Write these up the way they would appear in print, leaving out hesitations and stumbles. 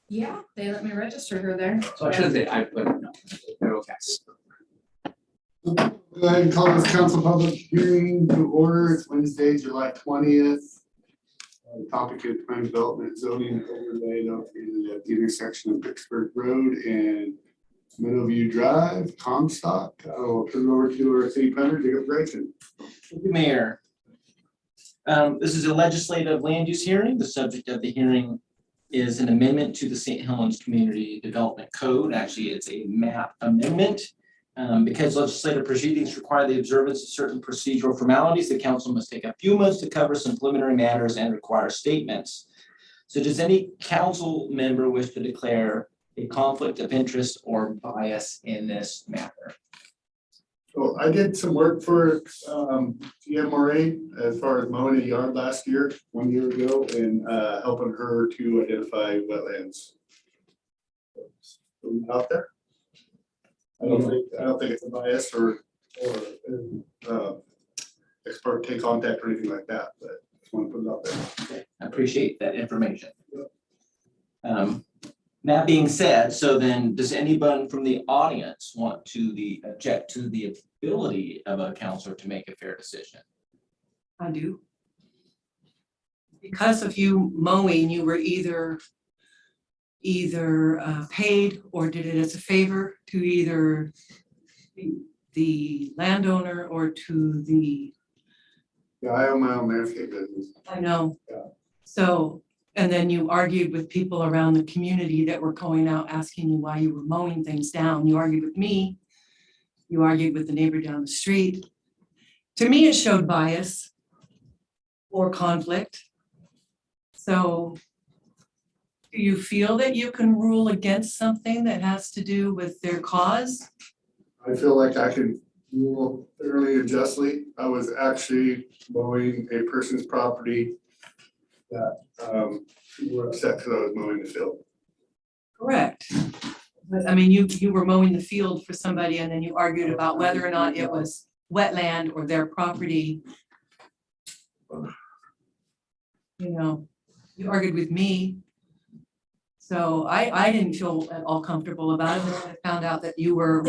Yeah, they let me register her there. So I should say I put no. Okay. Go ahead and call this council public hearing to order. It's Wednesday, July 20th. The topic is plan development zoning overlay located at the intersection of Vicksburg Road and Meadowview Drive, Comstock. I will turn it over to our city planner, Jacob Gregson. Thank you, Mayor. This is a legislative land use hearing. The subject of the hearing is an amendment to the St. Helens Community Development Code. Actually, it's a map amendment. Because legislative proceedings require the observance of certain procedural formalities, the council must take a few months to cover some preliminary matters and require statements. So does any council member wish to declare a conflict of interest or bias in this matter? So I did some work for GMRA as far as mowing a yard last year, 1 year ago, and helping her to identify wetlands. Out there. I don't think it's a bias or ex parte contact or anything like that, but just want to put it out there. Okay, I appreciate that information. That being said, so then does anyone from the audience want to object to the ability of a counselor to make a fair decision? I do. Because of you mowing, you were either paid or did it as a favor to either the landowner or to the. Yeah, I own my own landscape business. I know. Yeah. So, and then you argued with people around the community that were going out asking you why you were mowing things down. You argued with me. You argued with the neighbor down the street. To me, it showed bias or conflict. So do you feel that you can rule against something that has to do with their cause? I feel like I can rule fairly and justly. I was actually mowing a person's property that were upset because I was mowing the field. Correct. But I mean, you were mowing the field for somebody and then you argued about whether or not it was wetland or their property. You know, you argued with me. So I didn't feel at all comfortable about it when I found out that you were,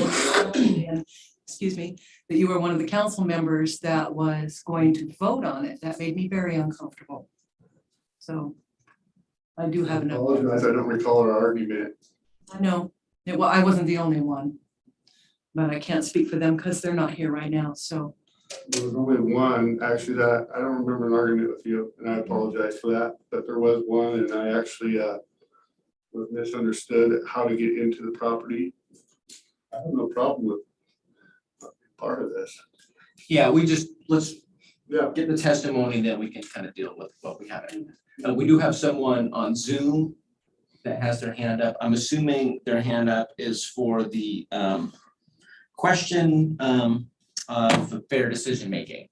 excuse me, that you were one of the council members that was going to vote on it. That made me very uncomfortable. So I do have I enough. apologize, I don't recall our argument. I know, well, I wasn't the only one, but I can't speak for them because they're not here right now, so. There was only one, actually, that I don't remember an argument with you, and I apologize for that, but there was one, and I actually was misunderstood how to get into the property. I have no problem with part of this. Yeah, let's Yeah. get the testimony, then we can kind of deal with what we have. We do have someone on Zoom that has their hand up. I'm assuming their hand up is for the question of fair decision making.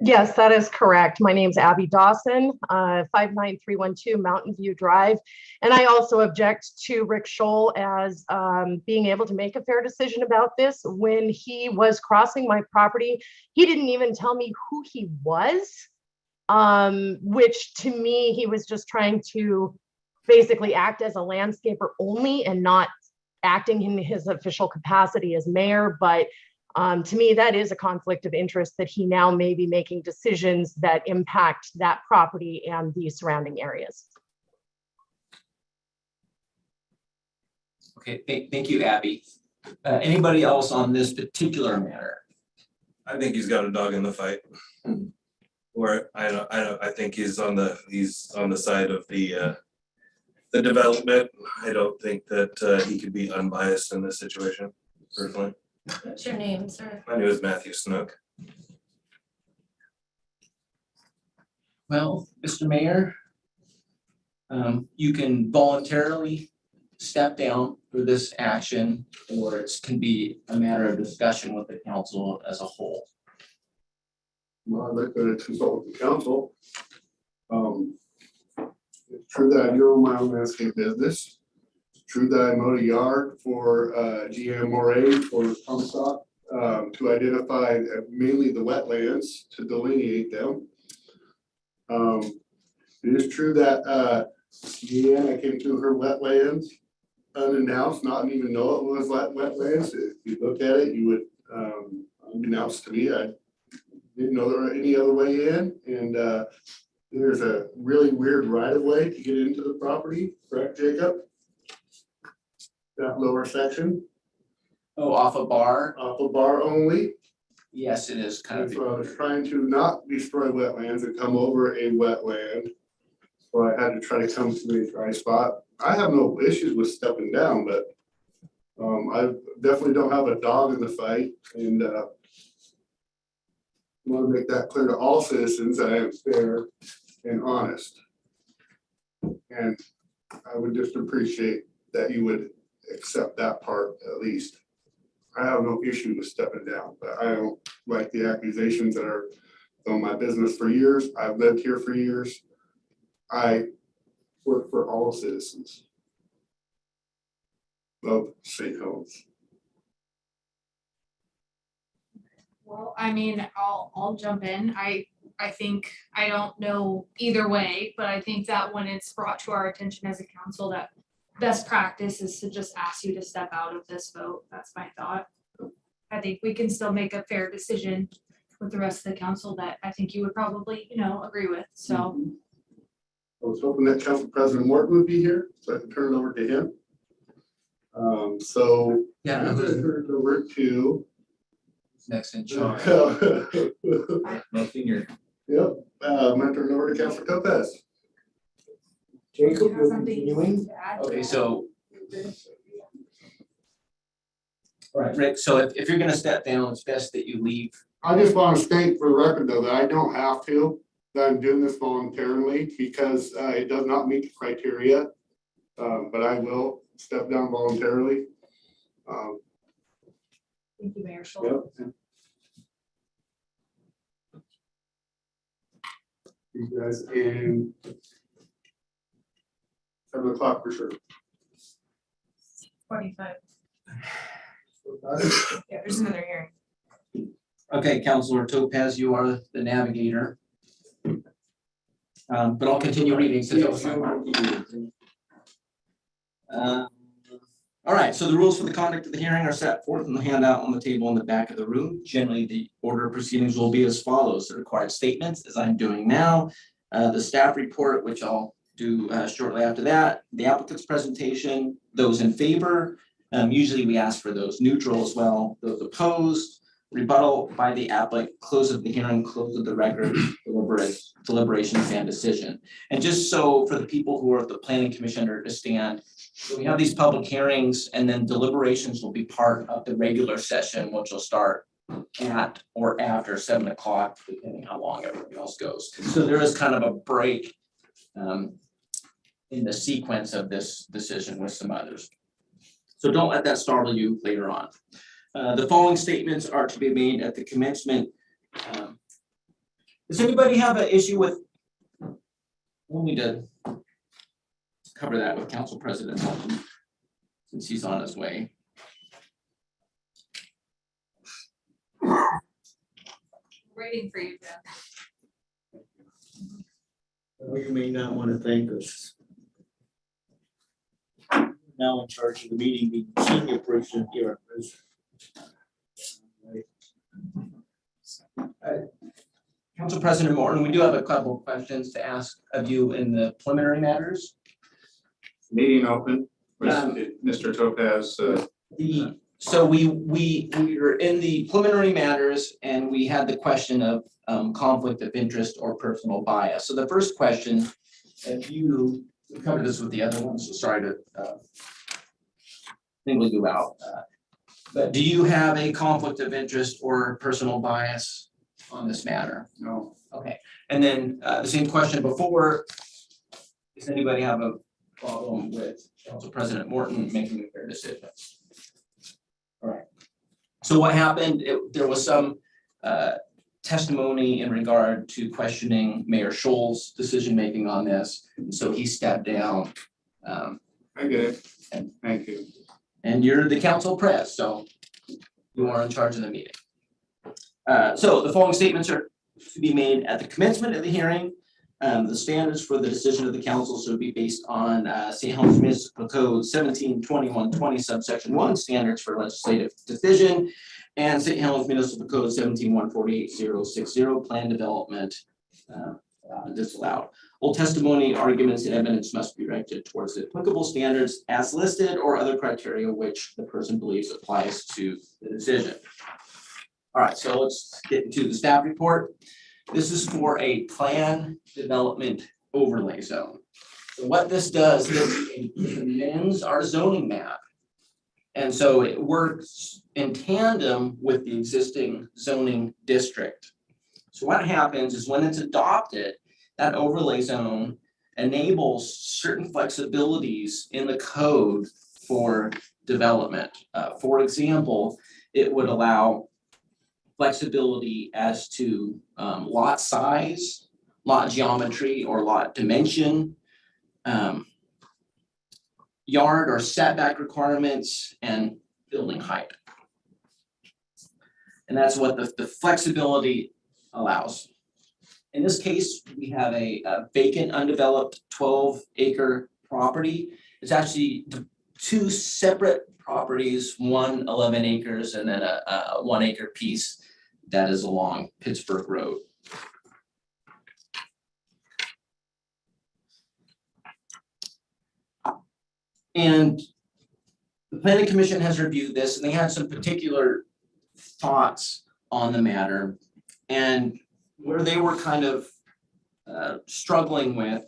Yes, that is correct. My name's Abby Dawson, 59312 Mountain View Drive. And I also object to Rick Scholl as being able to make a fair decision about this. When he was crossing my property, he didn't even tell me who he was, which to me, he was just trying to basically act as a landscaper only and not acting in his official capacity as mayor. But to me, that is a conflict of interest that he now may be making decisions that impact that property and the surrounding areas. Okay, thank you, Abby. Anybody else on this particular matter? I think he's got a dog in the fight. Or I think he's on the side of the development. I don't think that he could be unbiased in this situation, personally. What's your name, sir? My name is Matthew Snook. Well, Mr. Mayor, you can voluntarily step down for this action, or it can be a matter of discussion with the council as a whole. Well, I'd like to consult with the council. It's true that I do own my own landscape business. It's true that I mowed a yard for GMRA for Comstock to identify mainly the wetlands to delineate them. It is true that Yeah, I came through her wetlands unannounced, not even know it was wetlands. If you looked at it, you would, unbeknownst to me, I didn't know there were any other way in, and, there's a really weird right of way to get into the property, correct, Jacob? That lower section, Oh, off a bar? off a bar only. Yes, it is kind of. That's why I was trying to not destroy wetlands and come over a wetland. So I had to try to come to a dry spot. I have no issues with stepping down, but I definitely don't have a dog in the fight, and want to make that clear to all citizens that I am fair and honest. And I would just appreciate that you would accept that part at least. I have no issue with stepping down, but I don't like the accusations that are on my business for years. I've lived here for years. I work for all citizens of St. Helens. Well, I mean, I'll jump in. I think, I don't know either way, but I think that when it's brought to our attention as a council, that best practice is to just ask you to step out of this vote. That's my thought. I think we can still make a fair decision with the rest of the council that I think you would probably, agree with, so. I was hoping that Council President Morton would be here, so I could turn it over to him. So Yeah, I'm gonna turn it over to. next in charge. Yep, No finger. I'm gonna turn it over to Councilor Lopez. Do you have something to add? Okay, so. All right, Rick, so if you're gonna step down, it's best that you leave. I just want to state for the record though, that I don't have to, that I'm doing this voluntarily because it does not meet the criteria. But I will step down voluntarily. Thank you, Mayor Schultz. Yep. You guys in 7 o'clock for sure. 25. Yeah, there's another hearing. Okay, Councilor Topaz, you are the navigator. But I'll continue reading since. All right, so the rules for the conduct of the hearing are set forth in the handout on the table in the back of the room. Generally, the order of proceedings will be as follows: the required statements, as I'm doing now, the staff report, which I'll do shortly after that, the applicant's presentation, those in favor. Usually we ask for those neutral as well, those opposed, rebuttal by the applicant, close of the hearing, close of the record, deliberations and decision. And just so for the people who are at the planning commission understand, so we have these public hearings and then deliberations will be part of the regular session, which will start at or after 7 o'clock, depending how long everything else goes. So there is kind of a break in the sequence of this decision with some others. So don't let that startle you later on. The following statements are to be made at the commencement. Does anybody have an issue with? We'll need to cover that with Council President Morton, since he's on his way. Waiting for you, Jeff. Well, you may not want to thank us. Now in charge of the meeting, the senior person here. Council President Morton, we do have a couple of questions to ask of you in the preliminary matters. Meeting open with Mr. Topaz. So we were in the preliminary matters and we had the question of conflict of interest or personal bias. So the first question, if you covered this with the other ones, so sorry to single you out. But do you have a conflict of interest or personal bias on this matter? No. Okay, and then the same question before. Does anybody have a problem with Council President Morton making a fair decision? All right. So what happened? There was some testimony in regard to questioning Mayor Scholl's decision-making on this. So he stepped down. I get it. And thank you. And you're the council press, so you are in charge of the meeting. So the following statements are to be made at the commencement of the hearing, The standards for the decision of the council should be based on St. Helens Municipal Code 172120 subsection 1, standards for legislative decision, and St. Helens Municipal Code 17148060, plan development disallowed. All testimony, arguments, and evidence must be directed towards the applicable standards as listed or other criteria which the person believes applies to the decision. All right, so let's get into the staff report. This is for a plan development overlay zone. So what this does is it amends our zoning map. And so it works in tandem with the existing zoning district. So what happens is when it's adopted, that overlay zone enables certain flexibilities in the code for development. For example, it would allow flexibility as to lot size, lot geometry, or lot dimension, yard or setback requirements, and building height. And that's what the flexibility allows. In this case, we have a vacant, undeveloped 12-acre property. It's actually two separate properties, one 11 acres and then a 1 acre piece that is along Pittsburgh Road. And the Planning Commission has reviewed this and they had some particular thoughts on the matter. And where they were kind of struggling with,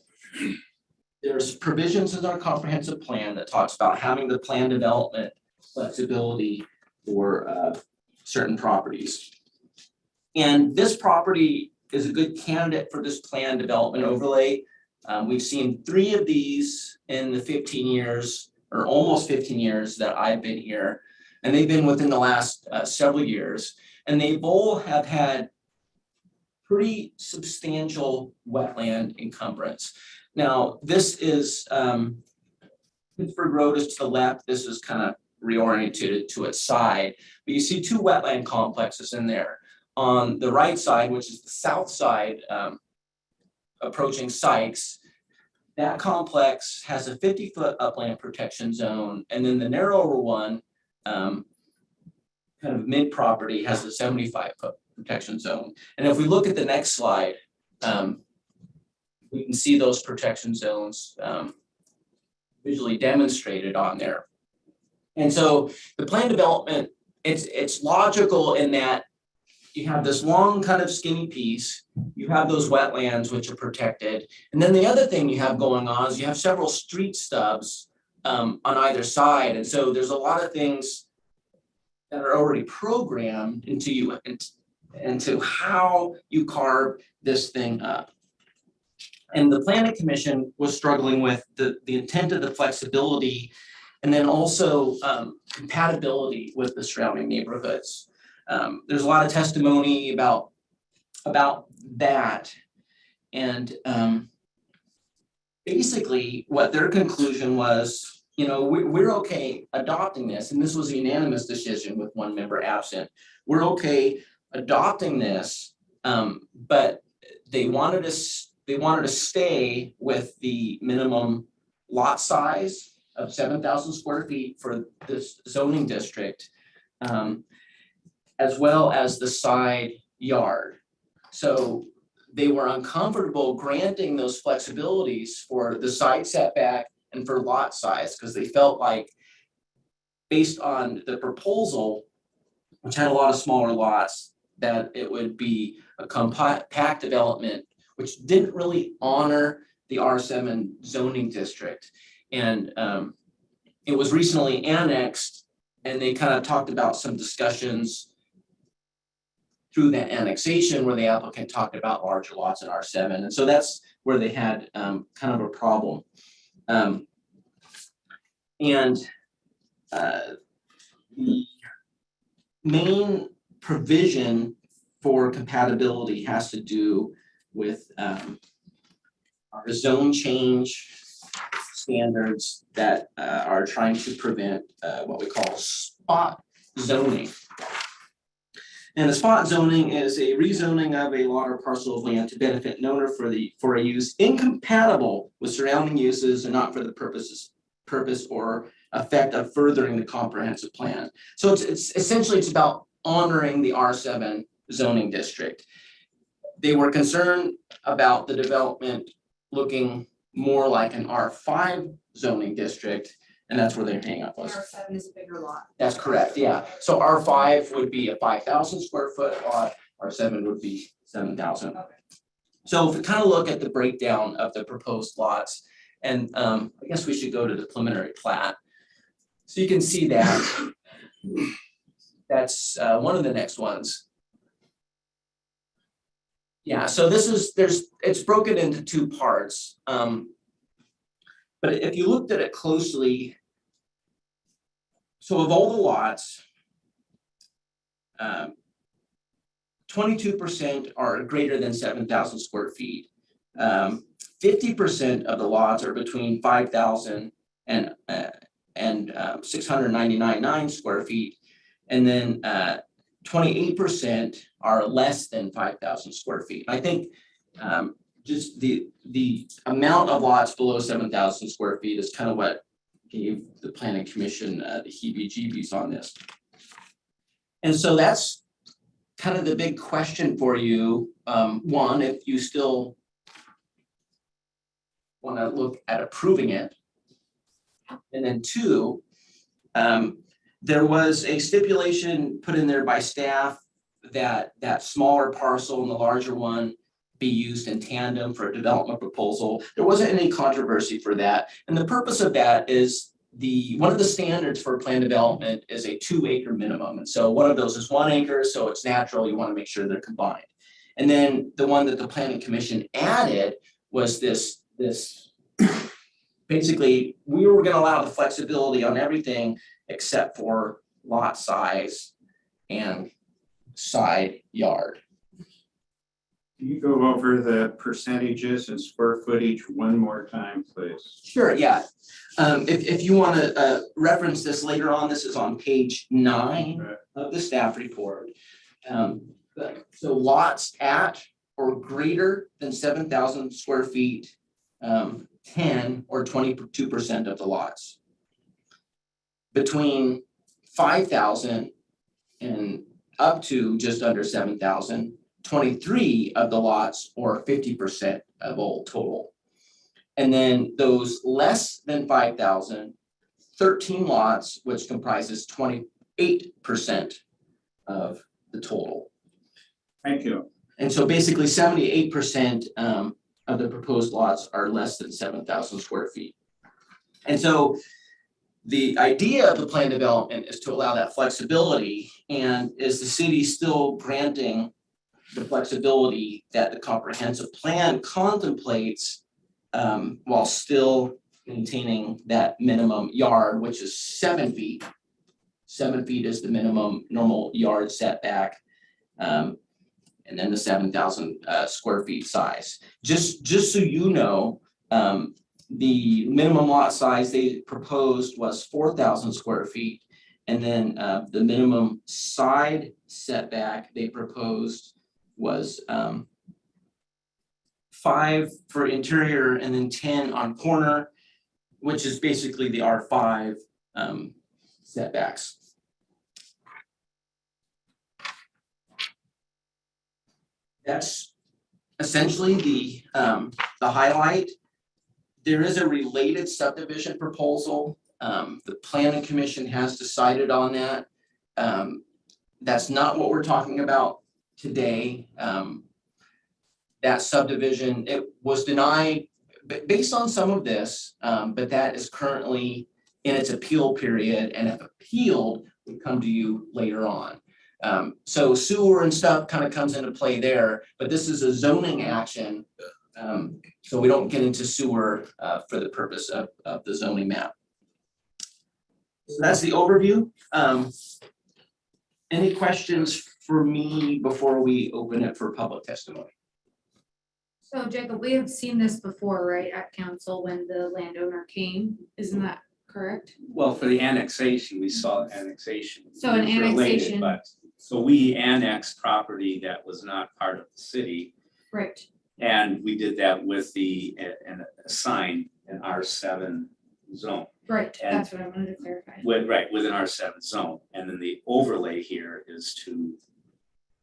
there's provisions in our comprehensive plan that talks about having the plan development flexibility for certain properties. And this property is a good candidate for this plan development overlay. We've seen 3 of these in the 15 years or almost 15 years that I've been here. And they've been within the last several years. And they all have had pretty substantial wetland encumbrance. Now, this is Pittsburgh Road is to the left. This is kind of reoriented to its side. But you see 2 wetland complexes in there. On the right side, which is the south side, approaching Sykes, that complex has a 50-foot upland protection zone, and then the narrower one, kind of mid-property, has a 75-foot protection zone. And if we look at the next slide, we can see those protection zones visually demonstrated on there. And so the plan development, it's logical in that you have this long kind of skinny piece, you have those wetlands which are protected. And then the other thing you have going on is you have several street stubs on either side. And so there's a lot of things that are already programmed into you into how you carve this thing up. And the Planning Commission was struggling with the intent of the flexibility and then also compatibility with the surrounding neighborhoods. There's a lot of testimony about that. And basically what their conclusion was, you know, we're okay adopting this, and this was a unanimous decision with 1 member absent. We're okay adopting this, but they wanted to stay with the minimum lot size of 7,000 square feet for this zoning district, as well as the side yard. So they were uncomfortable granting those flexibilities for the side setback and for lot size, because they felt like, based on the proposal, which had a lot of smaller lots, that it would be a compact development, which didn't really honor the R7 zoning district. And it was recently annexed, and they kind of talked about some discussions through that annexation where the applicant talked about larger lots in R7. And so that's where they had kind of a problem. The main provision for compatibility has to do with our zone change standards that are trying to prevent what we call spot zoning. And a spot zoning is a rezoning of a lot or parcel of land to benefit an owner for a use incompatible with surrounding uses and not for the purpose or effect of furthering the comprehensive plan. So it's essentially it's about honoring the R7 zoning district. They were concerned about the development looking more like an R5 zoning district, and that's where their hang up was. R7 is a bigger lot. That's correct, yeah. So R5 would be a 5,000 square foot lot, R7 would be 7,000. Okay. So if we kind of look at the breakdown of the proposed lots, and I guess we should go to the preliminary plat. So you can see that. That's one of the next ones. Yeah, so this is, it's broken into two parts. But if you looked at it closely, so of all the lots, 22% are greater than 7,000 square feet. 50% of the lots are between 5,000 and 699 square feet. And then 28% are less than 5,000 square feet. I think just the amount of lots below 7,000 square feet is kind of what gave the planning commission the heebie-jeebies on this. And so that's kind of the big question for you. One, if you still want to look at approving it. And then two, there was a stipulation put in there by staff that that smaller parcel and the larger one be used in tandem for a development proposal. There wasn't any controversy for that. And the purpose of that is one of the standards for plan development is a 2-acre minimum. And so one of those is 1 acre, so it's natural, you want to make sure they're combined. And then the one that the planning commission added was this basically, we were going to allow the flexibility on everything except for lot size and side yard. Can you go over the percentages and square footage one more time, please? Sure, yeah. If you want to reference this later on, this is on page 9 of the staff report. So lots at or greater than 7,000 square feet, 10 or 22% of the lots. Between 5,000 and up to just under 7,000, 23 of the lots or 50% of all total. And then those less than 5,000, 13 lots, which comprises 28% of the total. Thank you. And so basically 78% of the proposed lots are less than 7,000 square feet. And so the idea of the plan development is to allow that flexibility, and is the city still granting the flexibility that the comprehensive plan contemplates while still maintaining that minimum yard, which is 7 feet. 7 feet is the minimum normal yard setback. And then the 7,000 square feet size. Just so you know, the minimum lot size they proposed was 4,000 square feet. And then the minimum side setback they proposed was 5 for interior and then 10 on corner, which is basically the R5 setbacks. That's essentially the highlight. There is a related subdivision proposal. The planning commission has decided on that. That's not what we're talking about today. That subdivision, it was denied based on some of this, but that is currently in its appeal period, and if appealed, would come to you later on. So sewer and stuff kind of comes into play there, but this is a zoning action. So we don't get into sewer for the purpose of the zoning map. So that's the overview. Any questions for me before we open it for public testimony? So Jacob, we have seen this before, right, at council when the landowner came, isn't that correct? Well, for the annexation, we saw annexation. So an It's related, annexation- But So we annexed property that was not part of the city, Right. and we did that with and assigned an R7 zone. Right, And- that's what I wanted to clarify. Within R7 zone, and then the overlay here is to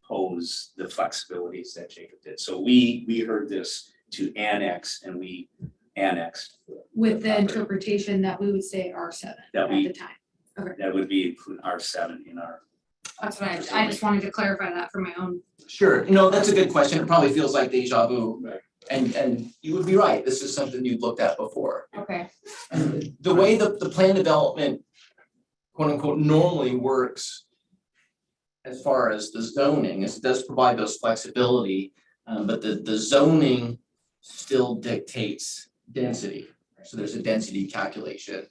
pose the flexibilities that Jacob did. So we heard this to annex, and we annexed. With the property. interpretation that we would say R7 That at we- the time. That would be include R7 in our. That's what I just wanted to clarify that for my own. Sure, no, that's a good question. It probably feels like deja vu. Right. And you would be right, this is something you've looked at before. Okay. The way the plan development, quote unquote, normally works as far as the zoning is it does provide those flexibility, but the zoning still dictates density. So there's a density calculation.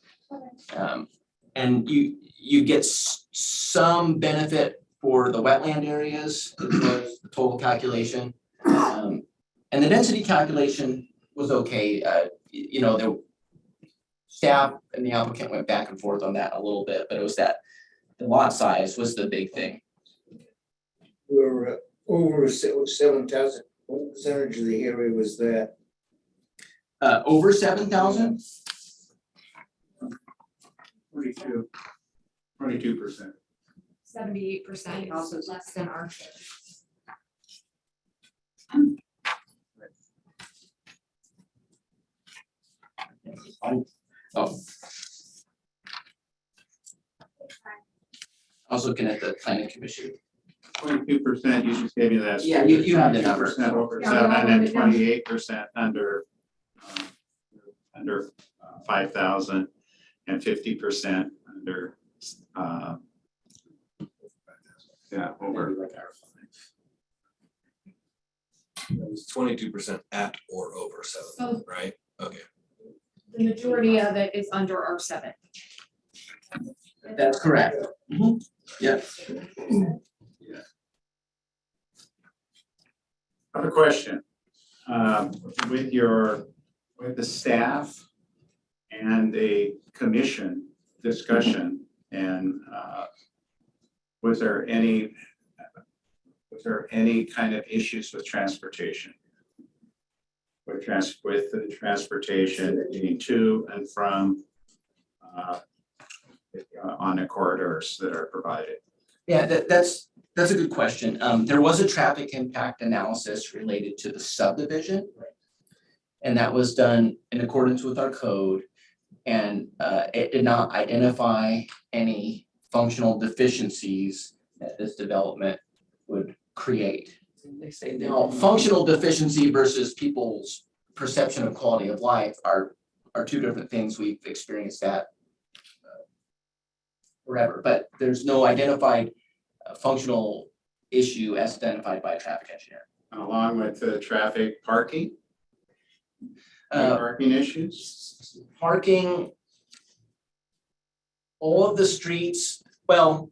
And you get some benefit for the wetland areas, as far as the total calculation. And the density calculation was okay, you know, the staff and the applicant went back and forth on that a little bit, but it was that the lot size was the big thing. We're over 7,000. What percentage of the area was that? Over 7,000? 22%. 78% also less than our. Oh. I was looking at the planning commission. 22%, you just gave me that. Yeah, you have the number. 22% over Yeah, we all 7 wrote and it down. 28% under 5,000 and 50% under yeah, over. It was 22% at or over So- 7, right? Okay. The majority of it is under R7. That's correct. Yeah. I have a question. With the staff and a commission discussion, and was there any kind of issues with transportation? With the transportation getting to and from on the corridors that are provided? Yeah, that's a good question. There was a traffic impact analysis related to the subdivision. And that was done in accordance with our code. And it did not identify any functional deficiencies that this development would create. They say now, functional deficiency versus people's perception of quality of life are two different things. We've experienced that forever, but there's no identified functional issue as identified by a traffic engineer. Along with the traffic parking? Parking issues? Parking, all of the streets, well,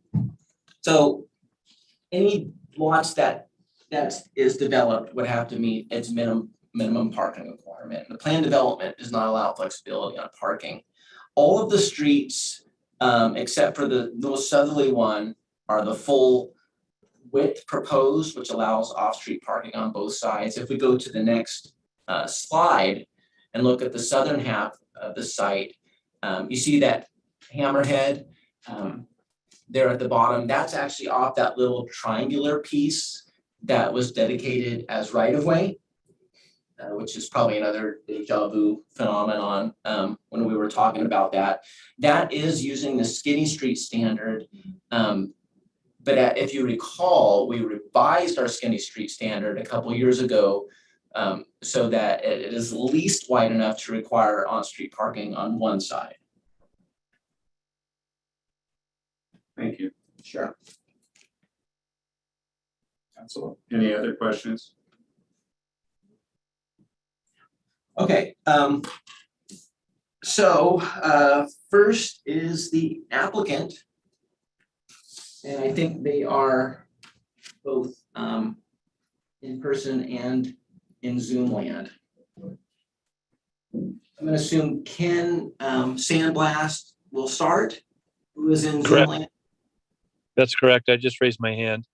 so any lots that is developed would have to meet its minimum parking requirement. The plan development does not allow flexibility on parking. All of the streets, except for the most southerly one, are the full width proposed, which allows off-street parking on both sides. If we go to the next slide and look at the southern half of the site, you see that hammerhead there at the bottom. That's actually off that little triangular piece that was dedicated as right-of-way, which is probably another deja vu phenomenon when we were talking about that. That is using the skinny street standard. But if you recall, we revised our skinny street standard a couple years ago so that it is at least wide enough to require on-street parking on one side. Thank you. Sure. Council, any other questions? Okay, so first is the applicant. And I think they are both in person and in Zoom land. I'm gonna assume Ken Sandblast will start, who is in Zoom Correct. land. That's correct. I just raised my hand.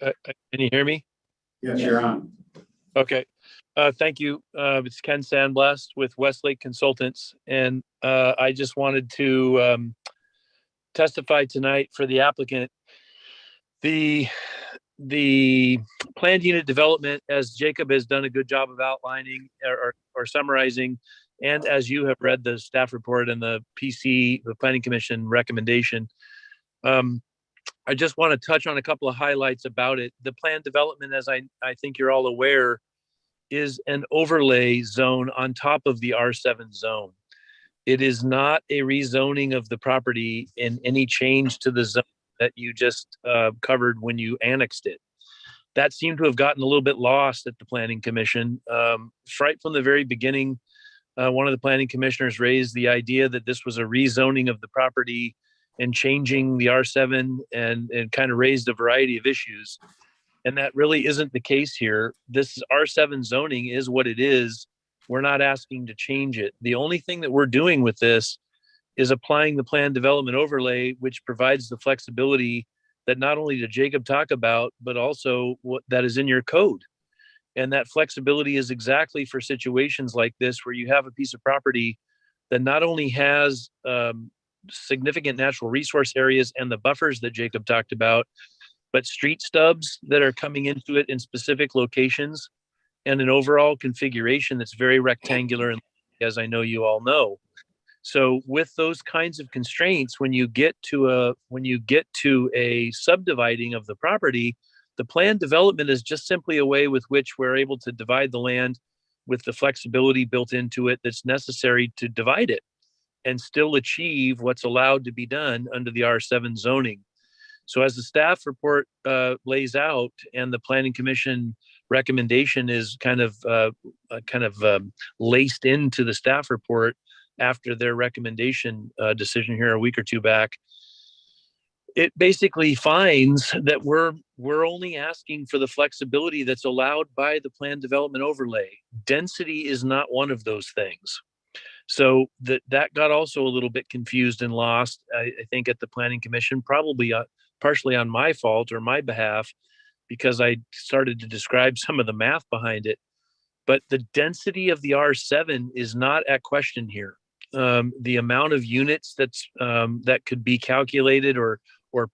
Can you hear me? Yes, you're on. Okay. Thank you. It's Ken Sandblast with Westlake Consultants. And I just wanted to testify tonight for the applicant. The planned unit development, as Jacob has done a good job of outlining or summarizing, and as you have read the staff report and the PC, the Planning Commission recommendation, I just want to touch on a couple of highlights about it. The planned development, as I think you're all aware, is an overlay zone on top of the R7 zone. It is not a rezoning of the property in any change to the zone that you just covered when you annexed it. That seemed to have gotten a little bit lost at the Planning Commission. Right from the very beginning, one of the planning commissioners raised the idea that this was a rezoning of the property and changing the R7 and kind of raised a variety of issues. And that really isn't the case here. This R7 zoning is what it is. We're not asking to change it. The only thing that we're doing with this is applying the planned development overlay, which provides the flexibility that not only did Jacob talk about, but also what that is in your code. And that flexibility is exactly for situations like this, where you have a piece of property that not only has significant natural resource areas and the buffers that Jacob talked about, but street stubs that are coming into it in specific locations and an overall configuration that's very rectangular, and as I know you all know. So with those kinds of constraints, when you get to a subdividing of the property, the planned development is just simply a way with which we're able to divide the land with the flexibility built into it that's necessary to divide it and still achieve what's allowed to be done under the R7 zoning. So as the staff report lays out, and the Planning Commission recommendation is kind of laced into the staff report after their recommendation decision here a week or two back, it basically finds that we're only asking for the flexibility that's allowed by the planned development overlay. Density is not one of those things. So that got also a little bit confused and lost, I think, at the Planning Commission, probably partially on my fault or my behalf, because I started to describe some of the math behind it. But the density of the R7 is not at question here. The amount of units that could be calculated or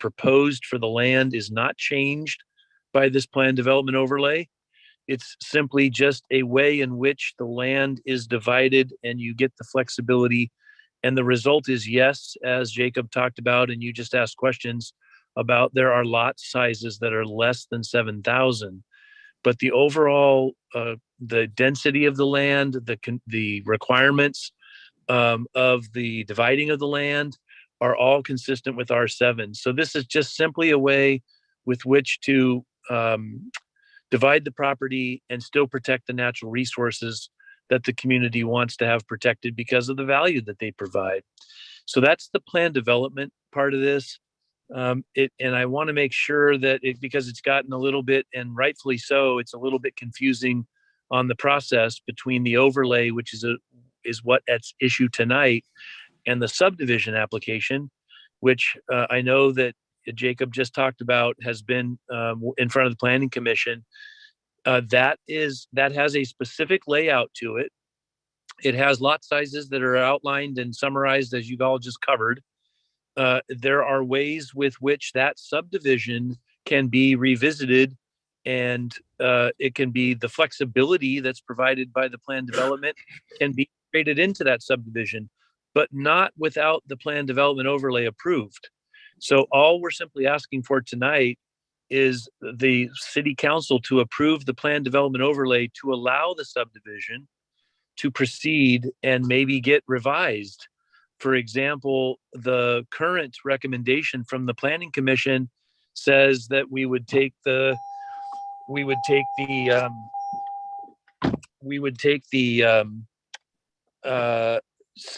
proposed for the land is not changed by this planned development overlay. It's simply just a way in which the land is divided and you get the flexibility. And the result is, yes, as Jacob talked about, and you just asked questions about, there are lot sizes that are less than 7,000. But the overall, the density of the land, the requirements of the dividing of the land are all consistent with R7. So this is just simply a way with which to divide the property and still protect the natural resources that the community wants to have protected because of the value that they provide. So that's the planned development part of this. And I want to make sure that because it's gotten a little bit, and rightfully so, it's a little bit confusing on the process between the overlay, which is what at issue tonight, and the subdivision application, which I know that Jacob just talked about has been in front of the Planning Commission. That has a specific layout to it. It has lot sizes that are outlined and summarized as you've all just covered. There are ways with which that subdivision can be revisited, and it can be the flexibility that's provided by the plan development can be created into that subdivision, but not without the plan development overlay approved. So all we're simply asking for tonight is the city council to approve the plan development overlay to allow the subdivision to proceed and maybe get revised. For example, the current recommendation from the Planning Commission says that we would take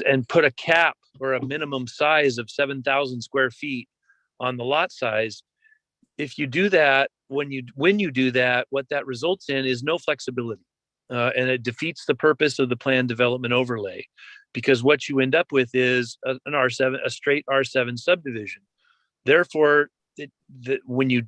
and put a cap or a minimum size of 7,000 square feet on the lot size. If you do that, when you do that, what that results in is no flexibility. and it defeats the purpose of the planned development overlay. Because what you end up with is an R7, a straight R7 subdivision. Therefore, when you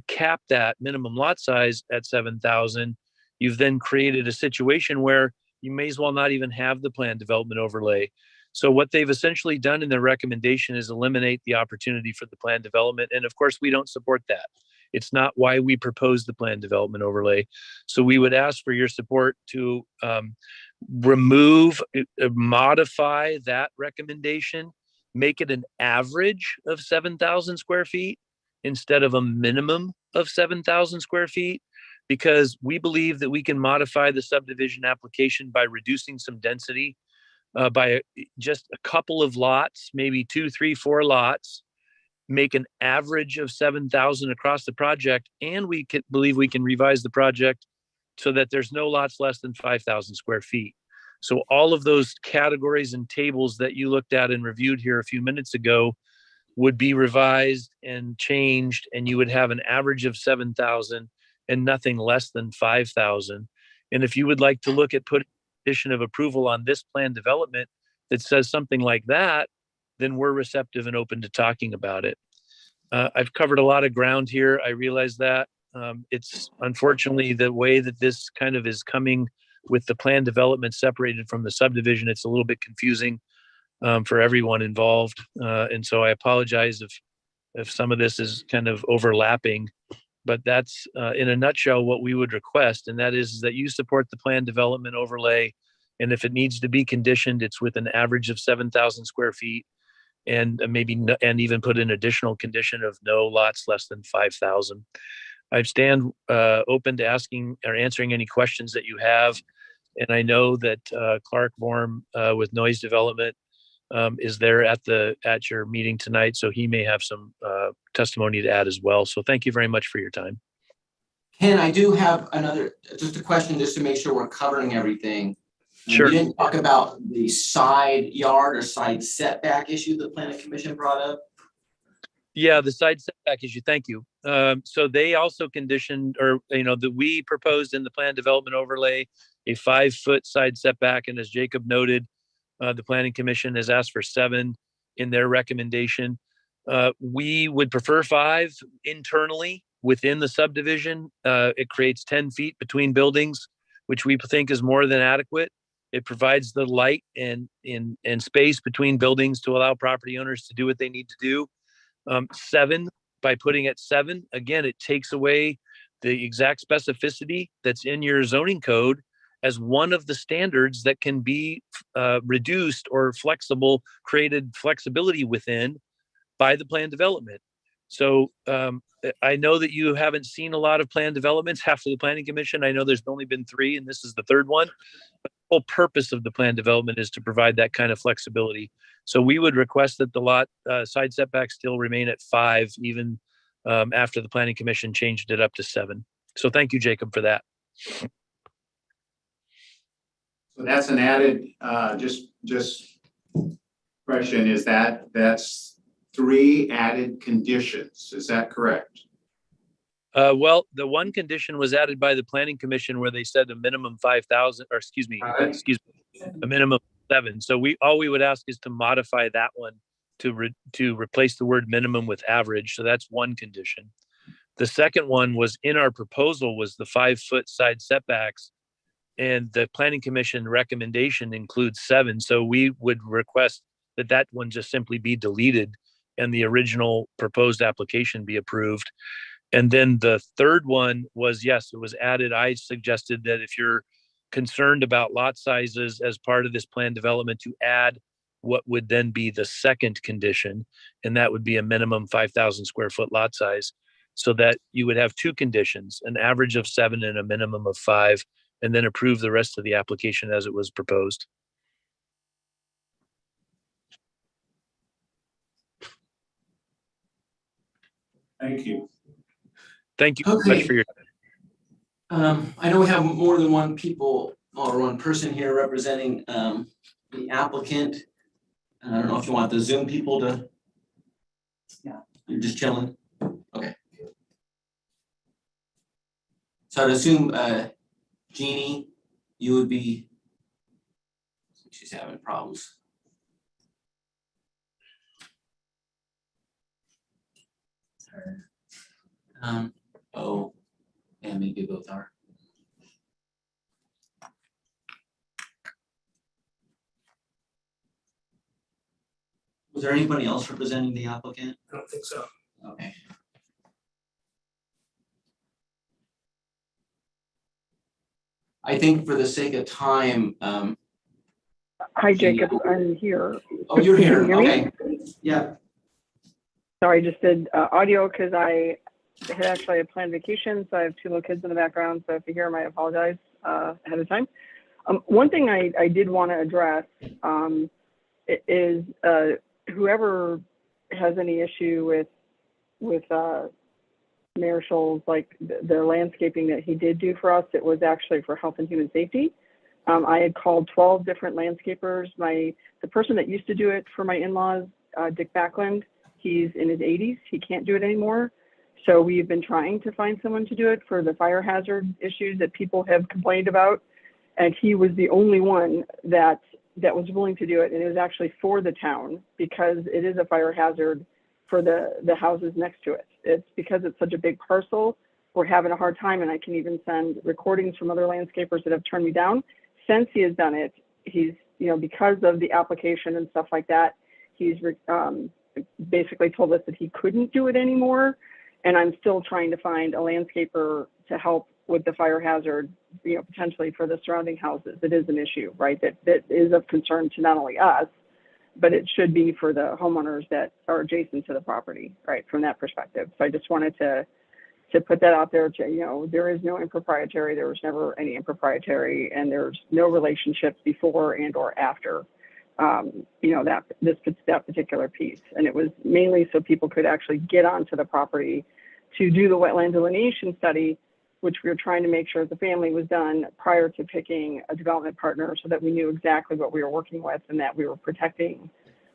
cap that minimum lot size at 7,000, you've then created a situation where you may as well not even have the planned development overlay. So what they've essentially done in their recommendation is eliminate the opportunity for the planned development. And of course, we don't support that. It's not why we proposed the planned development overlay. So we would ask for your support to modify that recommendation, make it an average of 7,000 square feet instead of a minimum of 7,000 square feet, because we believe that we can modify the subdivision application by reducing some density by just a couple of lots, maybe 2, 3, 4 lots, make an average of 7,000 across the project, and we believe we can revise the project so that there's no lots less than 5,000 square feet. So all of those categories and tables that you looked at and reviewed here a few minutes ago would be revised and changed, and you would have an average of 7,000 and nothing less than 5,000. And if you would like to look at putting a condition of approval on this plan development that says something like that, then we're receptive and open to talking about it. I've covered a lot of ground here. I realize that. It's unfortunately the way that this kind of is coming with the plan development separated from the subdivision. It's a little bit confusing for everyone involved. And so I apologize if some of this is kind of overlapping, but that's in a nutshell what we would request. And that is that you support the plan development overlay. And if it needs to be conditioned, it's with an average of 7,000 square feet, and and even put an additional condition of no lots less than 5,000. I stand open to asking or answering any questions that you have. And I know that Clark Vorm with Noise Development is there at your meeting tonight, so he may have some testimony to add as well. So thank you very much for your time. Ken, I do have just a question just to make sure we're covering everything. Sure. You didn't talk about the side yard or side setback issue the planning commission brought up? Yeah, the side setback issue. Thank you. So they also conditioned, or that we proposed in the plan development overlay a 5-foot side setback, and as Jacob noted, the planning commission has asked for 7 in their recommendation. We would prefer 5 internally within the subdivision. It creates 10 feet between buildings, which we think is more than adequate. It provides the light and space between buildings to allow property owners to do what they need to do. 7, by putting it 7, again, it takes away the exact specificity that's in your zoning code as one of the standards that can be reduced or created flexibility within by the plan development. So I know that you haven't seen a lot of plan developments after the planning commission. I know there's only been 3, and this is the 3rd one. But the whole purpose of the plan development is to provide that kind of flexibility. So we would request that the lot side setbacks still remain at 5, even after the planning commission changed it up to 7. So thank you, Jacob, for that. So that's an added, just question is that's 3 added conditions. Is that correct? Well, the one condition was added by the planning commission where they said a minimum 5,000, or excuse me, a minimum of 7. So all we would ask is to modify that one to replace the word minimum with average. So that's one condition. The second one was in our proposal was the 5-foot side setbacks, and the planning commission recommendation includes 7. So we would request that one just simply be deleted and the original proposed application be approved. And then the third one was, yes, it was added. I suggested that if you're concerned about lot sizes as part of this plan development, to add what would then be the second condition, and that would be a minimum 5,000 square foot lot size, so that you would have 2 conditions, an average of 7 and a minimum of 5, and then approve the rest of the application as it was proposed. Thank you. Thank you so much for your time. I know we have more than one person here representing the applicant. I don't know if you want the Zoom people to. Yeah. You're just chilling. Okay. So I'd assume Jeannie, you would be, she's having problems. Oh, and maybe both are. Was there anybody else representing the applicant? I don't think so. Okay. I think for the sake of time, Hi, Jacob, I'm here. oh, you're here, Can you hear me? okay. Yeah, Sorry, I just did audio because I had actually a planned vacation, so I have two little kids in the background, so if you hear them, I apologize ahead of time. One thing I did want to address is whoever has any issue with Mayor Scholl's, like the landscaping that he did do for us, it was actually for health and human safety. I had called 12 different landscapers. The person that used to do it for my in-laws, Dick Backlund, he's in his 80s. He can't do it anymore. So we've been trying to find someone to do it for the fire hazard issues that people have complained about. And he was the only one that was willing to do it. And it was actually for the town because it is a fire hazard for the houses next to it. It's because it's such a big parcel. We're having a hard time, and I can even send recordings from other landscapers that have turned me down. Since he has done it, he's, because of the application and stuff like that, he's basically told us that he couldn't do it anymore. And I'm still trying to find a landscaper to help with the fire hazard, potentially for the surrounding houses. It is an issue, right? That is of concern to not only us, but it should be for the homeowners that are adjacent to the property, right? From that perspective. So I just wanted to put that out there there is no impropriety, there was never any impropriety, and there's no relationship before and or after, that particular piece. And it was mainly so people could actually get onto the property to do the wetland delineation study, which we were trying to make sure the family was done prior to picking a development partner so that we knew exactly what we were working with and that we were protecting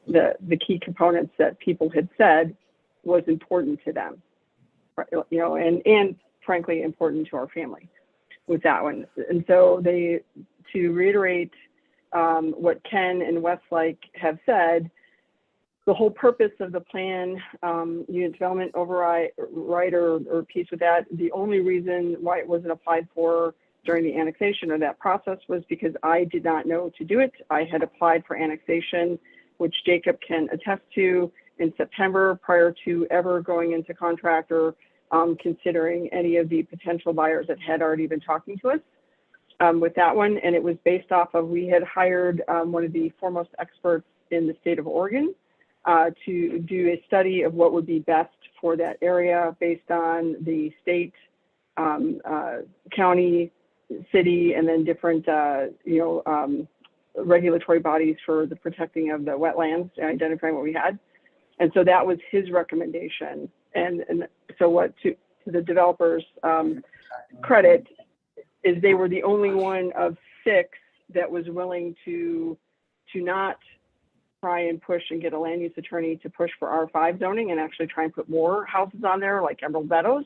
the key components that people had said was important to them. And frankly, important to our family with that one. And so to reiterate what Ken and Westlake have said, the whole purpose of the plan, unit development override or piece with that, the only reason why it wasn't applied for during the annexation or that process was because I did not know to do it. I had applied for annexation, which Jacob can attest to, in September prior to ever going into contract or considering any of the potential buyers that had already been talking to us with that one. And it was based off of, we had hired one of the foremost experts in the state of Oregon to do a study of what would be best for that area based on the state, county, city, and then different, regulatory bodies for the protecting of the wetlands and identifying what we had. And so that was his recommendation. And so what to the developers' credit is they were the only one of 6 that was willing to not try and push and get a land use attorney to push for R5 zoning and actually try and put more houses on there like Emerald Meadows.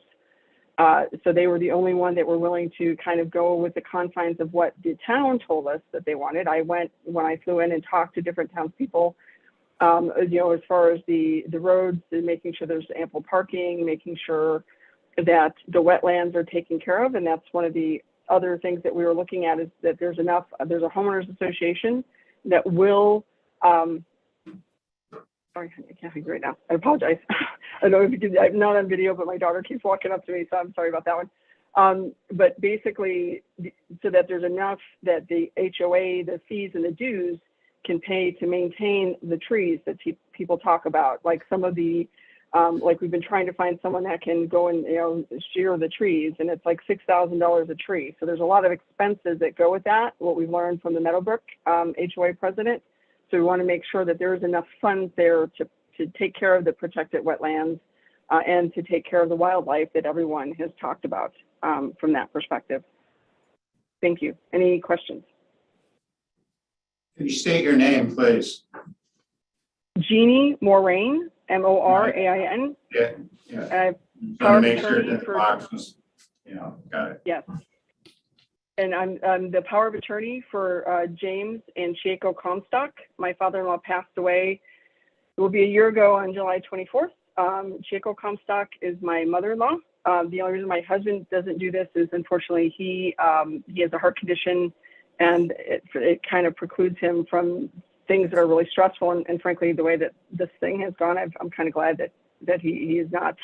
So they were the only one that were willing to kind of go with the confines of what the town told us that they wanted. I went, when I flew in and talked to different townspeople, as far as the roads and making sure there's ample parking, making sure that the wetlands are taken care of. And that's one of the other things that we were looking at, is that there's a homeowners association that will, sorry, I can't think right now. I apologize. I don't know if you can, I'm not on video, but my daughter keeps walking up to me, so I'm sorry about that one. But basically, so that there's enough that the HOA, the fees and the dues can pay to maintain the trees that people talk about. Like some of the, like we've been trying to find someone that can go and, shear the trees, and it's like $6,000 a tree. So there's a lot of expenses that go with that, what we've learned from the Meadowbrook HOA president. So we want to make sure that there's enough funds there to take care of the protected wetlands and to take care of the wildlife that everyone has talked about from that perspective. Thank you. Any questions? Can you state your name, please? Jeannie Moraine, Morain. Yeah. Trying to make sure that the box was, got it. Yes. And I'm the power of attorney for James and Chieko Comstock. My father-in-law passed away. It will be a year ago on July 24th. Chieko Comstock is my mother-in-law. The only reason my husband doesn't do this is unfortunately he has a heart condition, and it kind of precludes him from things that are really stressful. And frankly, the way that this thing has gone, I'm kind of glad that he is not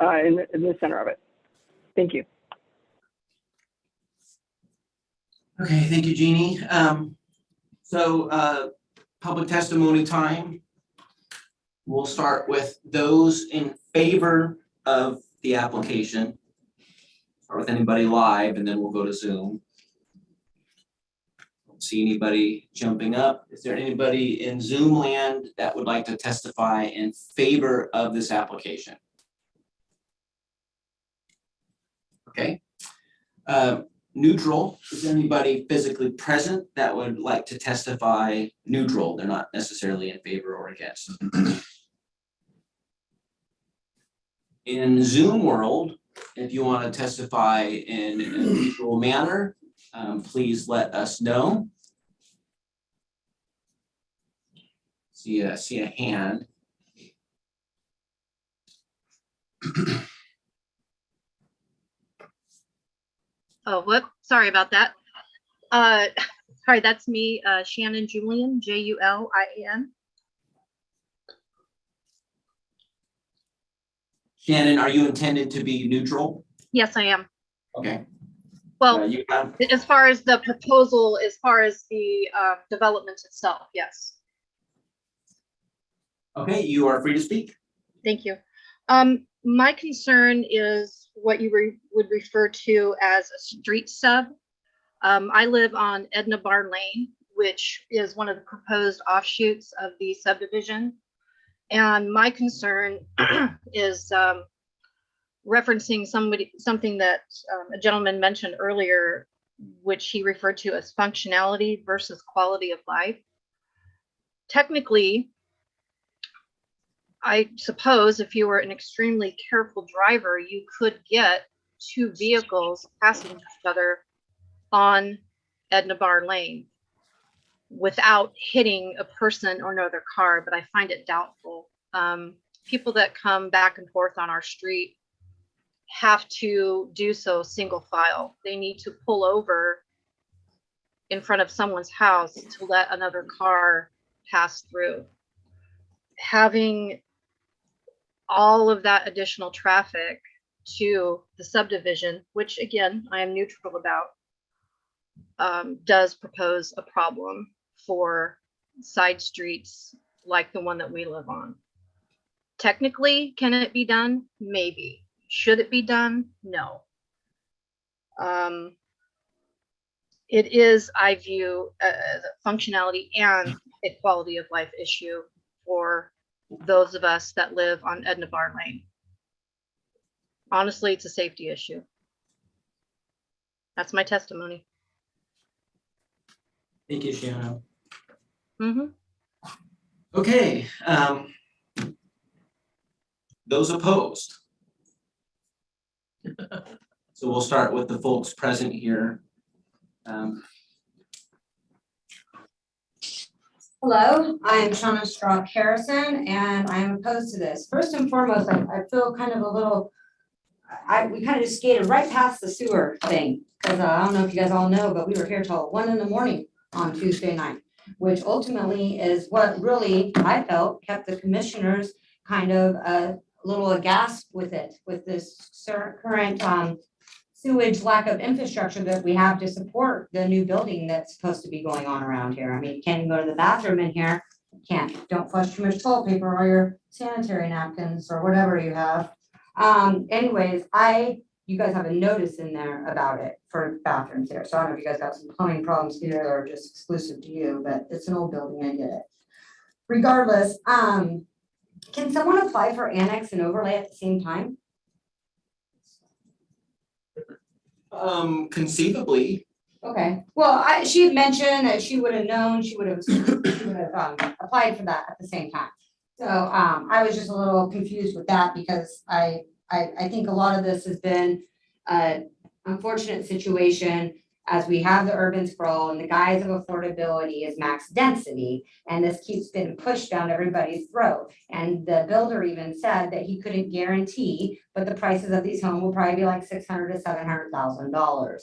in the center of it. Thank you. Okay, thank you, Jeannie. Public testimony time. We'll start with those in favor of the application. Start with anybody live, and then we'll go to Zoom. Don't see anybody jumping up. Is there anybody in Zoom land that would like to testify in favor of this application? Okay. Neutral, is there anybody physically present that would like to testify neutral? They're not necessarily in favor or against. In Zoom world, if you want to testify in a neutral manner, please let us know. See a hand. Oh, whoop, sorry about that. Sorry, that's me, Shannon Julian, Julian. Shannon, are you intended to be neutral? Yes, I am. Okay. Well, You have, as far as the proposal, as far as the development itself, yes. okay, you are free to speak. Thank you. My concern is what you would refer to as a street sub. I live on Edna Barn Lane, which is one of the proposed offshoots of the subdivision. And my concern is referencing something that a gentleman mentioned earlier, which he referred to as functionality versus quality of life. Technically, I suppose if you were an extremely careful driver, you could get two vehicles passing each other on Edna Barn Lane without hitting a person or another car, but I find it doubtful. People that come back and forth on our street have to do so single file. They need to pull over in front of someone's house to let another car pass through. Having all of that additional traffic to the subdivision, which again, I am neutral about, does propose a problem for side streets like the one that we live on. Technically, can it be done? Maybe. Should it be done? No. It is, I view, as a functionality and a quality of life issue for those of us that live on Edna Barn Lane. Honestly, it's a safety issue. That's my testimony. Thank you, Shannon. Mm-hmm. Okay. Those opposed? So we'll start with the folks present here. Hello, I am Shauna Strock Harrison, and I am opposed to this. First and foremost, I feel kind of a little, we kind of just skated right past the sewer thing. Because I don't know if you guys all know, but we were here till 1 a.m. on Tuesday night, which ultimately is what really, I felt, kept the commissioners kind of a little aghast with it, with this current sewage lack of infrastructure that we have to support the new building that's supposed to be going on around here. I mean, you can't even go to the bathroom in here. Can't, don't flush too much toilet paper or your sanitary napkins or whatever you have. Anyways, you guys have a notice in there about it for bathrooms there. So I don't know if you guys got some plumbing problems here that are just exclusive to you, but it's an old building, I get it. Regardless, can someone apply for annex and overlay at the same time? Conceivably. Okay, well, she had mentioned that she would have known, she would have applied for that at the same time. So I was just a little confused with that because I think a lot of this has been an unfortunate situation. as we have the urban sprawl and the guise of affordability is max density. And this keeps being pushed down everybody's throat. And the builder even said that he couldn't guarantee, but the prices of these homes will probably be like $600,000 to $700,000.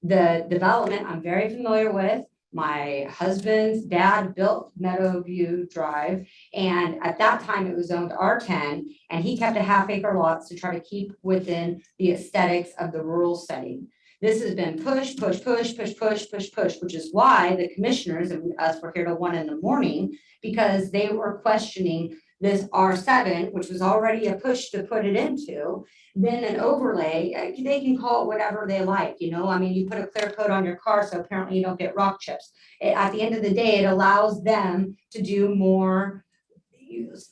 The development I'm very familiar with. My husband's dad built Meadowview Drive, and at that time it was zoned R10, and he kept a half-acre lots to try to keep within the aesthetics of the rural setting. This has been pushed, which is why the commissioners and us were here till 1 a.m. because they were questioning this R7, which was already a push to put it into, then an overlay. They can call it whatever they like, you know, I mean, you put a clear coat on your car, so apparently you don't get rock chips. At the end of the day, it allows them to do more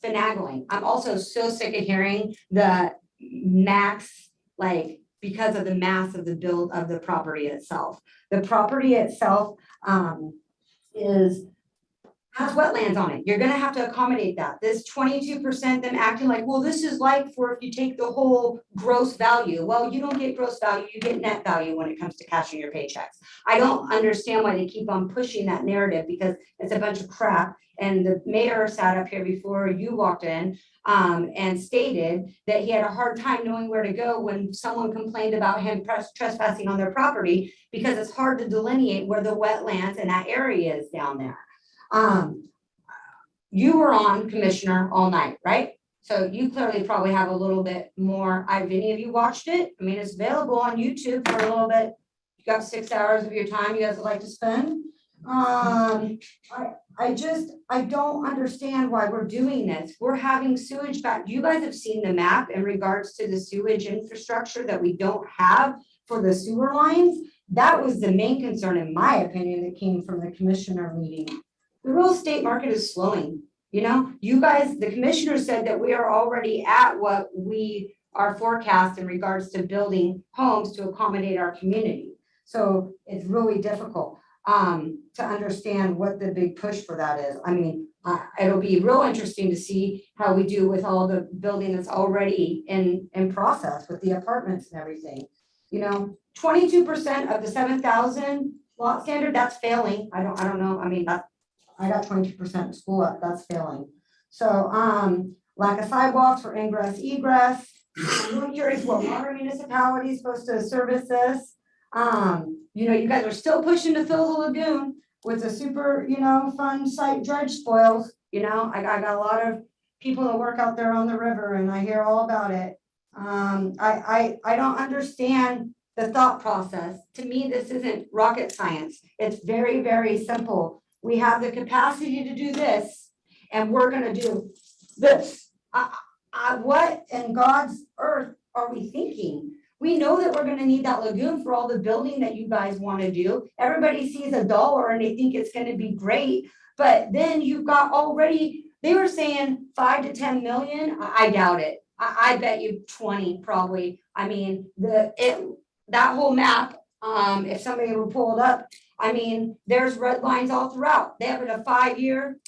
finagling. I'm also so sick of hearing the max, like, because of the mass of the build of the property itself. The property itself has wetlands on it. You're gonna have to accommodate that. This 22%, them acting like, well, this is like for if you take the whole gross value. Well, you don't get gross value, you get net value when it comes to cashing your paychecks. I don't understand why they keep on pushing that narrative because it's a bunch of crap. And the mayor sat up here before you walked in and stated that he had a hard time knowing where to go when someone complained about him trespassing on their property because it's hard to delineate where the wetlands and that area is down there. You were on, Commissioner, all night, right? So you clearly probably have a little bit more. Have any of you watched it? I mean, it's available on YouTube for a little bit. You got 6 hours of your time you guys would like to spend. I don't understand why we're doing this. We're having sewage back. You guys have seen the map in regards to the sewage infrastructure that we don't have for the sewer lines. That was the main concern, in my opinion, that came from the commissioner meeting. The real estate market is slowing. You know, you guys, the commissioner said that we are already at what we are forecast in regards to building homes to accommodate our community. So it's really difficult to understand what the big push for that is. I mean, it'll be real interesting to see how we do with all the building that's already in process with the apartments and everything. You know, 22% of the 7,000 lot standard, that's failing. I don't know. I mean, I got 22% in school, that's failing. So lack of sidewalks for ingress, egress. I'm really curious what water municipality is supposed to service this. You know, you guys are still pushing to fill the lagoon with the super, you know, fun site dredge spoils. You know, I got a lot of people that work out there on the river and I hear all about it. I don't understand the thought process. To me, this isn't rocket science. It's very, very simple. We have the capacity to do this, and we're gonna do this. What in God's earth are we thinking? We know that we're gonna need that lagoon for all the building that you guys wanna do. Everybody sees $1 and they think it's gonna be great, but then you've got already, they were saying 5 to 10 million. I doubt it. I bet you 20 probably. I mean, that whole map, if somebody would pull it up, I mean, there's red lines all throughout. They have it a 5 year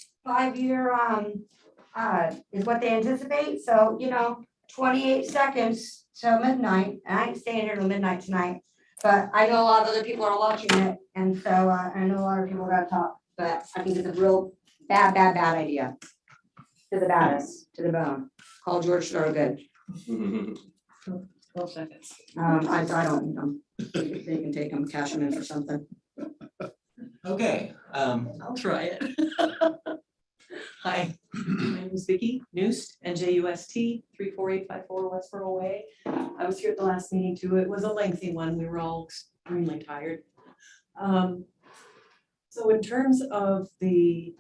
is what they anticipate. So, you know, 28 seconds till midnight. And I ain't staying here till midnight tonight, but I know a lot of other people are watching it. And so I know a lot of people got to talk, but I think it's a real bad idea. To the baddest, to the bone. Call George Thorogood. 12 seconds. I don't need them. They can take them, cash them in for something. Okay, I'll try it. Hi, my name is Vicki Nust, NJUST, 34854 Westboro Way. I was here at the last meeting too. It was a lengthy one. We were all extremely tired. So in terms of the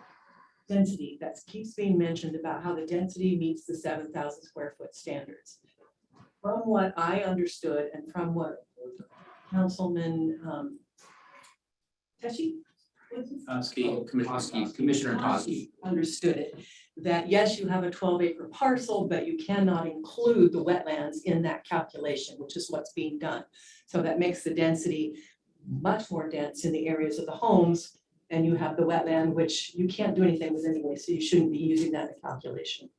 density that keeps being mentioned about how the density meets the 7,000 square foot standards. From what I understood and from what Councilman Teshi? Commissioner Toski. Understood it, that yes, you have a 12-acre parcel, but you cannot include the wetlands in that calculation, which is what's being done. So that makes the density much more dense in the areas of the homes, and you have the wetland, which you can't do anything with anyway, so you shouldn't be using that in calculation.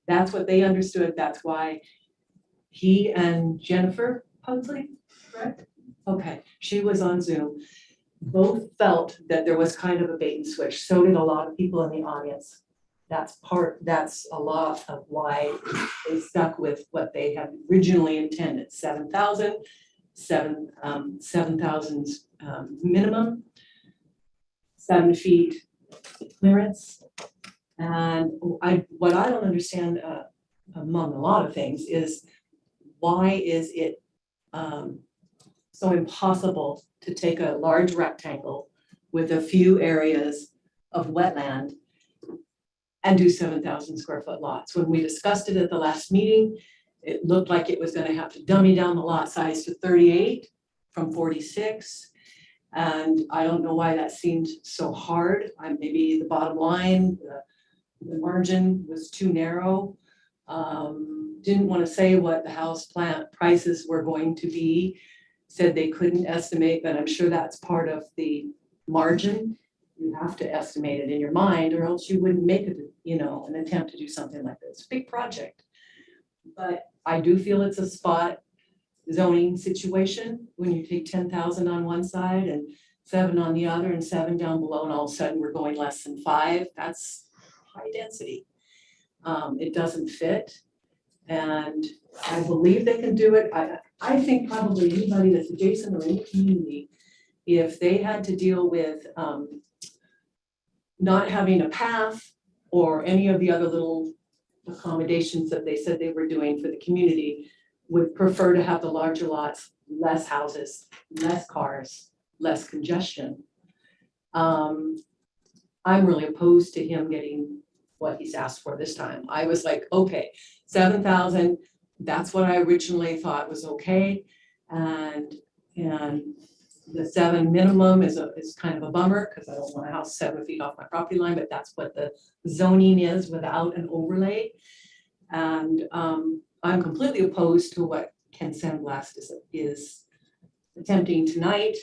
That's what they understood. That's why he and Jennifer Pugsley, correct? Okay, she was on Zoom. Both felt that there was kind of a bait and switch. So did a lot of people in the audience. That's a lot of why they stuck with what they had originally intended, 7,000, 7,000 minimum, 7 feet clearance. And what I don't understand, among a lot of things, is why is it so impossible to take a large rectangle with a few areas of wetland and do 7,000 square foot lots? When we discussed it at the last meeting, it looked like it was gonna have to dummy down the lot size to 38 from 46. And I don't know why that seemed so hard. Maybe the bottom line, the margin was too narrow. Didn't want to say what the house plant prices were going to be. Said they couldn't estimate, but I'm sure that's part of the margin. You have to estimate it in your mind, or else you wouldn't make it, an attempt to do something like this. Big project. But I do feel it's a spot zoning situation when you take 10,000 on one side and 7 on the other and 7 down below, and all of a sudden we're going less than 5. That's high density. It doesn't fit. And I believe they can do it. I think probably anybody that's adjacent or in the community, if they had to deal with not having a path or any of the other little accommodations that they said they were doing for the community, would prefer to have the larger lots, less houses, less cars, less congestion. I'm really opposed to him getting what he's asked for this time. I was like, okay, 7,000, that's what I originally thought was okay. And the 7 minimum is kind of a bummer because I don't want a house 7 feet off my property line, but that's what the zoning is without an overlay. And I'm completely opposed to what Ken Sandblast is attempting tonight.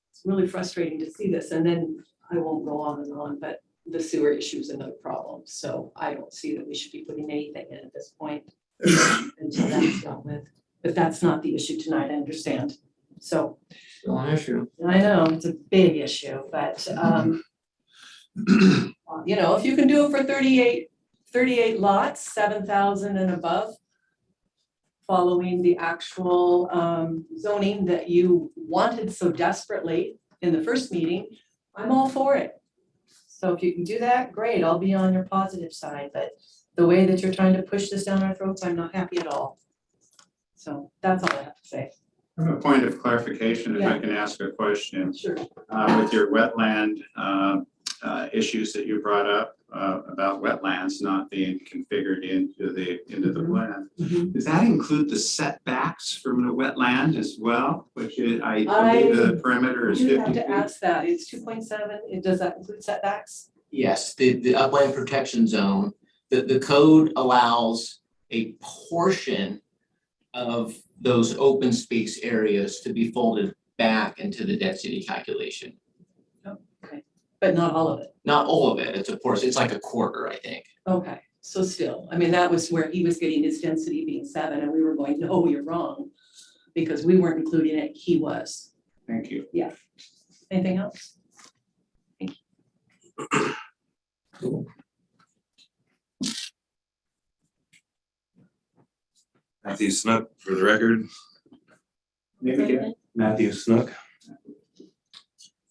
It's really frustrating to see this, and then I won't go on and on, but the sewer issue is another problem. So I don't see that we should be putting anything in at this point until that's dealt with. But that's not the issue tonight, I understand. So. Still an issue. I know, it's a big issue, but if you can do it for 38 lots, 7,000 and above, following the actual zoning that you wanted so desperately in the first meeting, I'm all for it. So if you can do that, great, I'll be on your positive side, but the way that you're trying to push this down our throats, I'm not happy at all. So that's all I have to say. I have a point of clarification, if I can ask a question. Sure. With your wetland issues that you brought up about wetlands not being configured into the plan. Does that include the setbacks from the wetland as well? Which I believe the perimeter is 50 You have to feet. ask that. It's 2.7. Does that include setbacks? Yes, the upland protection zone, the code allows a portion of those open space areas to be folded back into the density calculation. Okay, but not all of it. Not all of it, it's a portion, it's like a quarter, I think. Okay, so still, I mean, that was where he was getting his density being 7 and we were going, no, you're wrong. Because we weren't including it, he was. Thank you. Yeah. Anything else? Thank you. Matthew Snook, for the record. Matthew Snook.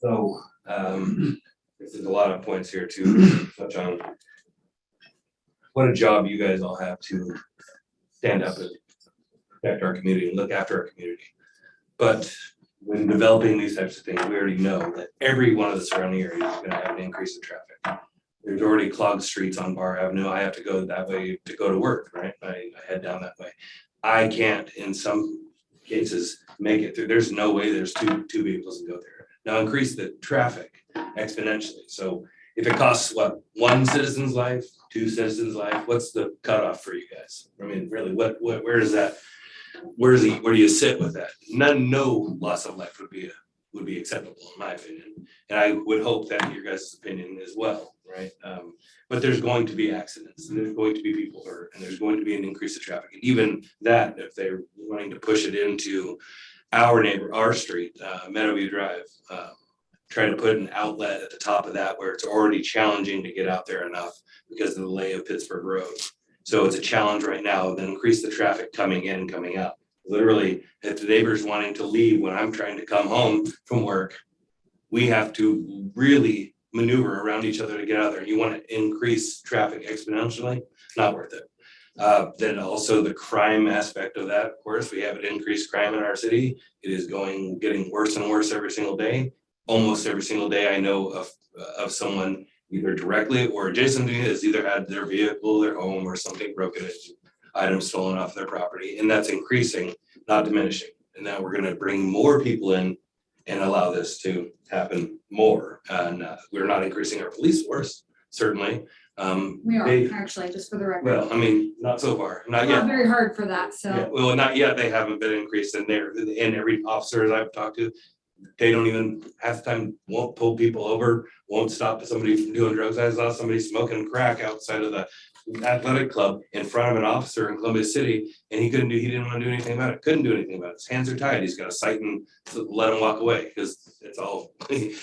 So, there's a lot of points here to touch on. What a job you guys all have to stand up and protect our community and look after our community. But when developing these types of things, we already know that every one of the surrounding areas is gonna have an increase in traffic. There's already clogged streets on Bar Avenue. I have to go that way to go to work, right? I head down that way. I can't, in some cases, make it through. There's no way there's two vehicles to go there. Now increase the traffic exponentially. So if it costs what, 1 citizen's life, 2 citizens' life, what's the cutoff for you guys? I mean, really, where does that, where do you sit with that? No loss of life would would be acceptable, in my opinion. And I would hope that your guys' opinion as well, right? But there's going to be accidents, and there's going to be people hurt, and there's going to be an increase of traffic. And even that, if they're wanting to push it into our street, Meadowview Drive, try to put an outlet at the top of that where it's already challenging to get out there enough because of the lay of Pittsburgh Road. So it's a challenge right now, then increase the traffic coming in and coming out. Literally, if the neighbor's wanting to leave when I'm trying to come home from work, we have to really maneuver around each other to get out there. You want to increase traffic exponentially, not worth it. Then also the crime aspect of that, of course, we have an increased crime in our city. It is getting worse and worse every single day. Almost every single day I know of someone either directly or adjacent to me has either had their vehicle, their home, or something broken into, items stolen off their property, and that's increasing, not diminishing. And now we're gonna bring more people in and allow this to happen more. And we're not increasing our police force, certainly. We are, They- actually, just for the record. Well, I mean, not so far, not Not yet. very hard for that, Yeah, so. well, not yet, they haven't been increased in there, and every officer I've talked to, they don't even, half the time, won't pull people over, won't stop somebody from doing drugs. I saw somebody smoking crack outside of the athletic club in front of an officer in Columbia City, and he didn't want to do anything about it, couldn't do anything about it. His hands are tied, he's got a cite and let him walk away, because it's all,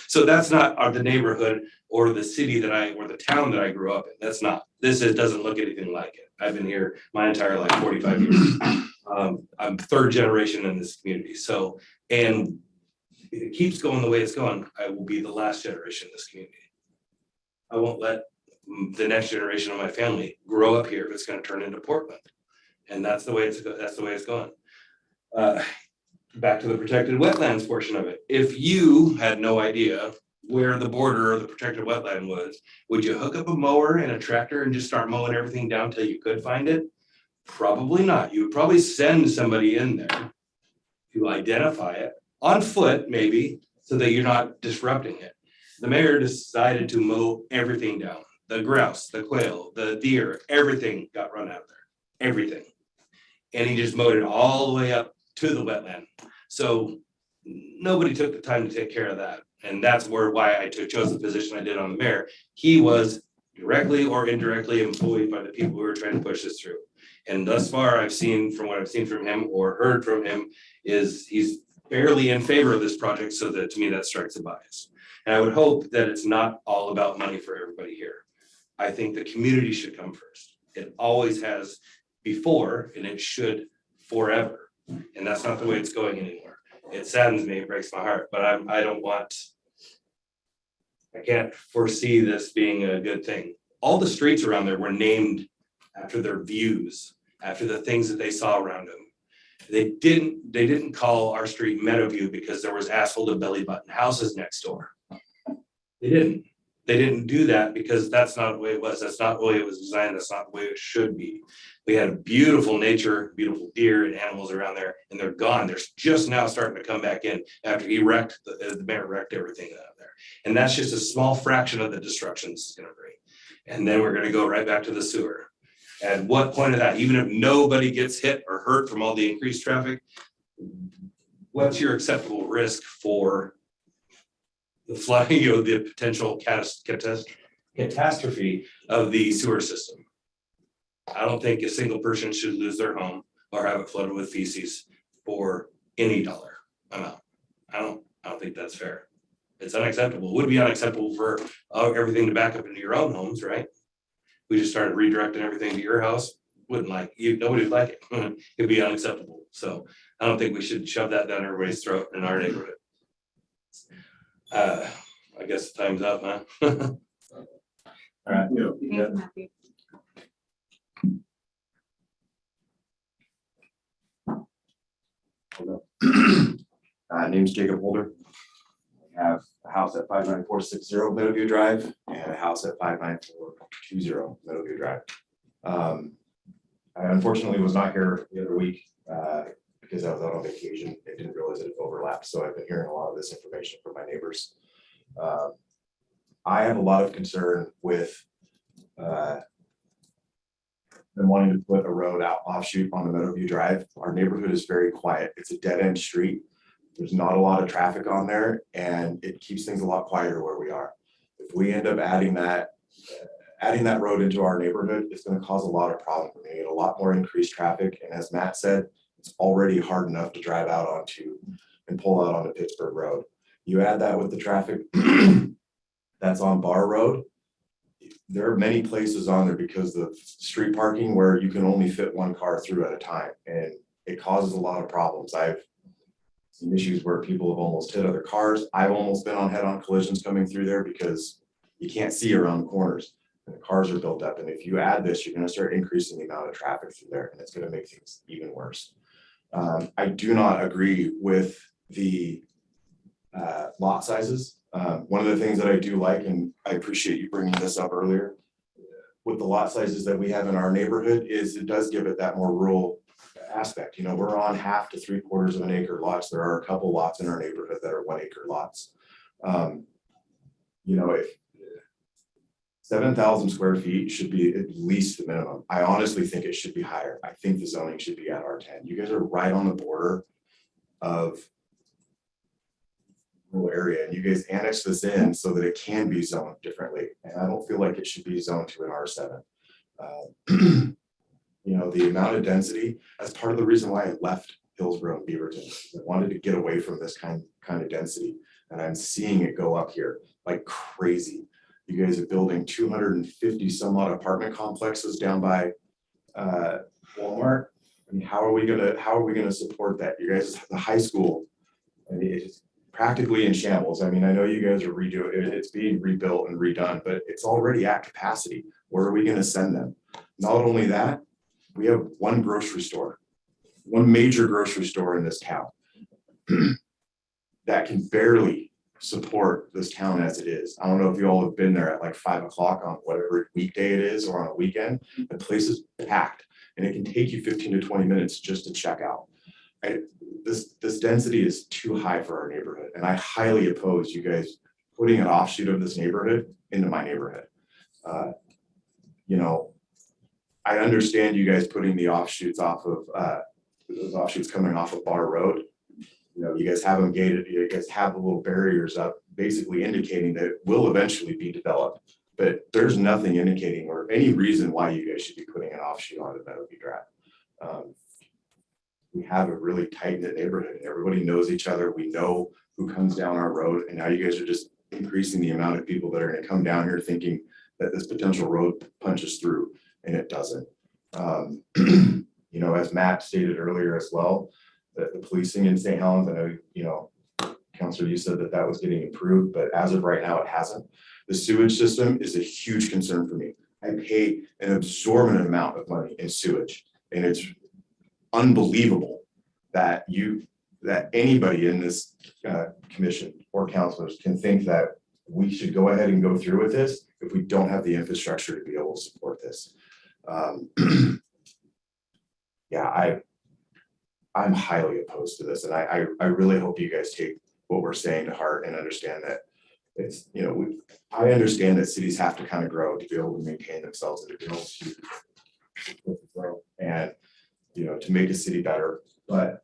so that's not the neighborhood or the city or the town that I grew up in, that's not. Doesn't look anything like it. I've been here my entire life, 45 years. I'm third generation in this community, so, and if it keeps going the way it's going, I will be the last generation in this community. I won't let the next generation of my family grow up here if it's gonna turn into Portland. And that's the way it's going. Back to the protected wetlands portion of it. If you had no idea where the border of the protected wetland was, would you hook up a mower and a tractor and just start mowing everything down till you could find it? Probably not. You would probably send somebody in there to identify it on foot, maybe, so that you're not disrupting it. The mayor decided to mow everything down. The grouse, the quail, the deer, everything got run out of there, everything. And he just mowed it all the way up to the wetland. So nobody took the time to take care of that. And that's why I chose the position I did on the mayor. He was directly or indirectly employed by the people who were trying to push this through. And thus far, what I've seen from him or heard from him is he's fairly in favor of this project, so that to me that strikes a bias. And I would hope that it's not all about money for everybody here. I think the community should come first. It always has before, and it should forever. And that's not the way it's going anymore. It saddens me, it breaks my heart, but I can't foresee this being a good thing. All the streets around there were named after their views, after the things that they saw around them. They didn't call our street Meadowview because there was asphalted belly button houses next door. They didn't do that because that's not the way it was. That's not the way it was designed. That's not the way it should be. We had beautiful nature, beautiful deer and animals around there, and they're gone. They're just now starting to come back in after he wrecked, the mayor wrecked everything out there. And that's just a small fraction of the destruction it's gonna bring. And then we're gonna go right back to the sewer. At what point of that, even if nobody gets hit or hurt from all the increased traffic, what's your acceptable risk for the flooding, the potential catastrophe of the sewer system? I don't think a single person should lose their home or have it flooded with feces for any dollar amount. I don't think that's fair. It's unacceptable. It would be unacceptable for everything to back up into your own homes, right? We just started redirecting everything to your house. Nobody would like it. It'd be unacceptable. So I don't think we should shove that down everybody's throat in our neighborhood. I guess time's up, huh? All right. Thank you, Matthew. Name's Jacob Holder. I have a house at 59460 Meadowview Drive and a house at 59420 Meadowview Drive. I unfortunately was not here the other week because I was out on vacation. I didn't realize it overlapped, so I've been hearing a lot of this information from my neighbors. I have a lot of concern with them wanting to put a road out offshoot on the Meadowview Drive. Our neighborhood is very quiet. It's a dead end street. There's not a lot of traffic on there, and it keeps things a lot quieter where we are. If we end up adding that road into our neighborhood, it's gonna cause a lot of problems. We're gonna get a lot more increased traffic, and as Matt said, it's already hard enough to drive out onto and pull out onto Pittsburgh Road. You add that with the traffic that's on Bar Road, there are many places on there because of street parking where you can only fit one car through at a time, and it causes a lot of problems. I've seen issues where people have almost hit other cars. I've almost been on head-on collisions coming through there because you can't see around the corners and the cars are built up. And if you add this, you're gonna start increasing the amount of traffic through there, and it's gonna make things even worse. I do not agree with the lot sizes. One of the things that I do like, and I appreciate you bringing this up earlier, with the lot sizes that we have in our neighborhood, is it does give it that more rural aspect. You know, we're on 1/2 to 3/4 of an acre lots. There are a couple lots in our neighborhood that are 1 acre lots. You know, if 7,000 square feet should be at least the minimum. I honestly think it should be higher. I think the zoning should be at R10. You guys are right on the border of rural area, and you guys annex this in so that it can be zoned differently. And I don't feel like it should be zoned to an R7. You know, the amount of density, that's part of the reason why I left Hillsborough and Beaverton. I wanted to get away from this kind of density, and I'm seeing it go up here like crazy. You guys are building 250 some odd apartment complexes down by Walmart. I mean, how are we gonna support that? You guys, the high school, I mean, it's practically in shambles. I mean, I know you guys are redoing it, it's being rebuilt and redone, but it's already at capacity. Where are we gonna send them? Not only that, we have one grocery store, one major grocery store in this town that can barely support this town as it is. I don't know if you all have been there at like 5 o'clock on whatever weekday it is or on a weekend. The place is packed, and it can take you 15 to 20 minutes just to check out. This density is too high for our neighborhood, and I highly oppose you guys putting an offshoot of this neighborhood into my neighborhood. You know, I understand you guys putting the offshoots off of those offshoots coming off of Bar Road. You know, you guys have them gated, you guys have the little barriers up, basically indicating that it will eventually be developed. But there's nothing indicating or any reason why you guys should be putting an offshoot on it that would be Drive. We have a really tight-knit neighborhood. Everybody knows each other. We know who comes down our road, and now you guys are just increasing the amount of people that are gonna come down here thinking that this potential road punches through, and it doesn't. You know, as Matt stated earlier as well, that the policing in St. Helens, I know, you know, Counselor, you said that that was getting improved, but as of right now, it hasn't. The sewage system is a huge concern for me. I pay an absorbent amount of money in sewage, and it's unbelievable that anybody in this commission or counselors can think that we should go ahead and go through with this if we don't have the infrastructure to be able to support this. Yeah, I'm highly opposed to this, and I really hope you guys take what we're saying to heart and understand that it's, you know, I understand that cities have to kind of grow to be able to maintain themselves and to be able to grow and, you know, to make a city better, but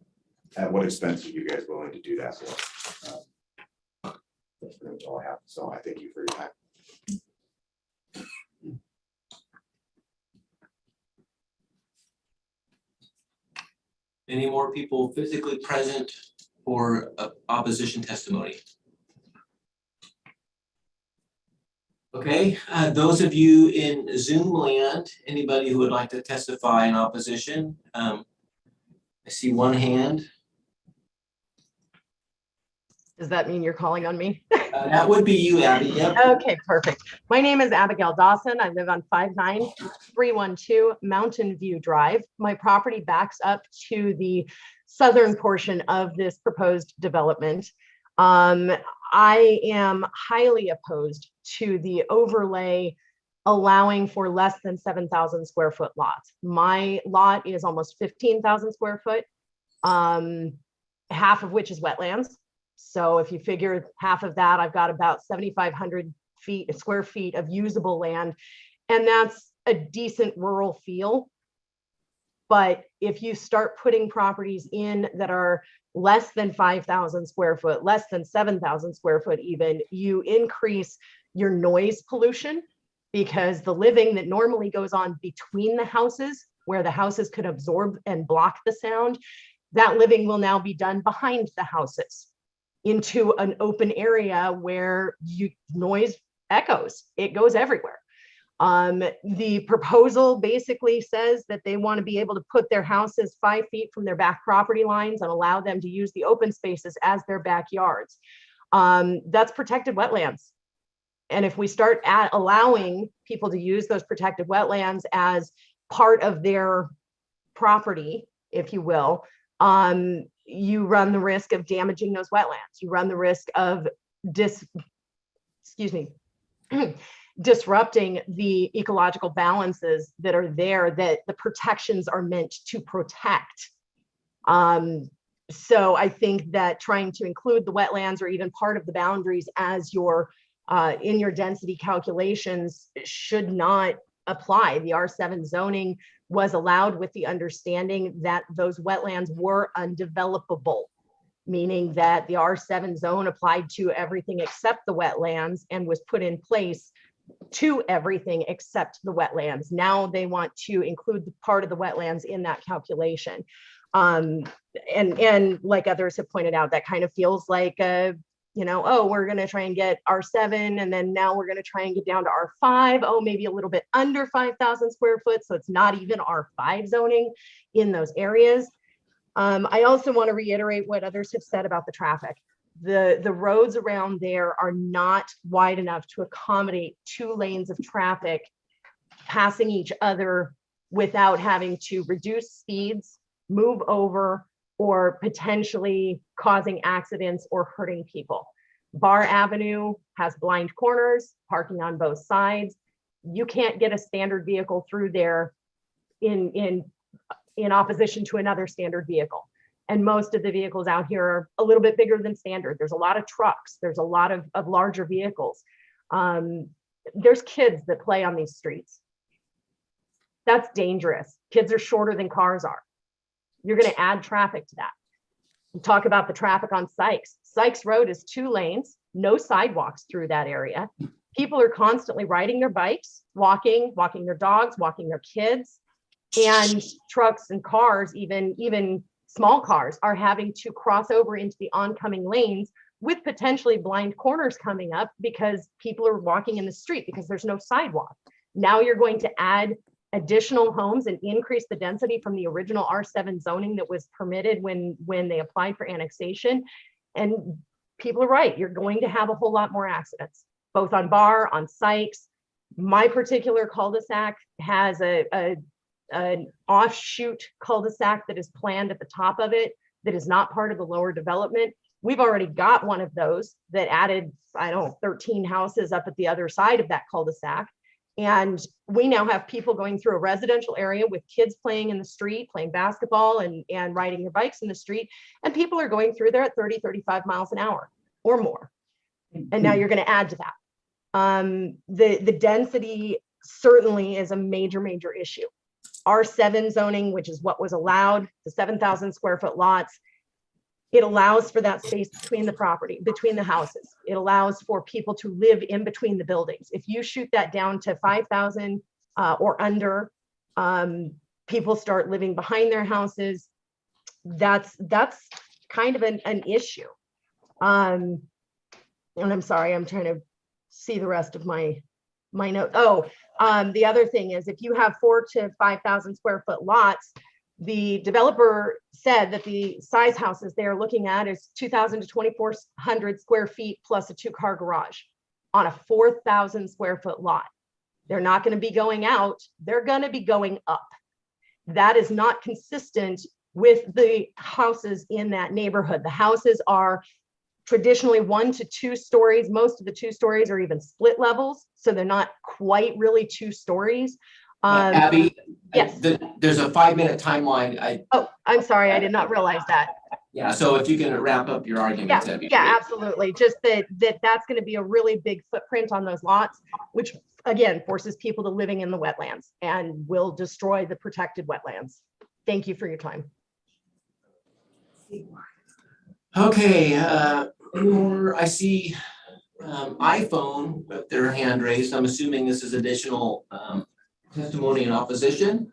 at what expense are you guys willing to do that for? That's pretty much all I have. So I thank you for your time. Any more people physically present for opposition testimony? Okay, those of you in Zoom land, anybody who would like to testify in opposition? I see one hand. Does that mean you're calling on me? That would be you, Abby. Yep. Okay, perfect. My name is Abigail Dawson. I live on 59312 Mountain View Drive. My property backs up to the southern portion of this proposed development. I am highly opposed to the overlay allowing for less than 7,000 square foot lots. My lot is almost 15,000 square foot, half of which is wetlands. So if you figure half of that, I've got about 7,500 square feet of usable land, and that's a decent rural feel. But if you start putting properties in that are less than 5,000 square foot, less than 7,000 square foot even, you increase your noise pollution, because the living that normally goes on between the houses, where the houses could absorb and block the sound, that living will now be done behind the houses into an open area where noise echoes. It goes everywhere. The proposal basically says that they want to be able to put their houses 5 feet from their back property lines and allow them to use the open spaces as their backyards. That's protected wetlands. And if we start allowing people to use those protected wetlands as part of their property, if you will, you run the risk of damaging those wetlands. You run the risk of disrupting the ecological balances that are there, that the protections are meant to protect. So I think that trying to include the wetlands or even part of the boundaries as your in your density calculations should not apply. The R7 zoning was allowed with the understanding that those wetlands were undevelopable, meaning that the R7 zone applied to everything except the wetlands and was put in place to everything except the wetlands. Now they want to include the part of the wetlands in that calculation. And like others have pointed out, that kind of feels like oh, we're going to try and get R7, and then now we're going to try and get down to R5. Oh, maybe a little bit under 5,000 square foot. So it's not even R5 zoning in those areas. I also want to reiterate what others have said about the traffic. The roads around there are not wide enough to accommodate 2 lanes of traffic passing each other without having to reduce speeds, move over, or potentially causing accidents or hurting people. Bar Avenue has blind corners, parking on both sides. You can't get a standard vehicle through there in opposition to another standard vehicle. And most of the vehicles out here are a little bit bigger than standard. There's a lot of trucks. There's a lot of larger vehicles. There's kids that play on these streets. That's dangerous. Kids are shorter than cars are. You're going to add traffic to that. We talk about the traffic on Sykes. Sykes Road is 2 lanes, no sidewalks through that area. People are constantly riding their bikes, walking their dogs, walking their kids, and trucks and cars, even small cars, are having to cross over into the oncoming lanes with potentially blind corners coming up because people are walking in the street because there's no sidewalk. Now you're going to add additional homes and increase the density from the original R7 zoning that was permitted when they applied for annexation. And people are right, you're going to have a whole lot more accidents, both on Bar, on Sykes. My particular cul-de-sac has an offshoot cul-de-sac that is planned at the top of it that is not part of the lower development. We've already got one of those that added, 13 houses up at the other side of that cul-de-sac. And we now have people going through a residential area with kids playing in the street, playing basketball and riding their bikes in the street. And people are going through there at 30, 35 miles an hour or more. And now you're going to add to that. The density certainly is a major, major issue. R7 zoning, which is what was allowed, the 7,000 square foot lots, it allows for that space between the property, between the houses. It allows for people to live in between the buildings. If you shoot that down to 5,000 or under, people start living behind their houses. That's kind of an issue. And I'm sorry, I'm trying to see the rest of my note. The other thing is, if you have 4,000 to 5,000 square foot lots, the developer said that the size houses they are looking at is 2,000 to 2,400 square feet plus a 2-car garage on a 4,000 square foot lot. They're not going to be going out, they're going to be going up. That is not consistent with the houses in that neighborhood. The houses are traditionally 1 to 2 stories. Most of the 2 stories are even split levels, so they're not quite really 2 stories. Abby, yes. There's a 5-minute timeline. I'm sorry, I did not realize that. Yeah, so if you can wrap up your arguments, that'd be great. Yeah, absolutely. Just that's going to be a really big footprint on those lots, which again forces people to living in the wetlands and will destroy the protected wetlands. Thank you for your time. Okay, I see iPhone with their hand raised. I'm assuming this is additional testimony in opposition.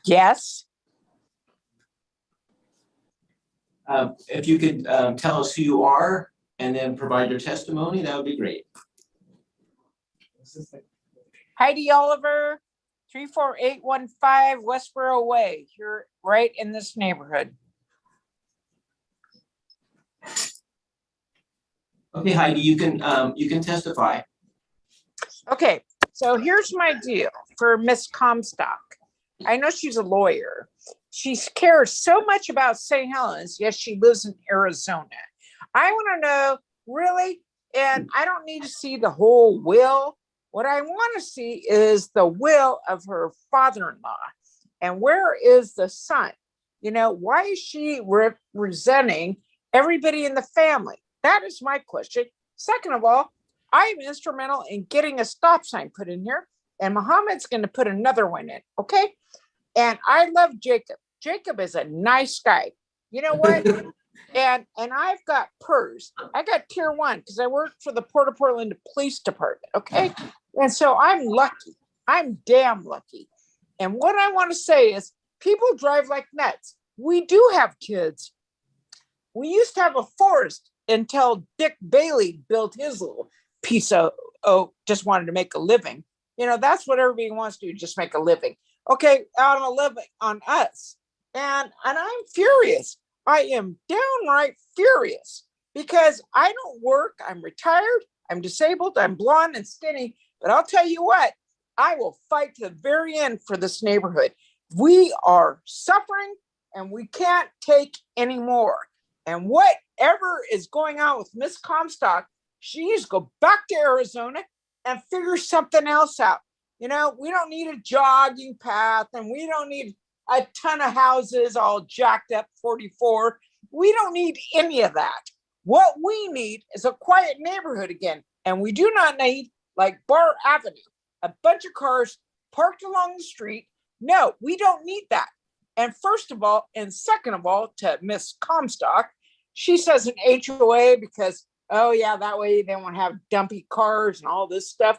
Yes. If you could tell us who you are and then provide your testimony, that would be great. Heidi Oliver, 34815 Westboro Way. You're right in this neighborhood. Okay, Heidi, you can testify. Okay, so here's my deal for Miss Comstock. I know she's a lawyer. She cares so much about St. Helens, yet she lives in Arizona. I want to know, really, and I don't need to see the whole will. What I want to see is the will of her father-in-law. And where is the son? You know, why is she representing everybody in the family? That is my question. Second of all, I'm instrumental in getting a stop sign put in here, and Muhammad's going to put another one in, okay? And I love Jacob. Jacob is a nice guy. You know what? and I've got PERS. I got tier 1 because I work for the Port of Portland Police Department, okay? And so I'm lucky. I'm damn lucky. And what I want to say is people drive like nuts. We do have kids. We used to have a forest until Dick Bailey built his little piece of, just wanted to make a living. You know, that's what everybody wants to do, just make a living. Okay, on a living on us. And I'm furious. I am downright furious because I don't work. I'm retired. I'm disabled. I'm blonde and skinny. But I'll tell you what, I will fight to the very end for this neighborhood. We are suffering and we can't take any more. And whatever is going on with Miss Comstock, she needs to go back to Arizona and figure something else out. You know, we don't need a jogging path and we don't need a ton of houses all jacked up 44. We don't need any of that. What we need is a quiet neighborhood again. And we do not need, like Bar Avenue, a bunch of cars parked along the street. No, we don't need that. And first of all, and second of all, to Miss Comstock, she says an HOA because, oh yeah, that way they won't have dumpy cars and all this stuff.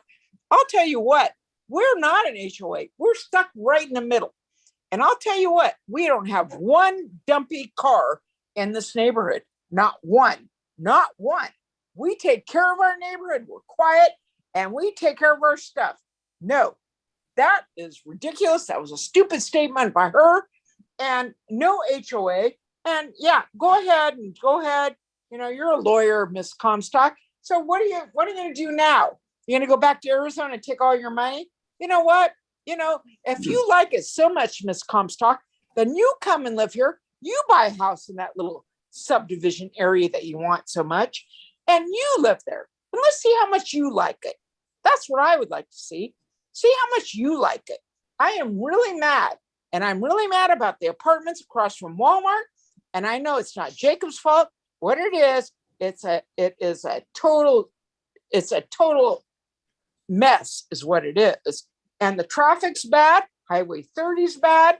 I'll tell you what, we're not an HOA. We're stuck right in the middle. And I'll tell you what, we don't have one dumpy car in this neighborhood. Not one, not one. We take care of our neighborhood. We're quiet and we take care of our stuff. No, that is ridiculous. That was a stupid statement by her and no HOA. And yeah, go ahead. You know, you're a lawyer, Miss Comstock. So what are you going to do now? You're going to go back to Arizona and take all your money? You know what? You know, if you like it so much, Miss Comstock, then you come and live here. You buy a house in that little subdivision area that you want so much, and you live there. And let's see how much you like it. That's what I would like to see. See how much you like it. I am really mad, and I'm really mad about the apartments across from Walmart. And I know it's not Jacob's fault. What it is a total mess, is what it is. And the traffic's bad. Highway 30 is bad.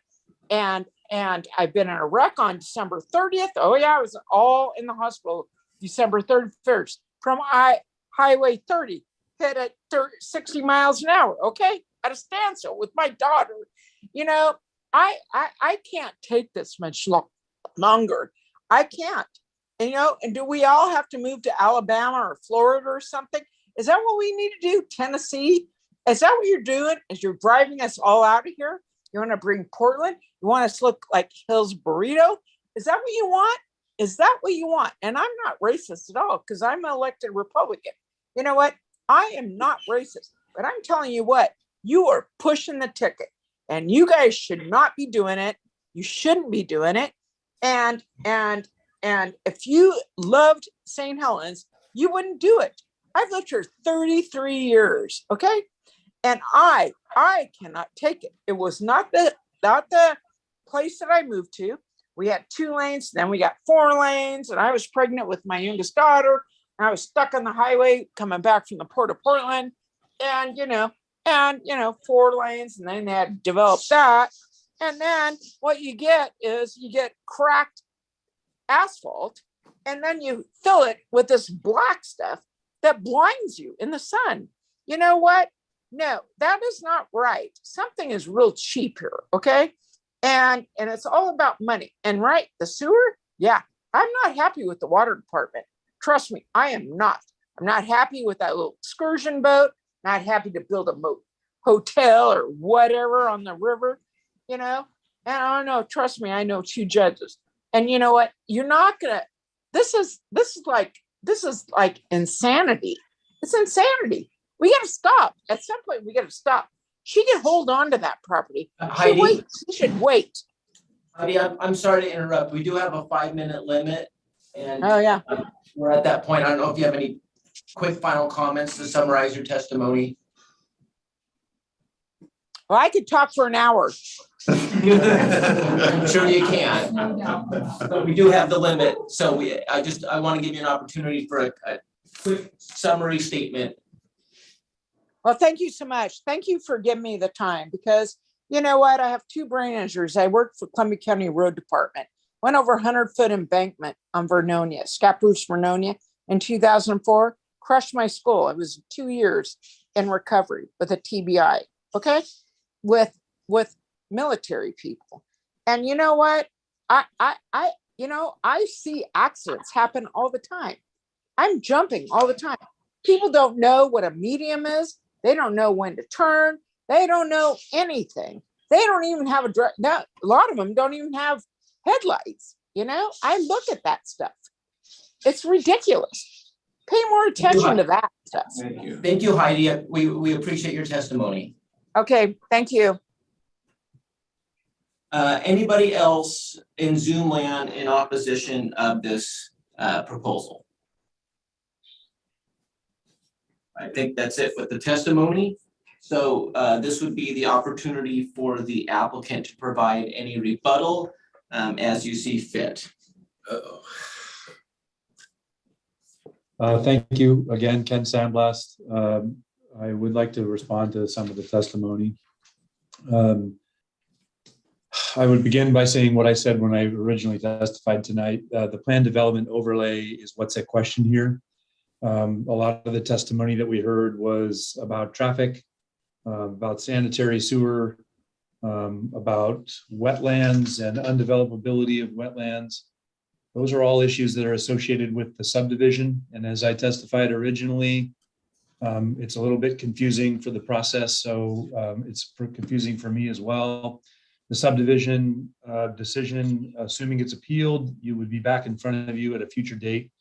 And I've been in a wreck on December 30th. Oh yeah, I was all in the hospital December 31st from Highway 30, hit at 60 miles an hour. Okay, at a standstill with my daughter. You know, I can't take this much longer. I can't. And, you know, and do we all have to move to Alabama or Florida or something? Is that what we need to do? Tennessee? Is that what you're doing? Is you're driving us all out of here? You want to bring Portland? You want us to look like Hill's Burrito? Is that what you want? Is that what you want? And I'm not racist at all because I'm an elected Republican. You know what? I am not racist, but I'm telling you what, you are pushing the ticket and you guys should not be doing it. You shouldn't be doing it. And if you loved St. Helens, you wouldn't do it. I've lived here 33 years, okay? And I cannot take it. It was not the place that I moved to. We had 2 lanes, then we got 4 lanes, and I was pregnant with my youngest daughter, and I was stuck on the highway coming back from the Port of Portland. and 4 lanes, and then they had to develop that. And then what you get is you get cracked asphalt, and then you fill it with this black stuff that blinds you in the sun. You know what? No, that is not right. Something is real cheap here, okay? And it's all about money. And right, the sewer, yeah, I'm not happy with the water department. Trust me, I am not. I'm not happy with that little excursion boat. Not happy to build a hotel or whatever on the river, And I don't know, trust me, I know 2 judges. And you know what? You're not gonna. This is like insanity. It's insanity. We got to stop. At some point, we got to stop. She can hold on to that property. Heidi, She should wait. Heidi, I'm sorry to interrupt. We do have a 5-minute limit, and Oh yeah. We're at that point. I don't know if you have any quick final comments to summarize your testimony. Well, I could talk for an hour. I'm sure you can. But we do have the limit, so I want to give you an opportunity for a quick summary statement. Well, thank you so much. Thank you for giving me the time, because you know what? I have 2 brain injuries. I worked for Columbia County Road Department. Went over 100-foot embankment on Vernonia, Scappoose, Vernonia in 2004. Crushed my skull. I was 2 years in recovery with a TBI. Okay, with military people. And you know what? I see accidents happen all the time. I'm jumping all the time. People don't know what a medium is. They don't know when to turn. They don't know anything. They don't even have a lot of them don't even have headlights. I look at that stuff. It's ridiculous. Pay more attention to that stuff. Thank you, Heidi. We appreciate your testimony. Okay, thank you. Anybody else in Zoom land in opposition of this proposal? I think that's it with the testimony. So this would be the opportunity for the applicant to provide any rebuttal as you see fit. Thank you again, Ken Sandblast. I would like to respond to some of the testimony. I would begin by saying what I said when I originally testified tonight. The plan development overlay is what's at question here. A lot of the testimony that we heard was about traffic, about sanitary sewer, about wetlands and undevelopability of wetlands. Those are all issues that are associated with the subdivision. And as I testified originally, it's a little bit confusing for the process. So it's confusing for me as well. The subdivision decision, assuming it's appealed, you would be back in front of you at a future date,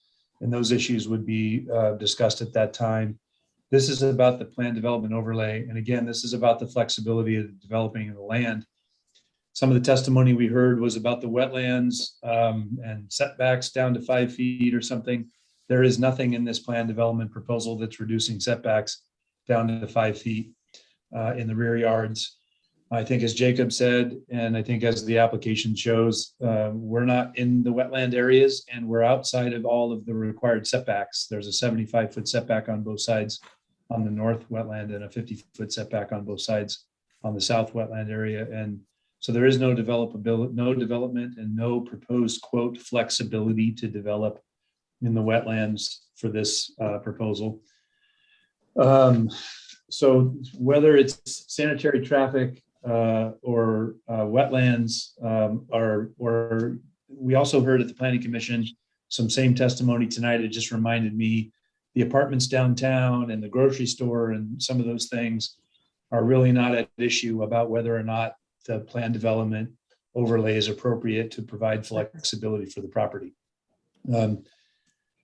and those issues would be discussed at that time. This is about the plan development overlay. And again, this is about the flexibility of the developing of the land. Some of the testimony we heard was about the wetlands and setbacks down to 5 feet or something. There is nothing in this plan development proposal that's reducing setbacks down to 5 feet in the rear yards. I think as Jacob said, and I think as the application shows, we're not in the wetland areas and we're outside of all of the required setbacks. There's a 75-foot setback on both sides on the north wetland and a 50-foot setback on both sides on the south wetland area. And so there is no development and no proposed quote flexibility to develop in the wetlands for this proposal. So whether it's sanitary traffic or wetlands, or we also heard at the Planning Commission some same testimony tonight. It just reminded me the apartments downtown and the grocery store and some of those things are really not at issue about whether or not the plan development overlay is appropriate to provide flexibility for the property.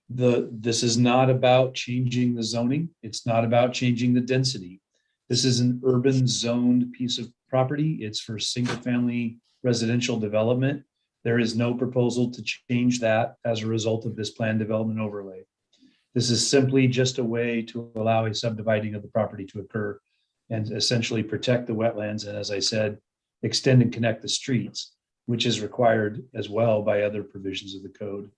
This is not about changing the zoning. It's not about changing the density. This is an urban zoned piece of property. It's for single family residential development. There is no proposal to change that as a result of this plan development overlay. This is simply just a way to allow a subdividing of the property to occur and essentially protect the wetlands. And as I said, extend and connect the streets, which is required as well by other provisions of the code.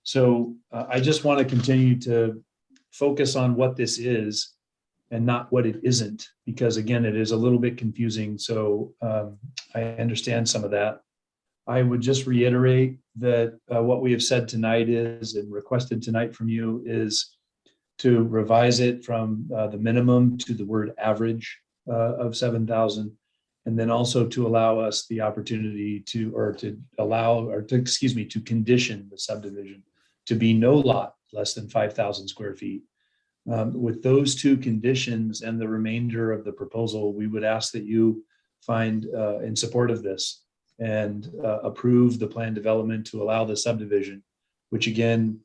So I just want to continue to focus on what this is and not what it isn't, because again, it is a little bit confusing. So I understand some of that. I would just reiterate that what we have said tonight is, and requested tonight from you, is to revise it from the minimum to the word average of 7,000. And then also to allow us the opportunity to condition the subdivision to be no lot less than 5,000 square feet. With those two conditions and the remainder of the proposal, we would ask that you find in support of this and approve the plan development to allow the subdivision, which again,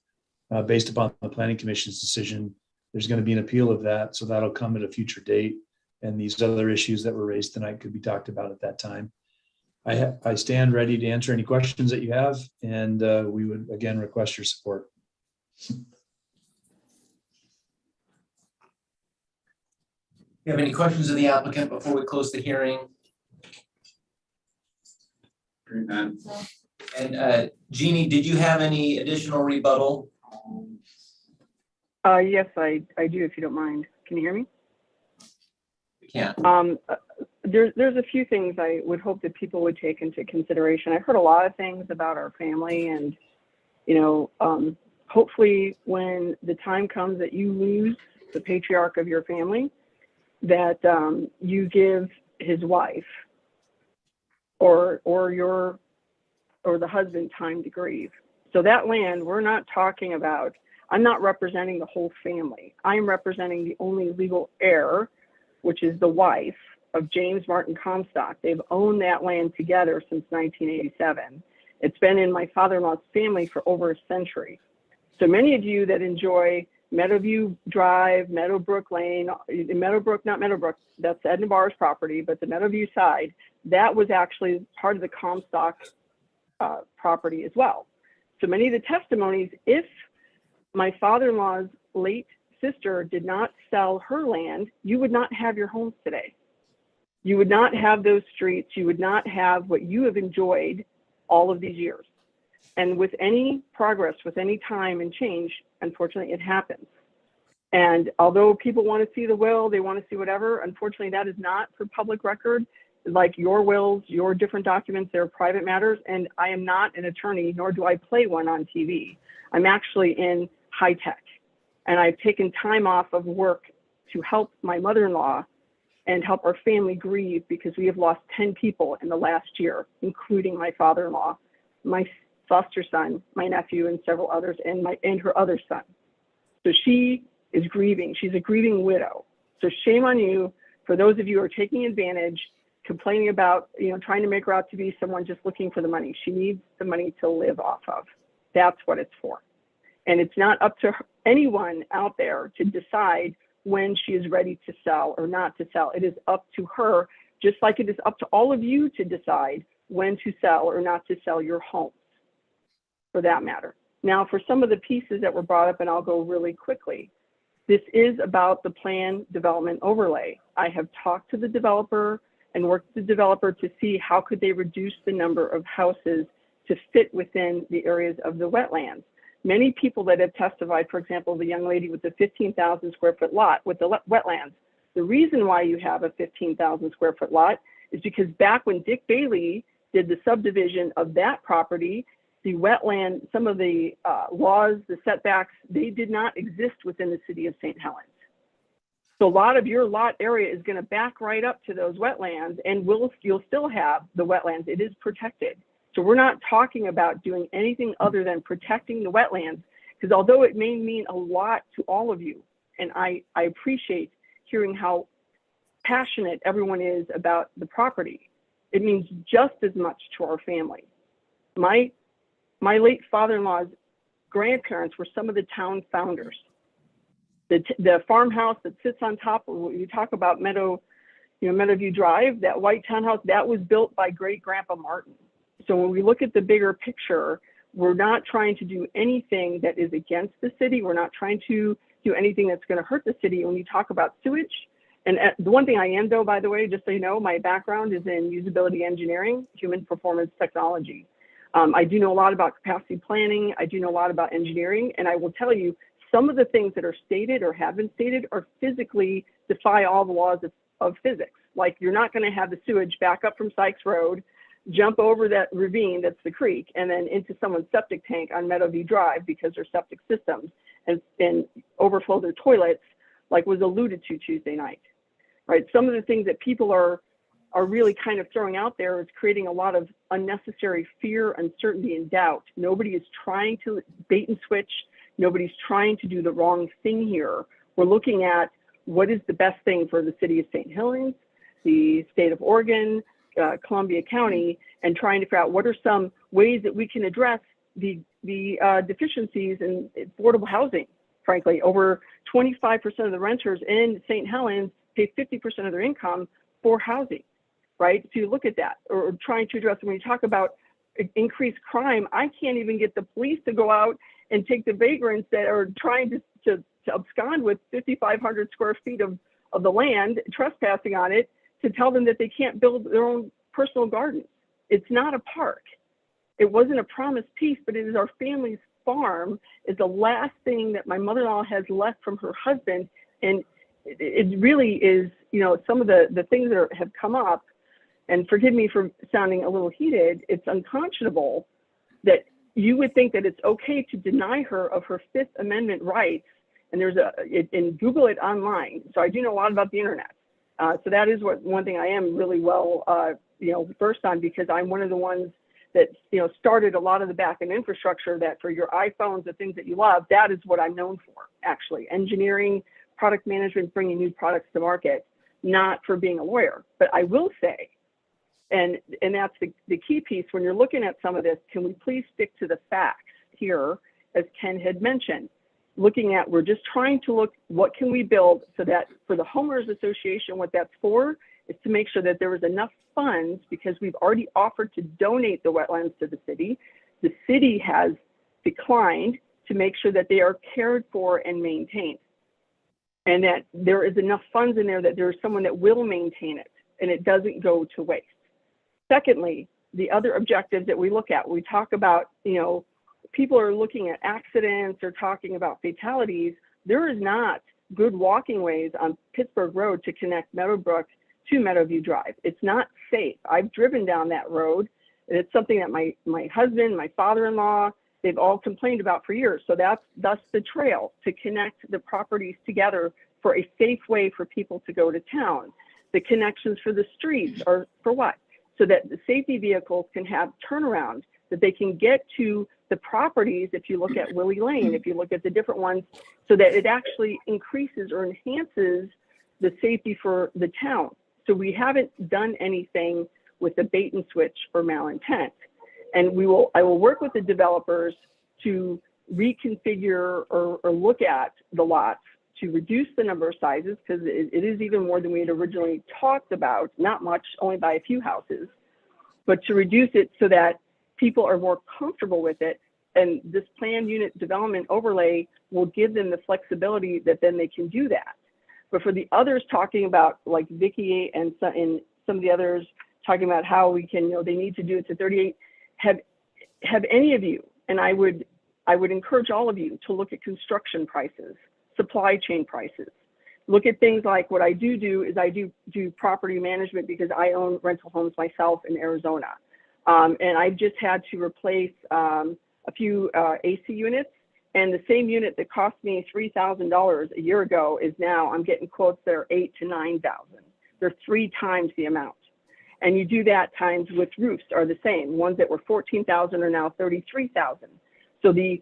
based upon the Planning Commission's decision, there's going to be an appeal of that. So that'll come at a future date. And these other issues that were raised tonight could be talked about at that time. I stand ready to answer any questions that you have, and we would again request your support. You have any questions of the applicant before we close the hearing? And Jeannie, did you have any additional rebuttal? Yes, I do, if you don't mind. Can you hear me? Yeah. There's a few things I would hope that people would take into consideration. I've heard a lot of things about our family, and hopefully when the time comes that you lose the patriarch of your family, that you give his wife or the husband time to grieve. So that land, we're not talking about, I'm not representing the whole family. I'm representing the only legal heir, which is the wife of James Martin Comstock. They've owned that land together since 1987. It's been in my father-in-law's family for over a century. So many of you that enjoy Meadowview Drive, Meadowbrook Lane, not Meadowbrook, that's Edna Barr's property, but the Meadowview side, that was actually part of the Comstock property as well. So many of the testimonies, if my father-in-law's late sister did not sell her land, you would not have your homes today. You would not have those streets. You would not have what you have enjoyed all of these years. And with any progress, with any time and change, unfortunately, it happens. And although people want to see the will, they want to see whatever, unfortunately, that is not for public record. Like your wills, your different documents, they're private matters. And I am not an attorney, nor do I play one on TV. I'm actually in high tech. And I've taken time off of work to help my mother-in-law and help our family grieve, because we have lost 10 people in the last year, including my father-in-law, my foster son, my nephew, and several others, and her other son. So she is grieving. She's a grieving widow. So shame on you for those of you who are taking advantage, complaining about, trying to make her out to be someone just looking for the money. She needs the money to live off of. That's what it's for. And it's not up to anyone out there to decide when she is ready to sell or not to sell. It is up to her, just like it is up to all of you to decide when to sell or not to sell your homes, for that matter. Now, for some of the pieces that were brought up, and I'll go really quickly, this is about the plan development overlay. I have talked to the developer and worked with the developer to see how could they reduce the number of houses to fit within the areas of the wetlands. Many people that have testified, for example, the young lady with the 15,000 square foot lot with the wetlands, the reason why you have a 15,000 square foot lot is because back when Dick Bailey did the subdivision of that property, the wetland, some of the laws, the setbacks, they did not exist within the city of St. Helens. So a lot of your lot area is going to back right up to those wetlands, and you'll still have the wetlands. It is protected. So we're not talking about doing anything other than protecting the wetlands, because although it may mean a lot to all of you, and I appreciate hearing how passionate everyone is about the property, it means just as much to our family. My late father-in-law's grandparents were some of the town founders. The farmhouse that sits on top of, you talk about Meadowview Drive, that white townhouse, that was built by great-grandpa Martin. So when we look at the bigger picture, we're not trying to do anything that is against the city. We're not trying to do anything that's going to hurt the city. When you talk about sewage, and the one thing I am, though, by the way, just so you know, my background is in usability engineering, human performance technology. I do know a lot about capacity planning. I do know a lot about engineering, and I will tell you, some of the things that are stated or have been stated are physically defy all the laws of physics. Like you're not going to have the sewage back up from Sykes Road, jump over that ravine, that's the creek, and then into someone's septic tank on Meadowview Drive because their septic systems and overflow their toilets, like was alluded to Tuesday night, right? Some of the things that people are really kind of throwing out there is creating a lot of unnecessary fear, uncertainty, and doubt. Nobody is trying to bait and switch. Nobody's trying to do the wrong thing here. We're looking at what is the best thing for the city of St. Helens, the state of Oregon, Columbia County, and trying to figure out what are some ways that we can address the deficiencies in affordable housing. Frankly, over 25% of the renters in St. Helens pay 50% of their income for housing, right? So you look at that, or trying to address, when you talk about increased crime, I can't even get the police to go out and take the vagrants that are trying to abscond with 5,500 square feet of the land, trespassing on it, to tell them that they can't build their own personal gardens. It's not a park. It wasn't a promised piece, but it is our family's farm. Is the last thing that my mother-in-law has left from her husband. And it really is, you know, some of the things that have come up, and forgive me for sounding a little heated, it's unconscionable that you would think that it's okay to deny her of her Fifth Amendment rights. And and Google it online. So I do know a lot about the internet. So that is one thing I am really well, versed on, because I'm one of the ones that, started a lot of the back-end infrastructure that for your iPhones, the things that you love, that is what I'm known for, actually. Engineering, product management, bringing new products to market, not for being a lawyer. But I will say, and that's the key piece, when you're looking at some of this, can we please stick to the facts here, as Ken had mentioned? Looking at, we're just trying to look, what can we build so that for the homeowners association, what that's for is to make sure that there is enough funds, because we've already offered to donate the wetlands to the city. The city has declined to make sure that they are cared for and maintained, and that there is enough funds in there that there's someone that will maintain it and it doesn't go to waste. Secondly, the other objectives that we look at, we talk about, people are looking at accidents or talking about fatalities. There is not good walking ways on Pittsburgh Road to connect Meadowbrook to Meadowview Drive. It's not safe. I've driven down that road, and it's something that my husband, my father-in-law, they've all complained about for years. So that's the trail to connect the properties together for a safe way for people to go to town. The connections for the streets are for what? So that the safety vehicles can have turnaround, that they can get to the properties. If you look at Willie Lane, if you look at the different ones, so that it actually increases or enhances the safety for the town. So we haven't done anything with the bait and switch or malintent. And I will work with the developers to reconfigure or look at the lots to reduce the number of sizes, because it is even more than we had originally talked about, not much, only by a few houses, but to reduce it so that people are more comfortable with it. And this planned unit development overlay will give them the flexibility that then they can do that. But for the others talking about, like Vicky and some of the others talking about how we can, they need to do it to 38, have any of you, and I would encourage all of you to look at construction prices, supply chain prices. Look at things like what I do is I do property management, because I own rental homes myself in Arizona. And I've just had to replace a few AC units, and the same unit that cost me $3,000 a year ago is now, I'm getting quotes that are $8,000 to $9,000. They're 3 times the amount. And you do that times with roofs are the same. Ones that were $14,000 are now $33,000. So the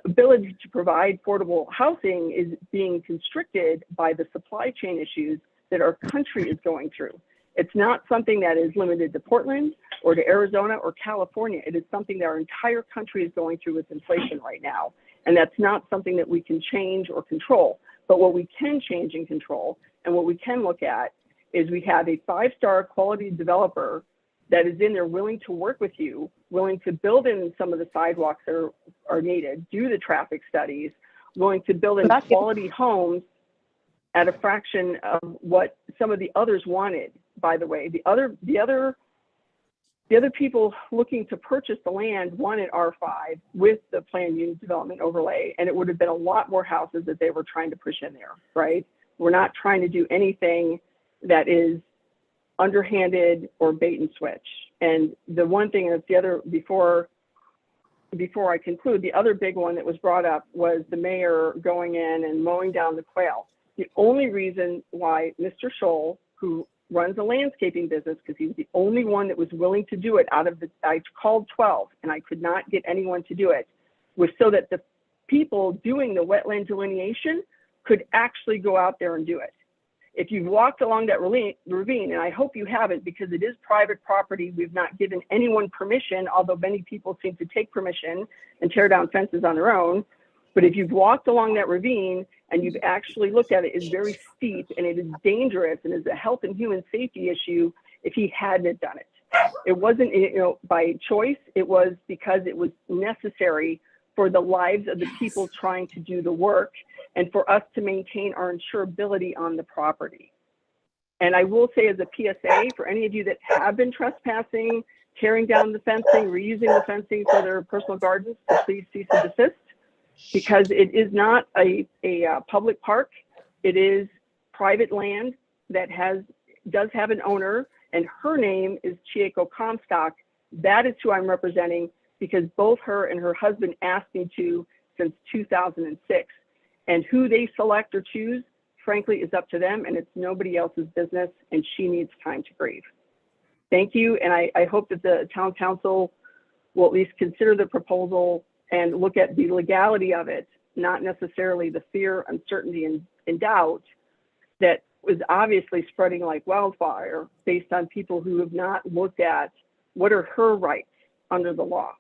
ability to provide affordable housing is being constricted by the supply chain issues that our country is going through. It's not something that is limited to Portland or to Arizona or California. It is something that our entire country is going through with inflation right now. And that's not something that we can change or control. But what we can change and control, and what we can look at, is we have a 5-star quality developer that is in there willing to work with you, willing to build in some of the sidewalks that are needed, do the traffic studies, willing to build in quality homes at a fraction of what some of the others wanted. By the way, the other The other people looking to purchase the land wanted R5 with the planned unit development overlay, and it would have been a lot more houses that they were trying to push in there, right? We're not trying to do anything that is underhanded or bait and switch. And the one thing that's the other, before I conclude, the other big one that was brought up was the mayor going in and mowing down the quail. The only reason why Mr. Scholl, who runs a landscaping business, because he was the only one that was willing to do it out of the, I called 12 and I could not get anyone to do it, was so that the people doing the wetland delineation could actually go out there and do it. If you've walked along that ravine, and I hope you haven't because it is private property, we've not given anyone permission, although many people seem to take permission and tear down fences on their own. But if you've walked along that ravine and you've actually looked at it, it's very steep and it is dangerous and is a health and human safety issue if he hadn't done it. It wasn't, you know, by choice, it was because it was necessary for the lives of the people trying to do the work and for us to maintain our insurability on the property. And I will say as a PSA, for any of you that have been trespassing, tearing down the fencing, reusing the fencing for their personal gardens, to please cease and desist, because it is not a public park. It is private land that does have an owner, and her name is Chieko Comstock. That is who I'm representing, because both her and her husband asked me to since 2006. And who they select or choose, frankly, is up to them, and it's nobody else's business, and she needs time to grieve. Thank you, and I hope that the town council will at least consider the proposal and look at the legality of it, not necessarily the fear, uncertainty, and doubt that was obviously spreading like wildfire based on people who have not looked at what are her rights under the law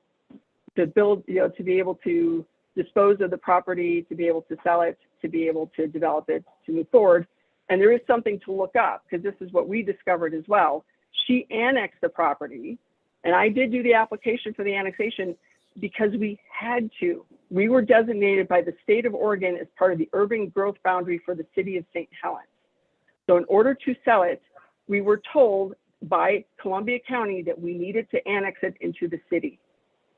to build, you know, to be able to dispose of the property, to be able to sell it, to be able to develop it, to move forward. And there is something to look up, because this is what we discovered as well. She annexed the property, and I did do the application for the annexation because we had to. We were designated by the state of Oregon as part of the urban growth boundary for the city of St. Helens. So in order to sell it, we were told by Columbia County that we needed to annex it into the city.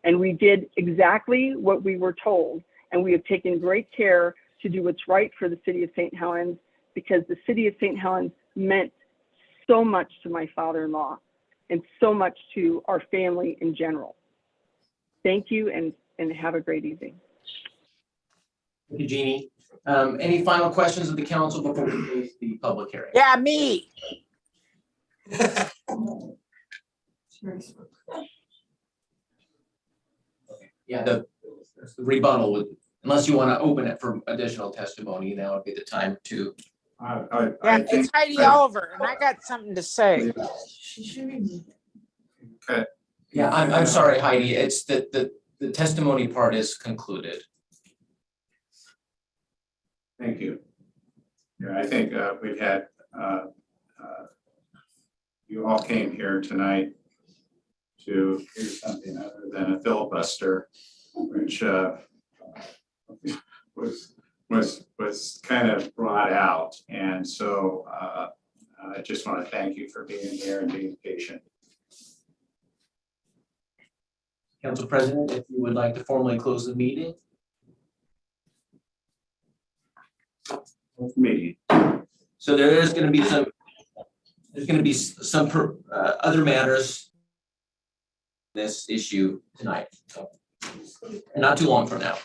And we did exactly what we were told. And we have taken great care to do what's right for the city of St. Helens, because the city of St. Helens meant so much to my father-in-law and so much to our family in general. Thank you, and have a great evening. Thank you, Jeannie. Any final questions of the council before we close the public hearing? Yeah, me. Yeah, the rebuttal would, unless you want to open it for additional testimony, now would be the time to. Yeah, it's Heidi Oliver, and I got something to say. Okay. Yeah, I'm sorry, Heidi. It's the testimony part is concluded. Thank you. Yeah, I think we've had, you all came here tonight to hear something other than a filibuster, which was kind of brought out. And so I just want to thank you for being here and being patient. Council President, if you would like to formally close the meeting. Meeting. So there is going to be some other matters this issue tonight, so not too long from now.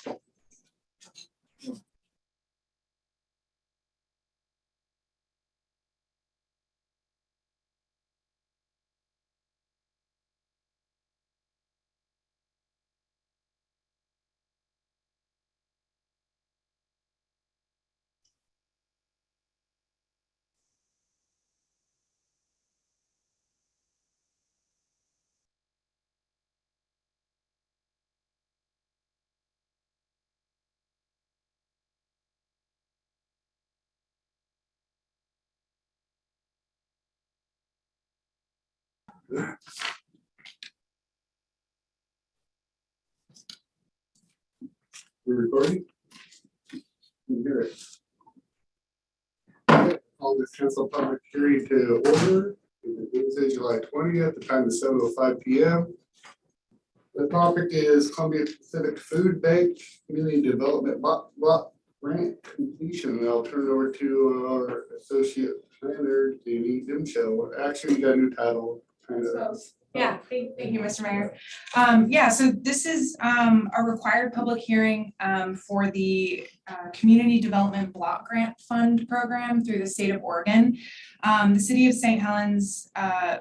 You're recording? You hear it. Call this council public hearing to order. Wednesday, July 20th, the time is 7:05 p.m. The topic is Columbia Pacific Food Bank Community Development Block Grant Completion. And I'll turn it over to our Associate Planner, Jamie Dimshow. Actually, we got a new title. Kind of. Yeah, thank you, Mr. Mayor. Yeah, so this is a required public hearing for the Community Development Block Grant Fund program through the state of Oregon. The city of St. Helens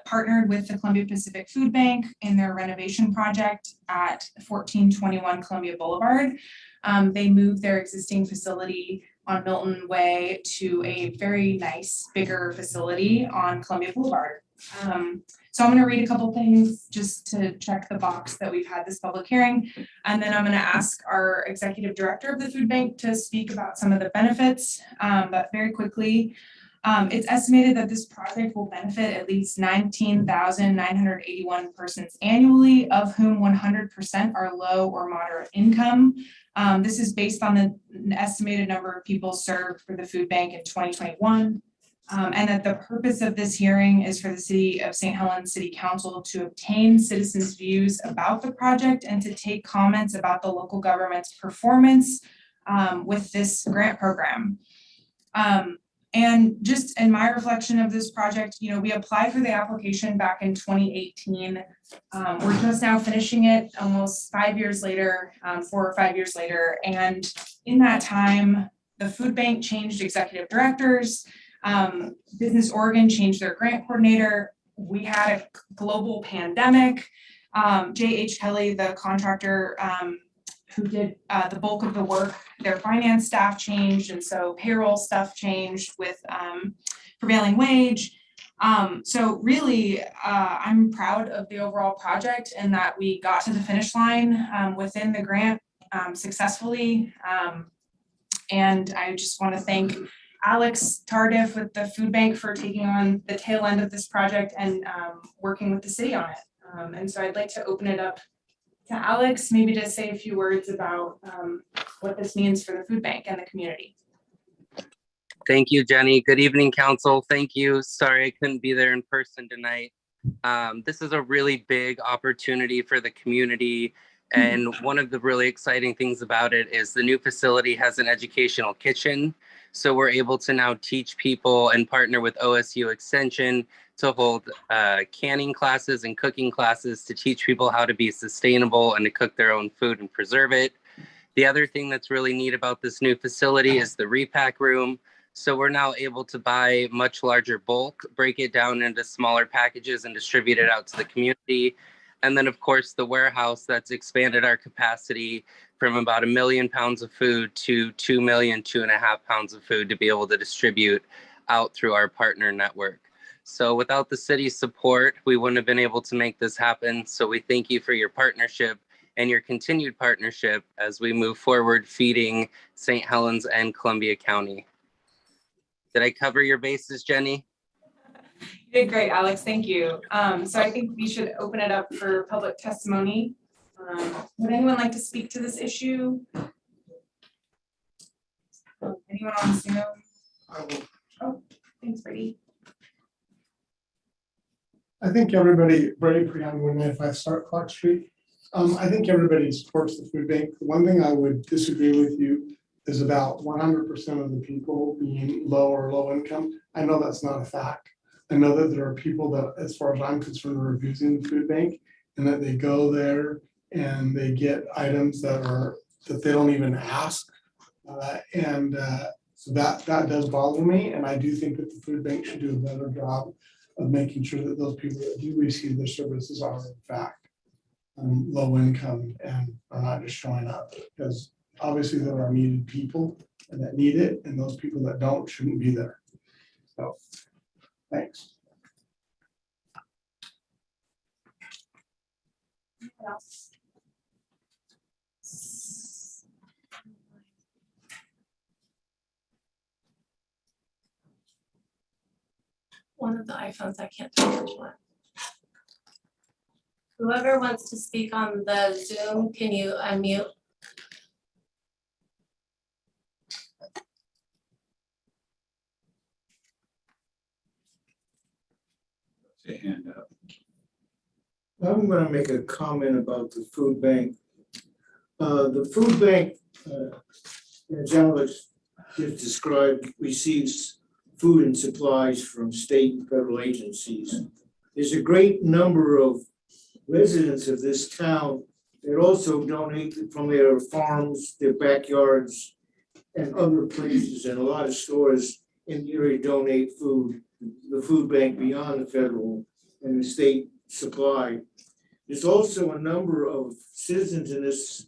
partnered with the Columbia Pacific Food Bank in their renovation project at 1421 Columbia Boulevard. They moved their existing facility on Milton Way to a very nice, bigger facility on Columbia Boulevard. So I'm going to read a couple things just to check the box that we've had this public hearing. And then I'm going to ask our executive director of the food bank to speak about some of the benefits. But very quickly, it's estimated that this project will benefit at least 19,981 persons annually, of whom 100% are low or moderate income. This is based on the estimated number of people served for the food bank in 2021. And that the purpose of this hearing is for the City of St. Helens City Council to obtain citizens' views about the project and to take comments about the local government's performance with this grant program. And just in my reflection of this project, you know, we applied for the application back in 2018. We're just now finishing it almost 5 years later, 4 or 5 years later. And in that time, the food bank changed executive directors. Business Oregon changed their grant coordinator. We had a global pandemic. J.H. Kelly, the contractor who did the bulk of the work, their finance staff changed, and so payroll stuff changed with prevailing wage. So really, I'm proud of the overall project and that we got to the finish line within the grant successfully. And I just want to thank Alex Tardif with the food bank for taking on the tail end of this project and working with the city on it. And so I'd like to open it up to Alex, maybe to say a few words about what this means for the food bank and the community. Thank you, Jenny. Good evening, council. Thank you. Sorry I couldn't be there in person tonight. This is a really big opportunity for the community. And one of the really exciting things about it is the new facility has an educational kitchen. So we're able to now teach people and partner with OSU Extension to hold canning classes and cooking classes to teach people how to be sustainable and to cook their own food and preserve it. The other thing that's really neat about this new facility is the Repack Room. So we're now able to buy much larger bulk, break it down into smaller packages and distribute it out to the community. And then, of course, the warehouse that's expanded our capacity from about 1 million pounds of food to 2 million, 2.5 pounds of food to be able to distribute out through our partner network. So without the city's support, we wouldn't have been able to make this happen. So we thank you for your partnership and your continued partnership as we move forward feeding St. Helens and Columbia County. Did I cover your bases, Jenny? You did great, Alex. Thank you. So I think we should open it up for public testimony. Would anyone like to speak to this issue? Anyone on Zoom? Oh, thanks, Brady. I think everybody, Brady Prion, 195 Start Clock Street. I think everybody supports the food bank. The one thing I would disagree with you is about 100% of the people being low or low income. I know that's not a fact. I know that there are people that, as far as I'm concerned, are abusing the food bank and that they go there and they get items that they don't even ask. So that does bother me. And I do think that the food bank should do a better job of making sure that those people that do receive their services are in fact low income and are not just showing up, because obviously there are needed people and that need it, and those people that don't shouldn't be there. So thanks. One of the iPhones, I can't tell which one. Whoever wants to speak on the Zoom, can you unmute? a hand up. I'm gonna make a comment about the food bank. The food bank, as Alex just described, receives food and supplies from state and federal agencies. There's a great number of residents of this town that also donate from their farms, their backyards, and other places, and a lot of stores in the area donate food, the food bank beyond the federal and the state supply. There's also a number of citizens in this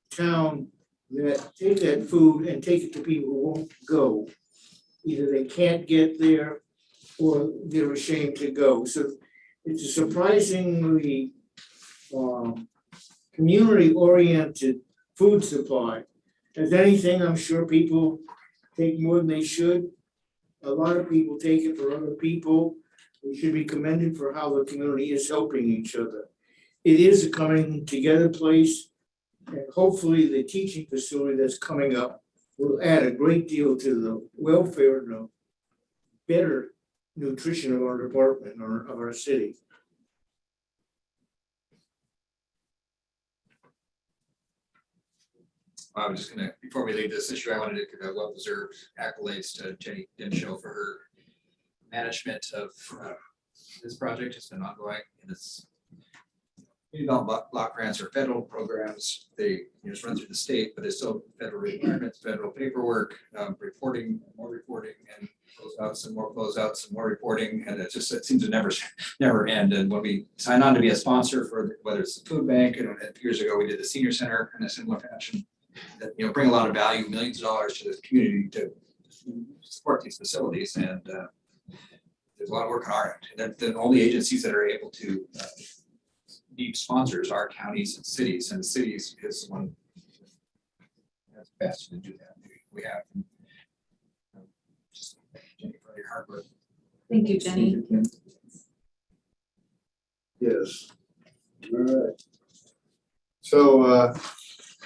town that take that food and take it to people who won't go. Either they can't get there or they're ashamed to go. So it's a surprisingly community-oriented food supply. As anything, I'm sure people take more than they should. A lot of people take it for other people. We should be commended for how the community is helping each other. It is a coming together place, and hopefully the teaching facility that's coming up will add a great deal to the welfare and the better nutrition of our department or of our city. I was just gonna, before we leave this issue, I wanted to give a well-deserved accolades to Jenny Dinshaw for her management of this project. It's been ongoing, and it's block grants or federal programs. They just run through the state, but it's still federal requirements, federal paperwork, reporting, more reporting, and closeouts and more closeouts and more reporting, and it seems to never end. And when we sign on to be a sponsor for whether it's the food bank, and years ago we did the senior center in a similar fashion, that bring a lot of value, millions of dollars to the community to support these facilities, and there's a lot of work on our end. And then all the agencies that are able to be sponsors are counties and cities, and cities is one that's best to do that. We have just Jenny for your hard work. Thank you, Jenny. Yes. All right. So,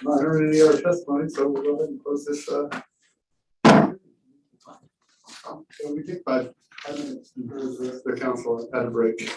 not hearing any other testimony, so we'll go ahead and close this. We take 5 minutes, because the council had a break.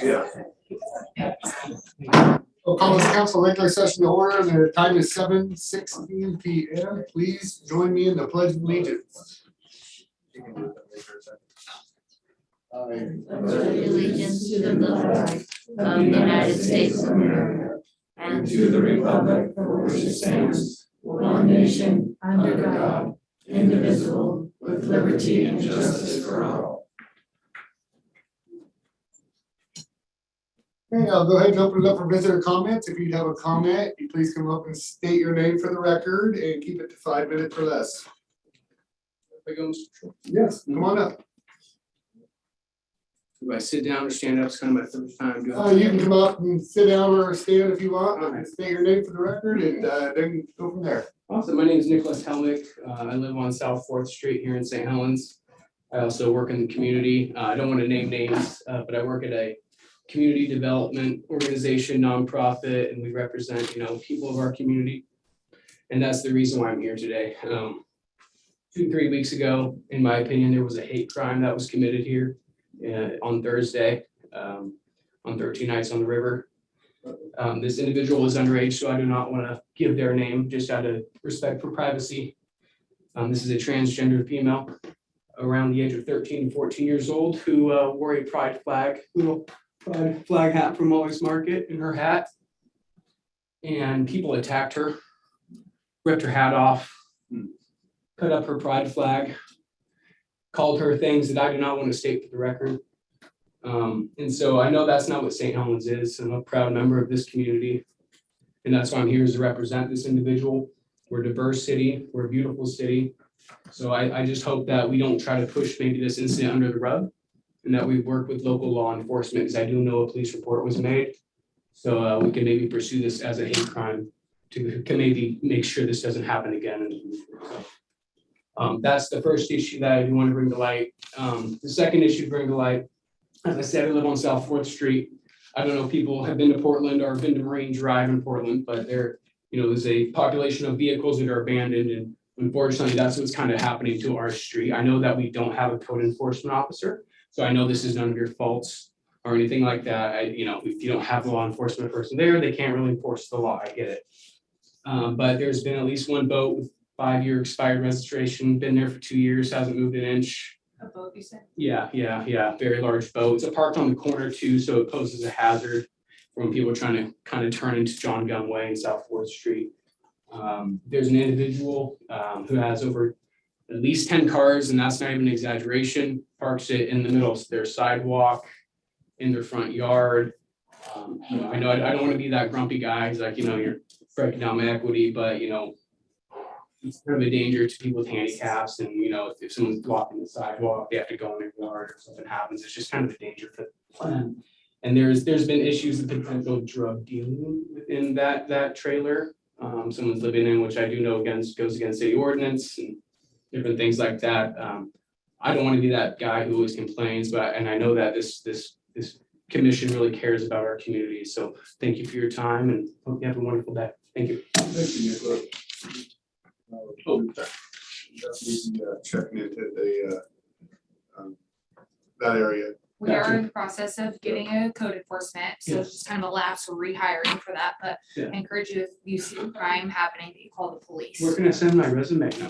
Yeah. We'll call this council regular session to order. The time is 7:16 PM. Please join me in the pledge of allegiance. Allegiance to the flag of the United States of America and to the republic for which it stands, one nation, under God, indivisible, with liberty and justice for all. Okay, I'll go ahead and open it up for visitor comments. If you'd have a comment, you please come up and state your name for the record and keep it to 5 minutes or less. Yes, come on up. Do I sit down or stand up? It's kind of my first time doing. You can come up and sit down or stand if you want, and state your name for the record and then go from there. Awesome. My name is Nicholas Helmick. I live on South 4th Street here in St. Helens. I also work in the community. I don't want to name names, but I work at a community development organization, nonprofit, and we represent, people of our community. And that's the reason why I'm here today. 2-3 weeks ago, in my opinion, there was a hate crime that was committed here on Thursday, on 13 Nights on the River. This individual was underage, so I do not want to give their name just out of respect for privacy. This is a transgender female around the age of 13 and 14 years old who wore a pride flag, little pride flag hat from Always Market in her hat. And people attacked her, ripped her hat off, cut up her pride flag, called her things that I do not want to state for the record. And so I know that's not what St. Helens is. I'm a proud member of this community. And that's why I'm here is to represent this individual. We're a diverse city. We're a beautiful city. So I just hope that we don't try to push maybe this incident under the rug and that we work with local law enforcement, because I do know a police report was made. So we can maybe pursue this as a hate crime to maybe make sure this doesn't happen again in the future. So, that's the first issue that I do want to bring to light. The second issue to bring to light, as I said, I live on South 4th Street. I don't know if people have been to Portland or been to Marine Drive in Portland, but there's a population of vehicles that are abandoned, and unfortunately, that's what's kind of happening to our street. I know that we don't have a code enforcement officer, so I know this is none of your faults or anything like that. If you don't have a law enforcement person there, they can't really enforce the law. I get it. But there's been at least one boat with 5-year expired registration, been there for 2 years, hasn't moved an inch. A boat, you said? Yeah, very large boat. It's parked on the corner too, so it poses a hazard when people are trying to kind of turn into John Gunn Way in South 4th Street. There's an individual who has over at least 10 cars, and that's not even an exaggeration, parks it in the middle of their sidewalk, in their front yard. I know I don't want to be that grumpy guy. He's like, you're breaking down my equity, but it's kind of a danger to people with handicaps, and if someone's blocking the sidewalk, they have to go in their yard or something happens. It's just kind of a danger for the plan. And there's been issues of potential drug dealing within that trailer. Someone's living in, which I do know goes against city ordinance and different things like that. I don't want to be that guy who always complains, and I know that this commission really cares about our community. So thank you for your time, and hope you have a wonderful day. Thank you. Thank you, Nicholas. Checking into that area. We are in the process of getting a code enforcement, so it's just kind of a lapse, we're rehiring for that, but Yeah. I encourage you, if you see a crime happening, that you call the police. Where can I send my resume now?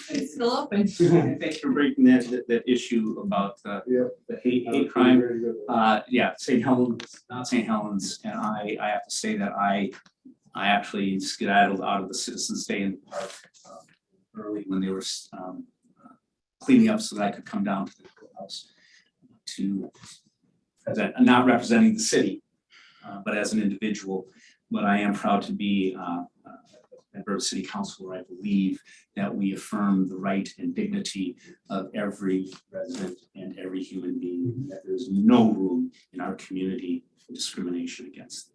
It's still open. And thanks for breaking that issue about the hate crime. St. Helens, not St. Helens, and I have to say that I actually skedaddled out of the Citizens Day in the park early when they were cleaning up so that I could come down to the courthouse not representing the city, but as an individual. But I am proud to be a member of City Council, where I believe that we affirm the right and dignity of every resident and every human being, that there's no room in our community for discrimination against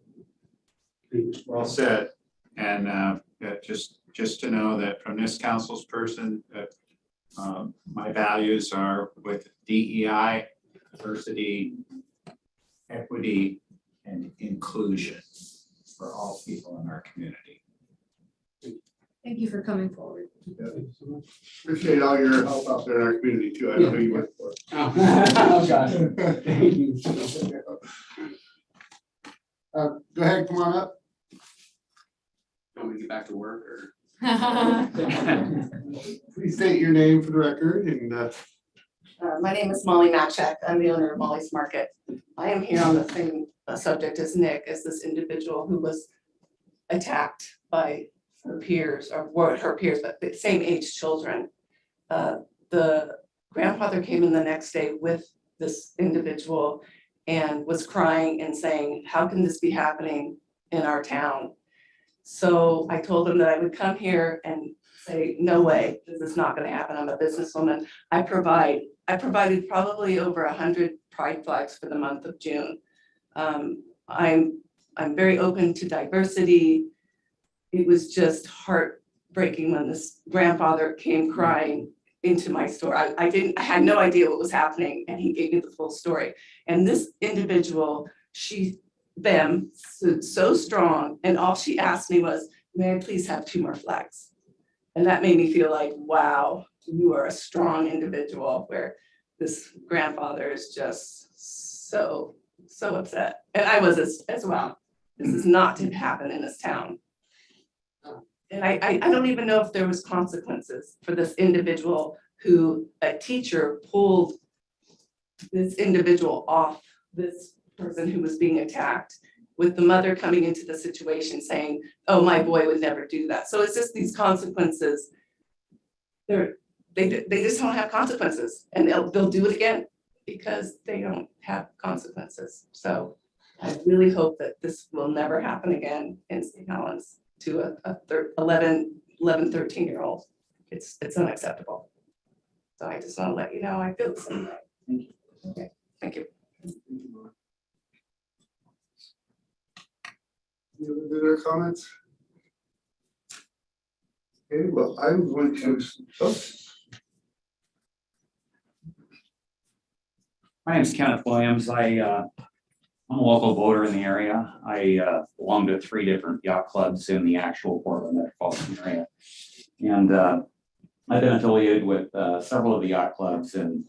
them. Well said. And just to know that from this council's person, that my values are with DEI, diversity, equity, and inclusion for all people in our community. Thank you for coming forward. Appreciate all your help out there in our community too. I know who you work for. Oh, gosh. Thank you. Go ahead, come on up. Want me to get back to work or? Please state your name for the record and My name is Molly Matchak. I'm the owner of Molly's Market. I am here on the same subject as Nick, as this individual who was attacked by her peers, or were her peers, but the same age children. The grandfather came in the next day with this individual and was crying and saying, how can this be happening in our town? So I told him that I would come here and say, no way, this is not gonna happen. I'm a businesswoman. I provided probably over 100 pride flags for the month of June. I'm very open to diversity. It was just heartbreaking when this grandfather came crying into my store. I had no idea what was happening, and he gave me the full story. And this individual, them stood so strong, and all she asked me was, may I please have 2 more flags? And that made me feel like, wow, you are a strong individual, where this grandfather is just so upset. And I was as well. This is not to happen in this town. And I don't even know if there was consequences for this individual who a teacher pulled this individual off this person who was being attacked, with the mother coming into the situation saying, oh, my boy would never do that. So it's just these consequences. They just don't have consequences, and they'll do it again because they don't have consequences. So I really hope that this will never happen again in St. Helens to a 11, 13-year-old. It's unacceptable. So I just want to let you know I feel the same way. Thank you. Okay, thank you. any other comments? Okay, well, I'm going to, My name's Kenneth Williams. I'm a local voter in the area. I belong to 3 different yacht clubs in the actual Portland metropolitan area. And I've been affiliated with several of the yacht clubs and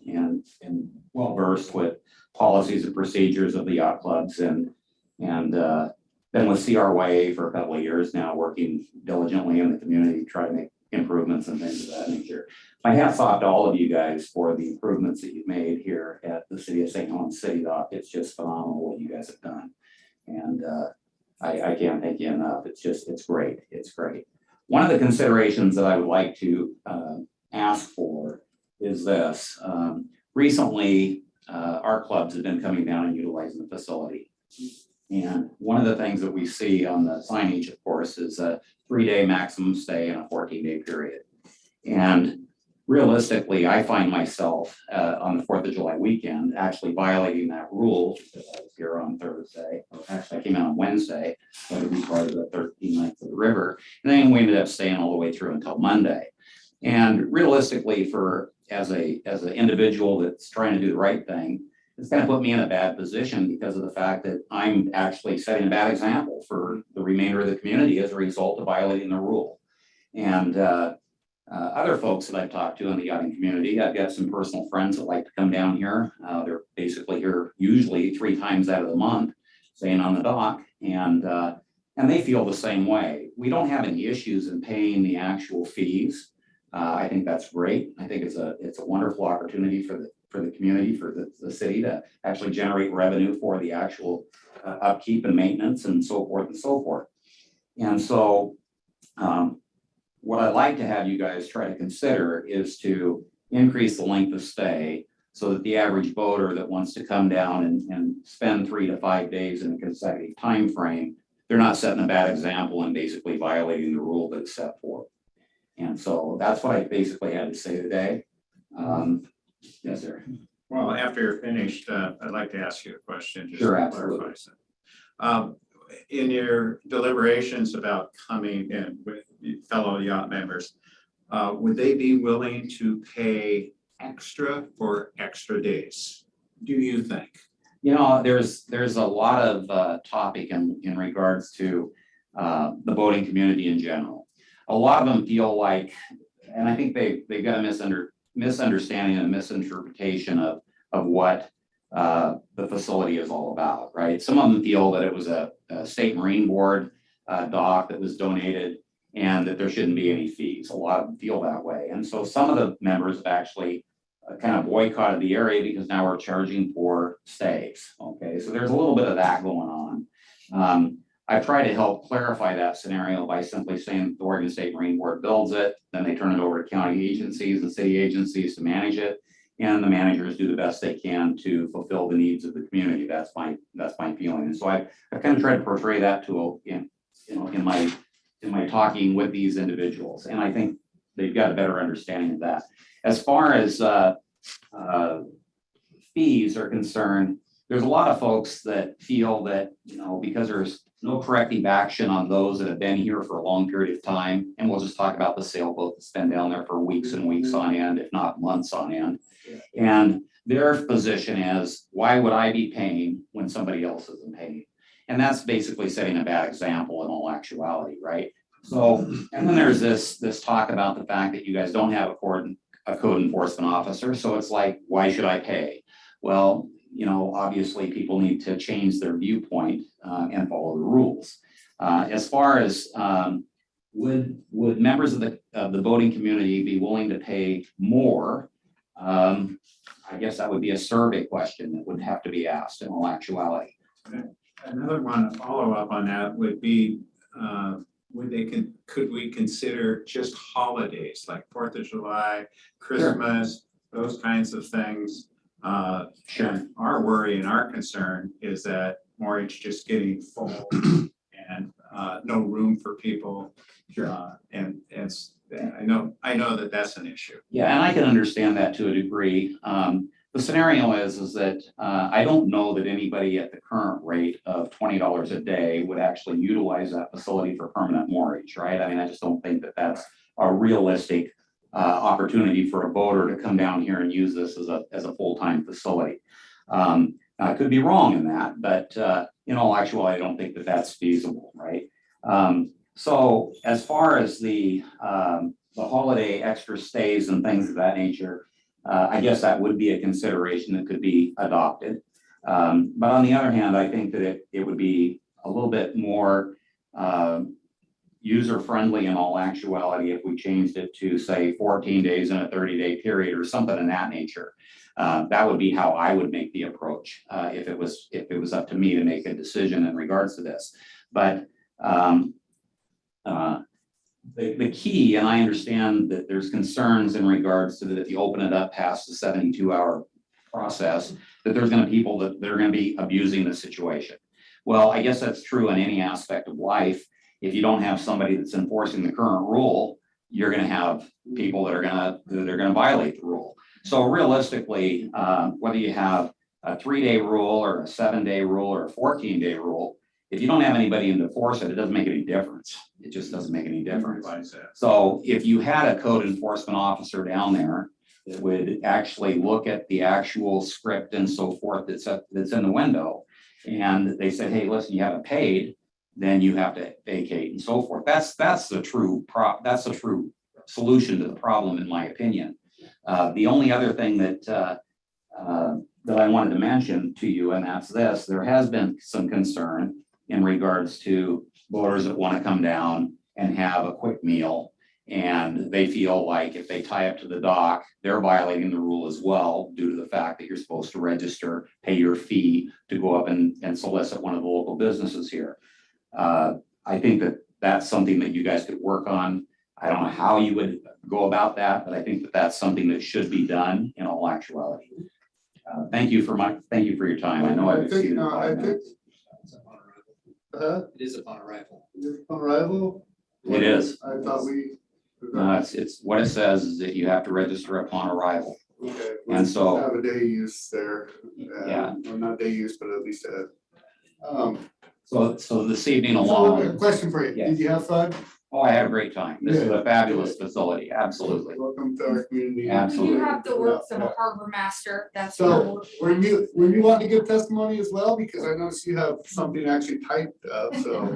well versed with policies and procedures of the yacht clubs, and been with CRYA for a couple of years now, working diligently in the community to try to make improvements and things of that nature. My hat's off to all of you guys for the improvements that you've made here at the City of St. Helens City Dock. It's just phenomenal what you guys have done. And I can't thank you enough. It's great. It's great. One of the considerations that I would like to ask for is this. Recently, our clubs have been coming down and utilizing the facility. And one of the things that we see on the signage, of course, is a 3-day maximum stay in a 14-day period. And realistically, I find myself on the 4th of July weekend actually violating that rule, because I was here on Thursday. Actually, I came out on Wednesday, so to be part of the 13 Nights of the River. And then we ended up staying all the way through until Monday. And realistically, as an individual that's trying to do the right thing, it's kind of put me in a bad position because of the fact that I'm actually setting a bad example for the remainder of the community as a result of violating the rule. And other folks that I've talked to in the yachting community, I've got some personal friends that like to come down here. They're basically here usually 3 times out of the month, staying on the dock, and they feel the same way. We don't have any issues in paying the actual fees. I think that's great. I think it's a wonderful opportunity for the community, for the city to actually generate revenue for the actual upkeep and maintenance and so forth and so forth. And so what I'd like to have you guys try to consider is to increase the length of stay so that the average boater that wants to come down and spend 3 to 5 days in a consecutive time frame, they're not setting a bad example and basically violating the rule that's set forth. And so that's what I basically had to say today. Yes, sir. Well, after you're finished, I'd like to ask you a question. Just Sure, to absolutely. clarify something. In your deliberations about coming in with fellow yacht members, would they be willing to pay extra for extra days? Do you think? You know, there's a lot of topic in regards to the boating community in general. A lot of them feel like and I think they've got a misunderstanding and misinterpretation of what the facility is all about, right? Some of them feel that it was a state Marine Board dock that was donated and that there shouldn't be any fees. A lot of them feel that way. And so some of the members have actually kind of boycotted the area because now we're charging for stays. Okay, so there's a little bit of that going on. I try to help clarify that scenario by simply saying the Oregon State Marine Board builds it, then they turn it over to county agencies and city agencies to manage it, and the managers do the best they can to fulfill the needs of the community. That's my feeling. And so I kind of try to portray that in my talking with these individuals, and I think they've got a better understanding of that. As far as fees are concerned, there's a lot of folks that feel that, because there's no corrective action on those that have been here for a long period of time, and we'll just talk about the sailboat that's been down there for weeks and weeks on end, if not months on end. And their position is, why would I be paying when somebody else isn't paying? And that's basically setting a bad example in all actuality, right? So, and then there's this talk about the fact that you guys don't have a code enforcement officer. So it's like, why should I pay? Well, obviously people need to change their viewpoint and follow the rules. As far as would members of the boating community be willing to pay more? I guess that would be a survey question that would have to be asked in all actuality. Another one, a follow-up on that would be, could we consider just holidays like 4th of July, Christmas, those kinds of things? Sure. Our worry and our concern is that mortgage just getting full and no room for people. Sure. And I know that that's an issue. Yeah, and I can understand that to a degree. The scenario is that I don't know that anybody at the current rate of $20 a day would actually utilize that facility for permanent mortgage, right? I mean, I just don't think that that's a realistic opportunity for a boater to come down here and use this as a full-time facility. I could be wrong in that, but in all actuality, I don't think that that's feasible, right? So as far as the holiday extra stays and things of that nature, I guess that would be a consideration that could be adopted. But on the other hand, I think that it would be a little bit more user-friendly in all actuality if we changed it to, say, 14 days in a 30-day period or something in that nature. That would be how I would make the approach if it was up to me to make a decision in regards to this. But the key, and I understand that there's concerns in regards to that if you open it up past the 72-hour process, that there's going to be people that are going to be abusing the situation. Well, I guess that's true in any aspect of life. If you don't have somebody that's enforcing the current rule, you're going to have people that are going to violate the rule. So realistically, whether you have a 3-day rule or a 7-day rule or a 14-day rule, if you don't have anybody to enforce it, it doesn't make any difference. It just doesn't make any difference. So if you had a code enforcement officer down there that would actually look at the actual script and so forth that's in the window, and they said, hey, listen, you haven't paid, then you have to vacate and so forth. That's the true solution to the problem, in my opinion. The only other thing that I wanted to mention to you, and that's this: there has been some concern in regards to boaters that want to come down and have a quick meal, and they feel like if they tie up to the dock, they're violating the rule as well, due to the fact that you're supposed to register, pay your fee to go up and solicit one of the local businesses here. I think that that's something that you guys could work on. I don't know how you would go about that, but I think that that's something that should be done in all actuality. Thank you for your time. I know I've exceeded 5 minutes. It is upon arrival. It is upon arrival? It is. I thought No, it's what it says is that you have to register upon arrival. Okay. And so have a day use there. Yeah. Well, not day use, but at least so this evening along. So a question for you. Yes. Did you have fun? Oh, I had a great time. This is a fabulous facility. Absolutely. Welcome to our community. Absolutely. You have the work of a harbor master. That's So were you want to give testimony as well? Because I noticed you have something actually typed up, so.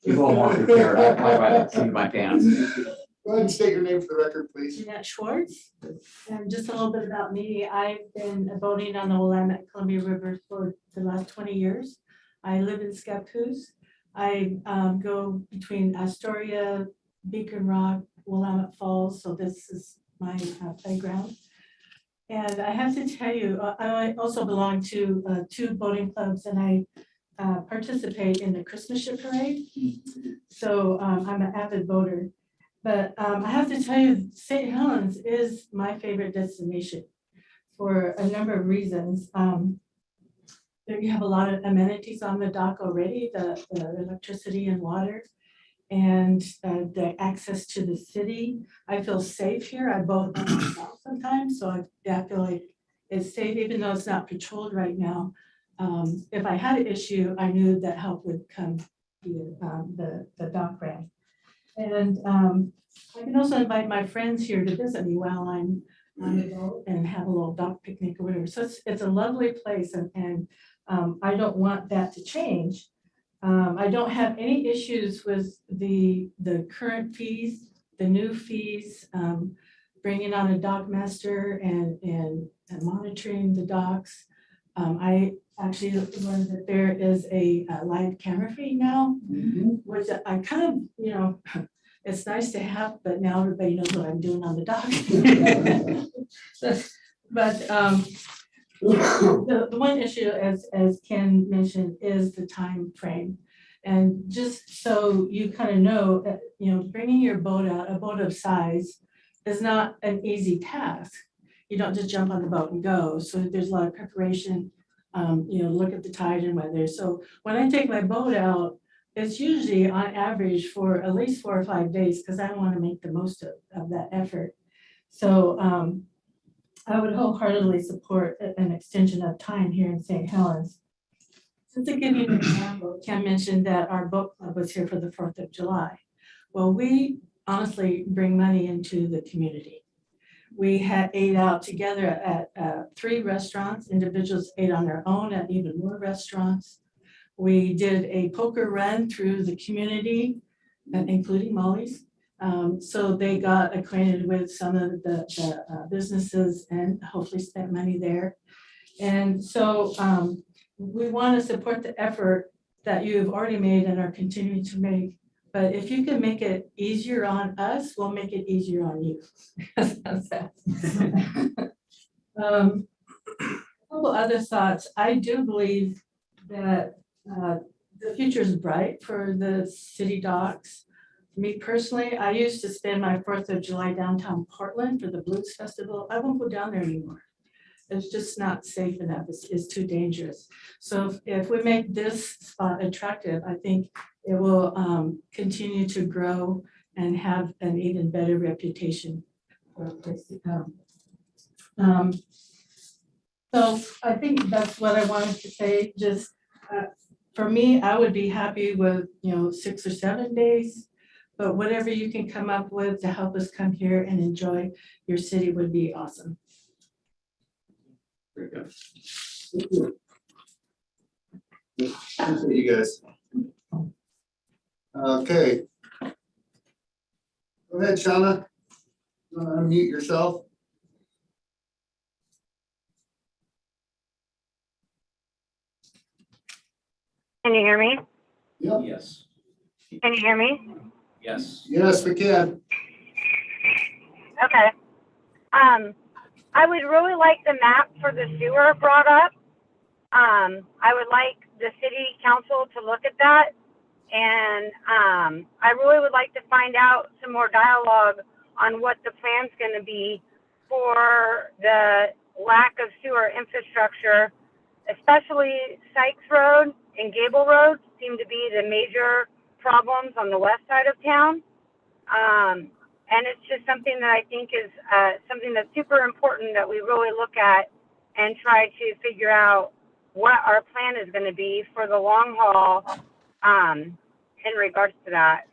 People are more prepared. I fly by the seat of my pants. Go ahead and state your name for the record, please. Jeanette Schwartz. And just a little bit about me. I've been boating on the Willamette Columbia River for the last 20 years. I live in Scappoose. I go between Astoria, Beacon Rock, Willamette Falls. So this is my playground. And I have to tell you, I also belong to 2 boating clubs, and I participate in the Christmas ship parade. So I'm an avid boater. But I have to tell you, St. Helens is my favorite destination for a number of reasons. There you have a lot of amenities on the dock already, the electricity and water, and the access to the city. I feel safe here. I boat myself sometimes, so I feel like it's safe, even though it's not patrolled right now. If I had an issue, I knew that help would come via the dock ramp. And I can also invite my friends here to visit me while I'm on the boat and have a little dock picnic or whatever. So it's a lovely place, and I don't want that to change. I don't have any issues with the current fees, the new fees, bringing on a dock master and monitoring the docks. I actually learned that there is a live camera feed now, which I kind of, you know, it's nice to have, but now everybody knows what I'm doing on the dock. But the one issue, as Ken mentioned, is the time frame. And just so you kind of know, you know, bringing your boat out, a boat of size, is not an easy task. You don't just jump on the boat and go. So there's a lot of preparation. You know, look at the tide and weather. So when I take my boat out, it's usually on average for at least 4 or 5 days, because I want to make the most of that effort. So I would wholeheartedly support an extension of time here in St. Helens. Just to give you an example, Ken mentioned that our boat club was here for the 4th of July. Well, we honestly bring money into the community. We had ate out together at 3 restaurants. Individuals ate on their own at even more restaurants. We did a poker run through the community, including Molly's. So they got acquainted with some of the businesses and hopefully spent money there. And so we want to support the effort that you've already made and are continuing to make. But if you can make it easier on us, we'll make it easier on you. That's that. A couple other thoughts. I do believe that the future is bright for the city docks. Me personally, I used to spend my 4th of July downtown Portland for the Blues Festival. I won't go down there anymore. It's just not safe enough. It's too dangerous. So if we make this spot attractive, I think it will continue to grow and have an even better reputation for a place to come. So I think that's what I wanted to say. Just for me, I would be happy with 6 or 7 days, but whatever you can come up with to help us come here and enjoy your city would be awesome. Very good. Appreciate you guys. Okay. Go ahead, Shauna. Unmute yourself. Can you hear me? Yep. Yes. Can you hear me? Yes. Yes, we can. Okay. I would really like the map for the sewer brought up. I would like the city council to look at that. And I really would like to find out some more dialogue on what the plan's going to be for the lack of sewer infrastructure, especially Sykes Road and Gable Road seem to be the major problems on the west side of town. And it's just something that I think is something that's super important that we really look at and try to figure out what our plan is going to be for the long haul in regards to that.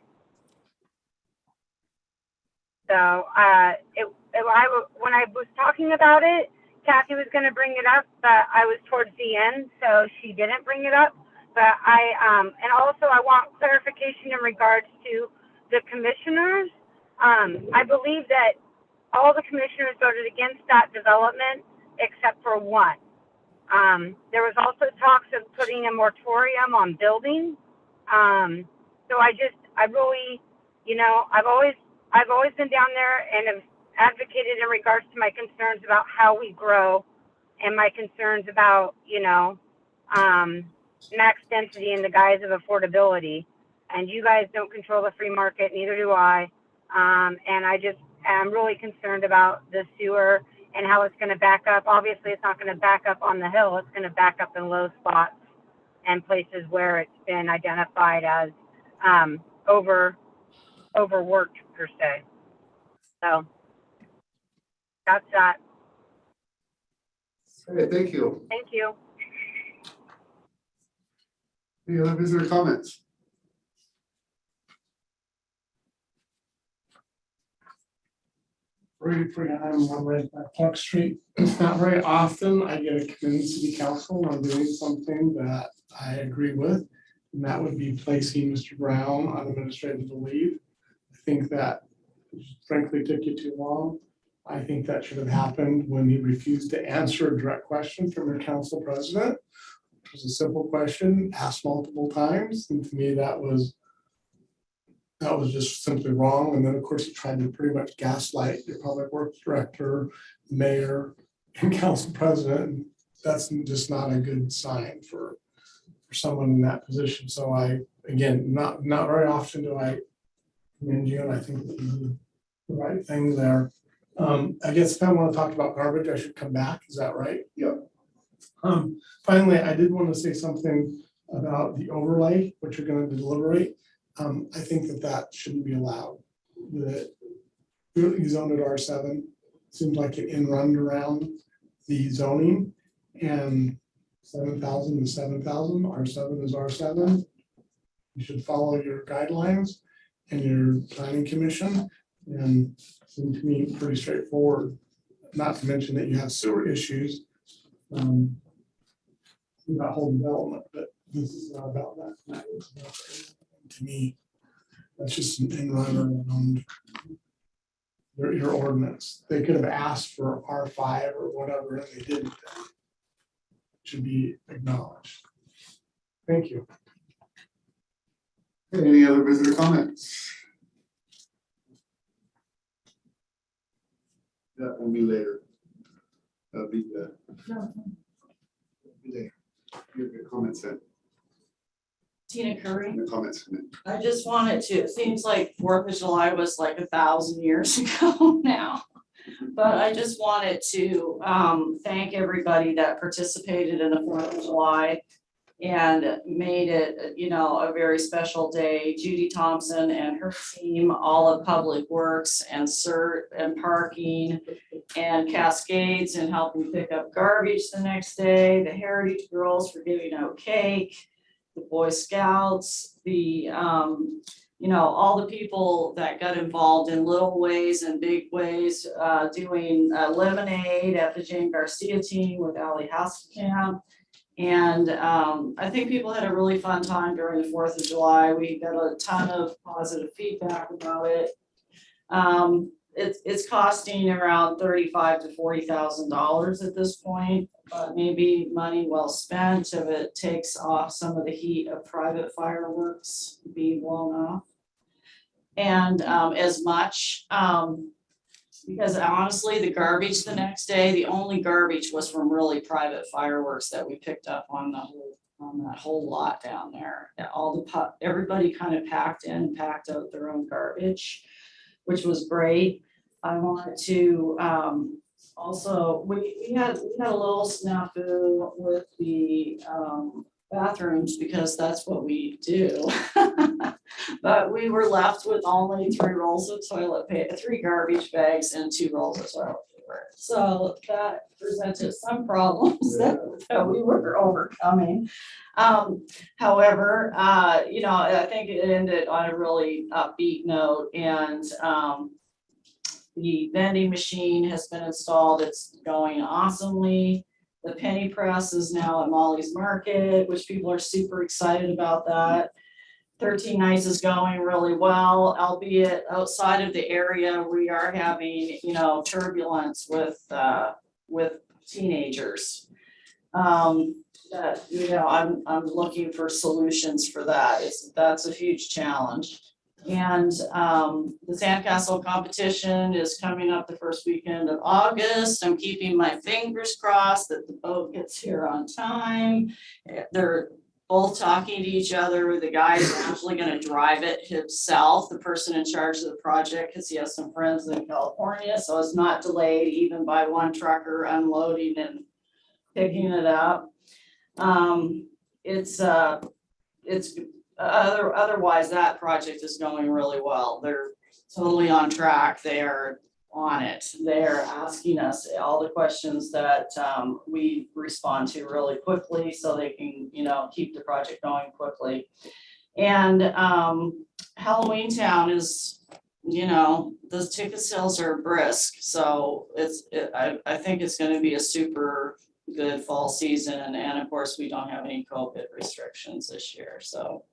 So when I was talking about it, Kathy was going to bring it up, but I was towards the end, so she didn't bring it up. But and also I want clarification in regards to the commissioners. I believe that all the commissioners voted against that development except for one. There was also talks of putting a moratorium on building. So I really, I've always been down there and have advocated in regards to my concerns about how we grow and my concerns about, max density in the guise of affordability. And you guys don't control the free market, neither do I. And I just am really concerned about the sewer and how it's going to back up. Obviously, it's not going to back up on the hill. It's going to back up in low spots and places where it's been identified as overworked per se. So that's that. Okay, thank you. Thank you. Any other visitor comments? Pretty high on right by Clark Street. It's not very often I get a community city council on doing something that I agree with. And that would be placing Mr. Brown on administrative leave. I think that frankly took you too long. I think that should have happened when he refused to answer a direct question from your council president. It was a simple question asked multiple times. And to me, that was just simply wrong. And then, of course, he tried to pretty much gaslight your public works director, mayor, and council president. That's just not a good sign for someone in that position. So again, not very often do I commend you, and I think that you did the right thing there. I guess if I want to talk about garbage, I should come back. Is that right? Yep. Finally, I did want to say something about the overlay, which you're going to deliberate. I think that shouldn't be allowed. You zoned at R7, seems like it run around the zoning, and 7,000 is 7,000, R7 is R7. You should follow your guidelines and your planning commission, and seemed to me pretty straightforward. Not to mention that you have sewer issues. That whole development, but this is not about that. To me, that's just an in run around your ordinance. They could have asked for R5 or whatever, and they didn't. Should be acknowledged. Thank you. Any other visitor comments? That will be later. That'll be the. Your comments in. Tina Curry. The comments in. I just wanted to, it seems like 4th of July was like 1,000 years ago now. But I just wanted to thank everybody that participated in the 4th of July and made it, a very special day. Judy Thompson and her team, all of Public Works and CERT and parking and Cascades and helping pick up garbage the next day. The Heritage Girls for giving out cake, the Boy Scouts, the all the people that got involved in little ways and big ways, doing lemonade at the Jane Garcia team with Allie Hasselkamp. And I think people had a really fun time during the 4th of July. We got a ton of positive feedback about it. It's costing around $35,000 to $40,000 at this point, but maybe money well spent if it takes off some of the heat of private fireworks being blown off. And as much, because honestly, the garbage the next day, the only garbage was from really private fireworks that we picked up on that whole lot down there. Everybody kind of packed out their own garbage, which was great. I wanted to also, we had a little snafu with the bathrooms because that's what we do. But we were left with only 3 rolls of toilet paper, 3 garbage bags and 2 rolls of toilet paper. So that presented some problems that we were overcoming. However, I think it ended on a really upbeat note, and the vending machine has been installed. It's going awesomely. The penny press is now at Molly's Market, which people are super excited about that. 13 Nights is going really well, albeit outside of the area, we are having, turbulence with teenagers. I'm looking for solutions for that. That's a huge challenge. And the sandcastle competition is coming up the first weekend of August. I'm keeping my fingers crossed that the boat gets here on time. They're both talking to each other. The guy is actually going to drive it himself, the person in charge of the project, because he has some friends in California. So it's not delayed even by one trucker unloading and picking it up. Otherwise that project is going really well. They're totally on track. They are on it. They're asking us all the questions that we respond to really quickly so they can, keep the project going quickly. And Halloween Town is, those ticket sales are brisk. So I think it's going to be a super good fall season. And of course, we don't have any COVID restrictions this year. So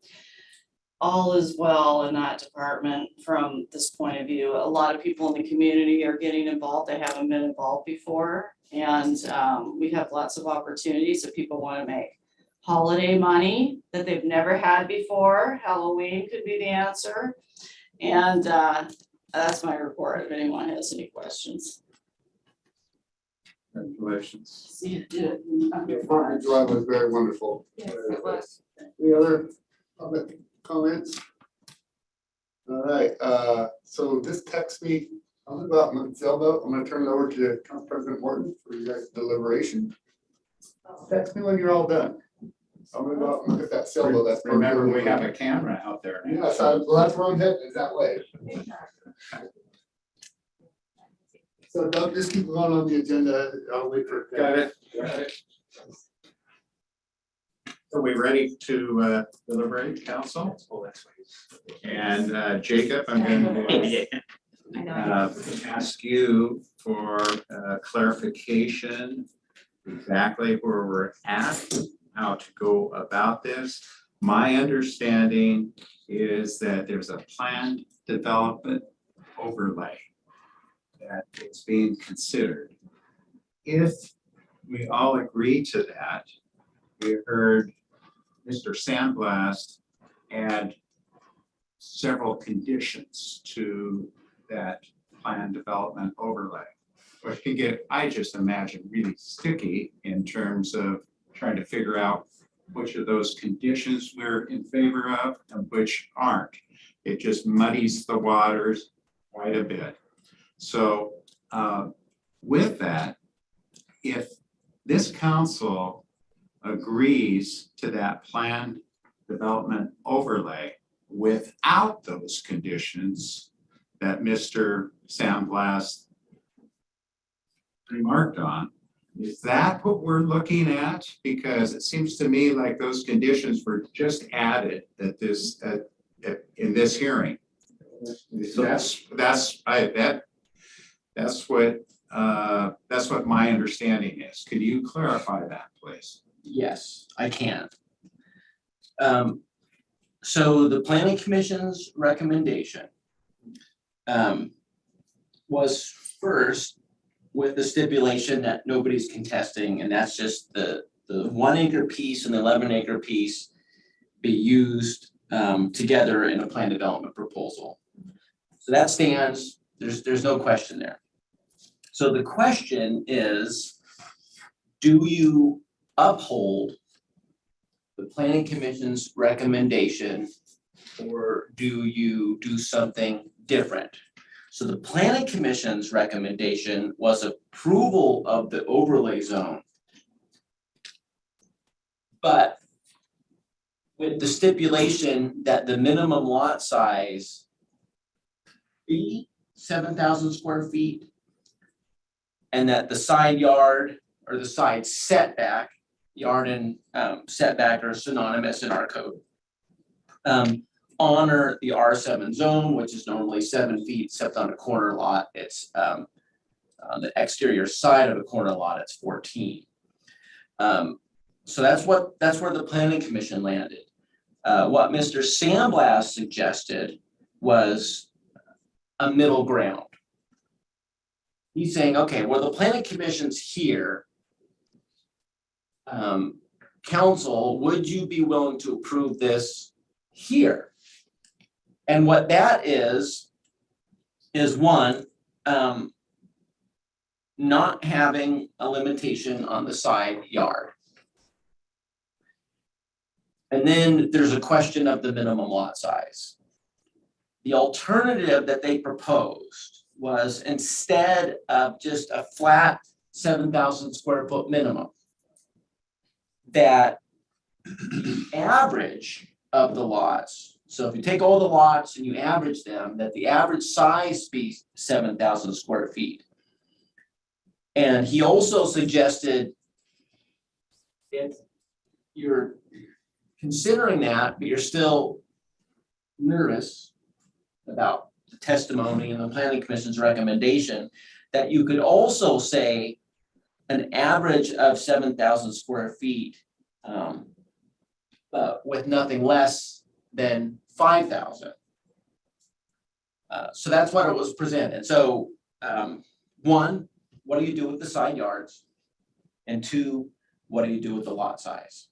all is well in that department from this point of view. A lot of people in the community are getting involved. They haven't been involved before. And we have lots of opportunities if people want to make holiday money that they've never had before. Halloween could be the answer. And that's my report if anyone has any questions. Congratulations. See you do it. The Fourth of July was very wonderful. Yes, it was. Any other public comments? All right, so this text me, I'll go out and sailboat. I'm gonna turn it over to Council President Morton for you guys' deliberation. Text me when you're all done. I'm gonna go out and look at that sailboat. That's Remember, we have a camera out there now. Yes, well, that's where I'm heading, is that way. So Doug, just keep going on the agenda. I'll wait for. Got it. So we ready to deliberate, council? And Jacob, I'm going to ask you for clarification exactly where we're at, how to go about this. My understanding is that there's a planned development overlay that is being considered. If we all agree to that, we heard Mr. Sandblast add several conditions to that planned development overlay, which can get, I just imagine, really sticky in terms of trying to figure out which of those conditions we're in favor of and which aren't. It just muddies the waters quite a bit. So with that, if this council agrees to that planned development overlay without those conditions that Mr. Sandblast remarked on, is that what we're looking at? Because it seems to me like those conditions were just added at this in this hearing. That's what my understanding is. Could you clarify that, please? Yes, I can. So the planning commission's recommendation was first with the stipulation that nobody's contesting, and that's just the 1 acre piece and the 11 acre piece be used together in a plan development proposal. So that stands, there's no question there. So the question is, do you uphold the planning commission's recommendation or do you do something different? So the planning commission's recommendation was approval of the overlay zone, but with the stipulation that the minimum lot size be 7,000 square feet and that the side yard or the side setback, yard and setback are synonymous in our code. Honor the R7 zone, which is normally 7 feet, except on a corner lot, it's on the exterior side of a corner lot, it's 14. So that's where the planning commission landed. What Mr. Sandblast suggested was a middle ground. He's saying, okay, well, the planning commission's here. Council, would you be willing to approve this here? And what that is one, not having a limitation on the side yard. And then there's a question of the minimum lot size. The alternative that they proposed was, instead of just a flat 7,000 square foot minimum, that the average of the lots, so if you take all the lots and you average them, that the average size be 7,000 square feet. And he also suggested, if you're considering that, but you're still nervous about the testimony and the planning commission's recommendation, that you could also say an average of 7,000 square feet, with nothing less than 5,000. So that's what it was presented. So one, what do you do with the side yards? And two, what do you do with the lot size?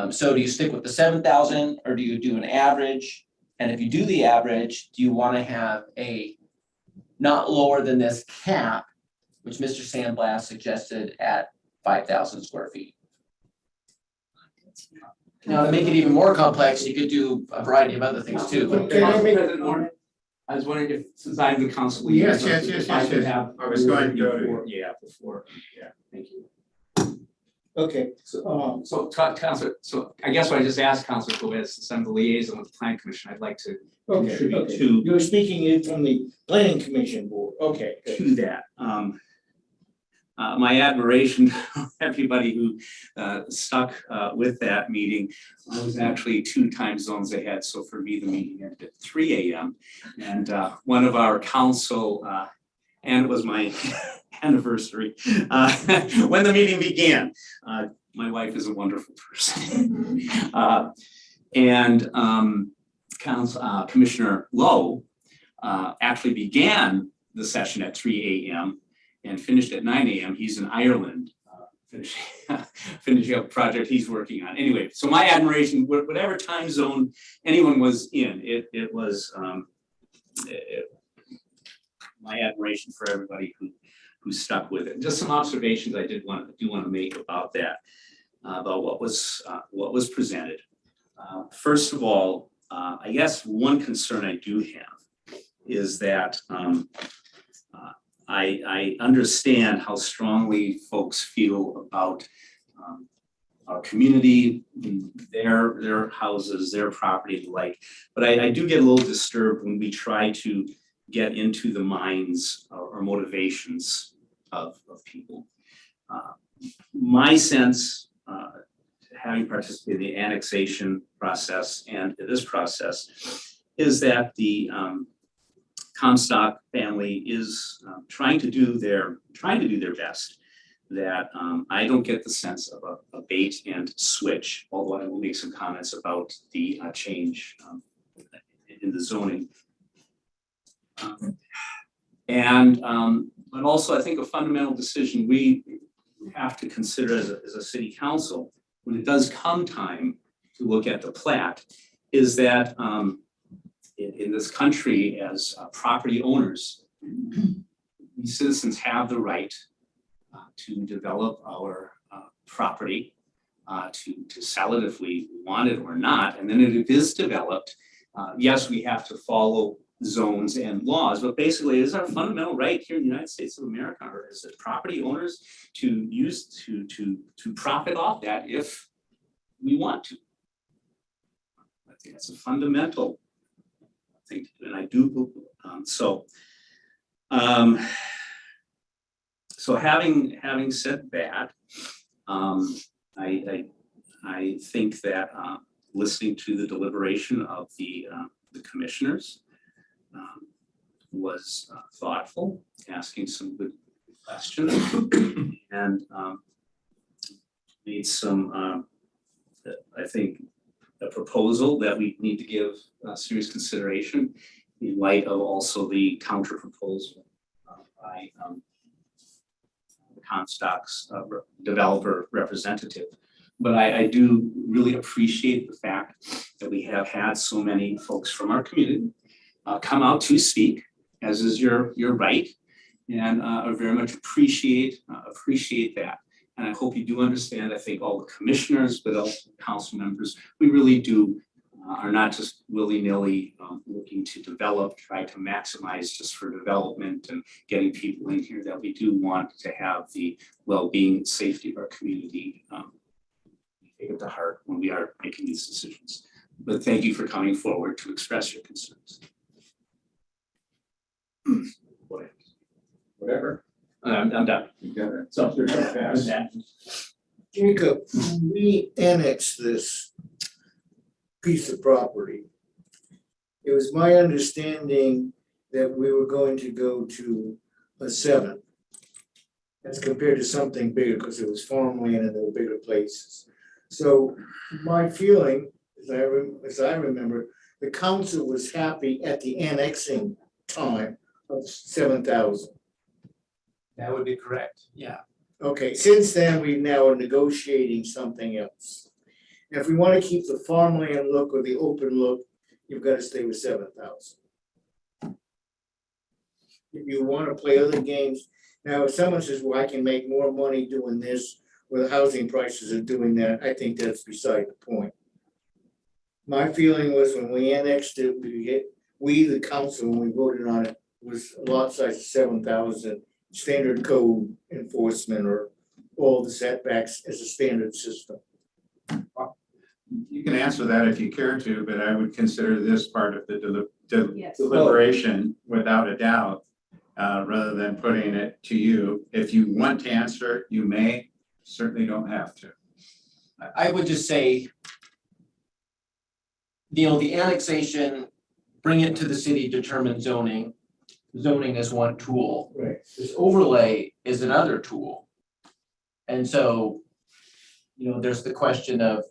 So do you stick with the 7,000 or do you do an average? And if you do the average, do you want to have a not lower than this cap, which Mr. Sandblast suggested at 5,000 square feet? Now, to make it even more complex, you could do a variety of other things too. But Can I make it more? I was wondering if, since I'm the council. Yes, leader, yes, yes, if I yes, could yes. have I was going to go to before- Yeah, thank you. Okay, So, Councilor, so I guess what I just asked Councilor Covez, since I'm the liaison with the planning commission, I'd like to contribute okay. to. You're speaking in from the planning commission board, okay. Good. To that. My admiration for everybody who stuck with that meeting. I was actually 2 time zones ahead, so for me, the meeting ended at 3 a.m. And one of our council, and it was my anniversary, when the meeting began. My wife is a wonderful person. Commissioner Lowe actually began the session at 3 a.m. and finished at 9 a.m. He's in Ireland, finishing up a project he's working on. Anyway, so my admiration, whatever time zone anyone was in, it was my admiration for everybody who stuck with it. Just some observations I do want to make about that, about what was presented. First of all, I guess one concern I do have is that I understand how strongly folks feel about our community, their houses, their property, the like. But I do get a little disturbed when we try to get into the minds or motivations of people. My sense, having participated in the annexation process and this process, is that the Comstock family is trying to do their best. That I don't get the sense of a bait and switch, although I will make some comments about the change in the zoning. But also I think a fundamental decision we have to consider as a city council when it does come time to look at the plat is that in this country as property owners, we citizens have the right to develop our property, to sell it if we want it or not. And then if it is developed, yes, we have to follow zones and laws, but basically it is our fundamental right here in the United States of America, or as property owners, to use to profit off that if we want to. I think that's a fundamental thing to do, and I do so having said that, I think that listening to the deliberation of the commissioners was thoughtful, asking some good questions, and made some I think, a proposal that we need to give serious consideration in light of also the counter proposal by the Comstock's developer representative. But I do really appreciate the fact that we have had so many folks from our community come out to speak, as is your right, and I very much appreciate that. And I hope you do understand, I think all the commissioners, but also council members, we really do are not just willy-nilly looking to develop, try to maximize just for development and getting people in here, that we do want to have the well-being and safety of our community take it to heart when we are making these decisions. But thank you for coming forward to express your concerns. Whatever. I'm done. So, Jacob, we annexed this piece of property. It was my understanding that we were going to go to a 7 as compared to something bigger, because it was farmland and there were bigger places. So my feeling, as I remember, the council was happy at the annexing time of 7,000. That would be correct, yeah. Okay, since then, we now are negotiating something else. And if we want to keep the farmland look or the open look, you've got to stay with 7,000. If you want to play other games, now if someone says, well, I can make more money doing this, where the housing prices are doing that, I think that's beside the point. My feeling was when we annexed it, we, the council, when we voted on it, was a lot size of 7,000, standard code enforcement or all the setbacks as a standard system. You can answer that if you care to, but I would consider this part of the Yes. deliberation without a doubt, rather than putting it to you. If you want to answer, you may, certainly don't have to. I would just say, the annexation, bring it to the city, determine zoning. Zoning is one tool. Right. This overlay is another tool. And so, there's the question of,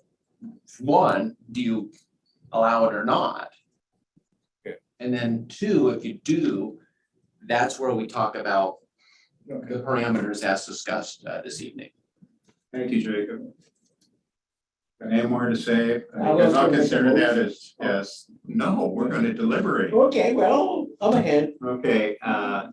one, do you allow it or not? Okay. And then two, if you do, that's where we talk about the parameters as discussed this evening. Thank you, Jacob. Any more to say? I'll Because I'll also make a consider that motion. as, no, we're going to deliberate. Okay, well, I'm ahead. Okay,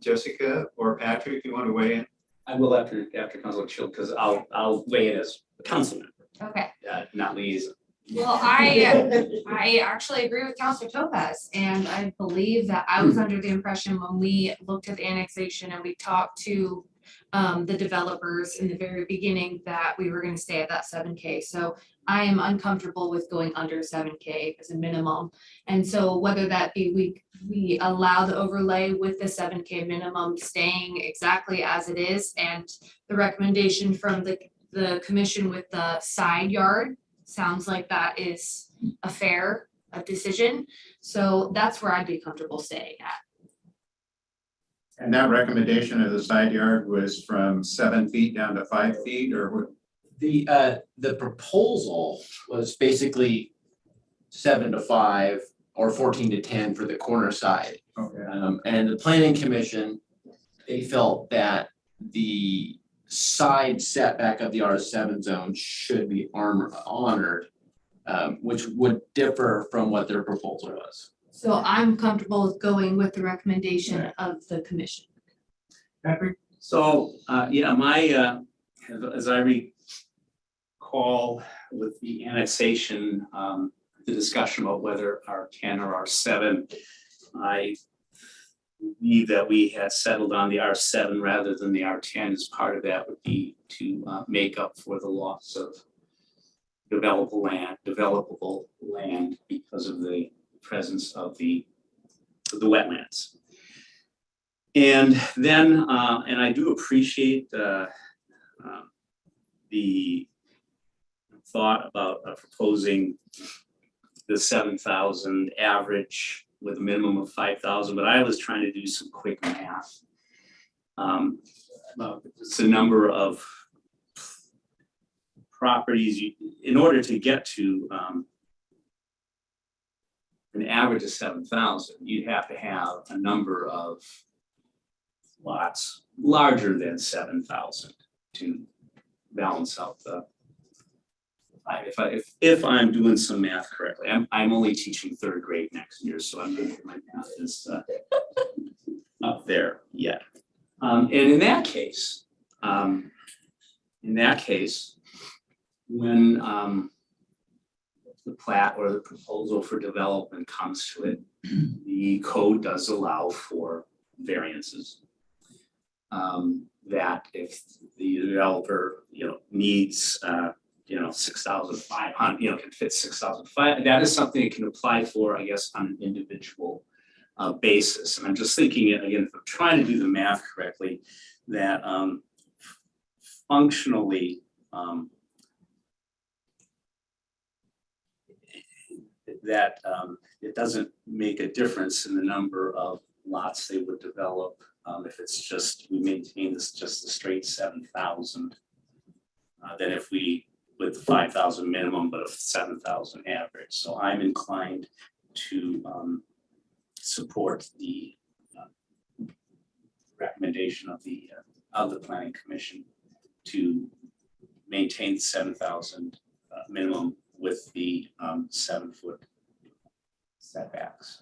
Jessica or Patrick, you want to weigh in? I will after Councilor Shield, because I'll weigh in as a council member, Okay. not liaison. Well, I actually agree with Councilor Topaz, and I believe that I was under the impression when we looked at the annexation and we talked to the developers in the very beginning that we were gonna stay at that 7K. So I am uncomfortable with going under 7K as a minimum. And so whether that be we allow the overlay with the 7K minimum staying exactly as it is, and the recommendation from the commission with the side yard sounds like that is a fair decision. So that's where I'd be comfortable staying at. And that recommendation of the side yard was from 7 feet down to 5 feet, or what? The proposal was basically 7 to 5 or 14 to 10 for the corner side. Okay. And the planning commission, they felt that the side setback of the R7 zone should be honored, which would differ from what their proposal was. So I'm comfortable with going with the recommendation of the commission. Patrick? So, my, as I recall with the annexation, the discussion about whether R10 or R7, I believe that we had settled on the R7 rather than the R10. As part of that would be to make up for the loss of developable land because of the presence of the wetlands. And then, and I do appreciate the thought about proposing the 7,000 average with a minimum of 5,000, but I was trying to do some quick math. It's a number of properties, in order to get to an average of 7,000, you'd have to have a number of lots larger than 7,000 to balance out the. If I'm doing some math correctly, I'm only teaching 3rd grade next year, so I'm thinking my math is up there yet. And in that case, when the plat or the proposal for development comes to it, the code does allow for variances. That if the developer, needs, 6,500, can fit 6,500, that is something it can apply for, I guess, on an individual basis. And I'm just thinking, again, if I'm trying to do the math correctly, that functionally, that it doesn't make a difference in the number of lots they would develop if it's just, we maintain this just the straight 7,000. Than if we, with 5,000 minimum, but a 7,000 average. So I'm inclined to support the recommendation of the Planning Commission to maintain 7,000 minimum with the 7-foot setbacks.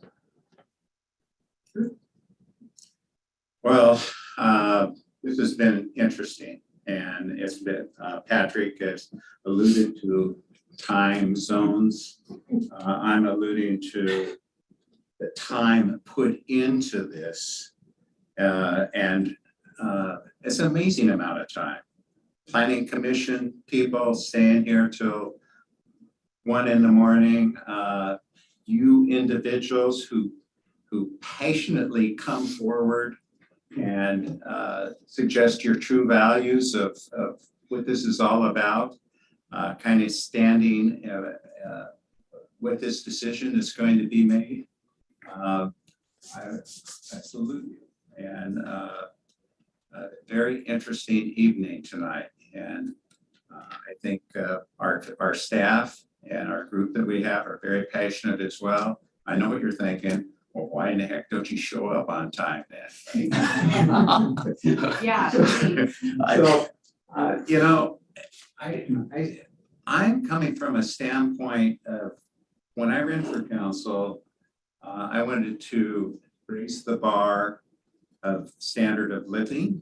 Well, this has been interesting, and it's been, Patrick has alluded to time zones. I'm alluding to the time put into this, and it's an amazing amount of time. Planning Commission people staying here till 1 a.m. You individuals who passionately come forward and suggest your true values of what this is all about, kind of standing what this decision is going to be made. I salute you, and a very interesting evening tonight. And I think our staff and our group that we have are very passionate as well. I know what you're thinking. Well, why in the heck don't you show up on time then? Yeah. So, I'm coming from a standpoint of when I ran for council, I wanted to raise the bar of standard of living,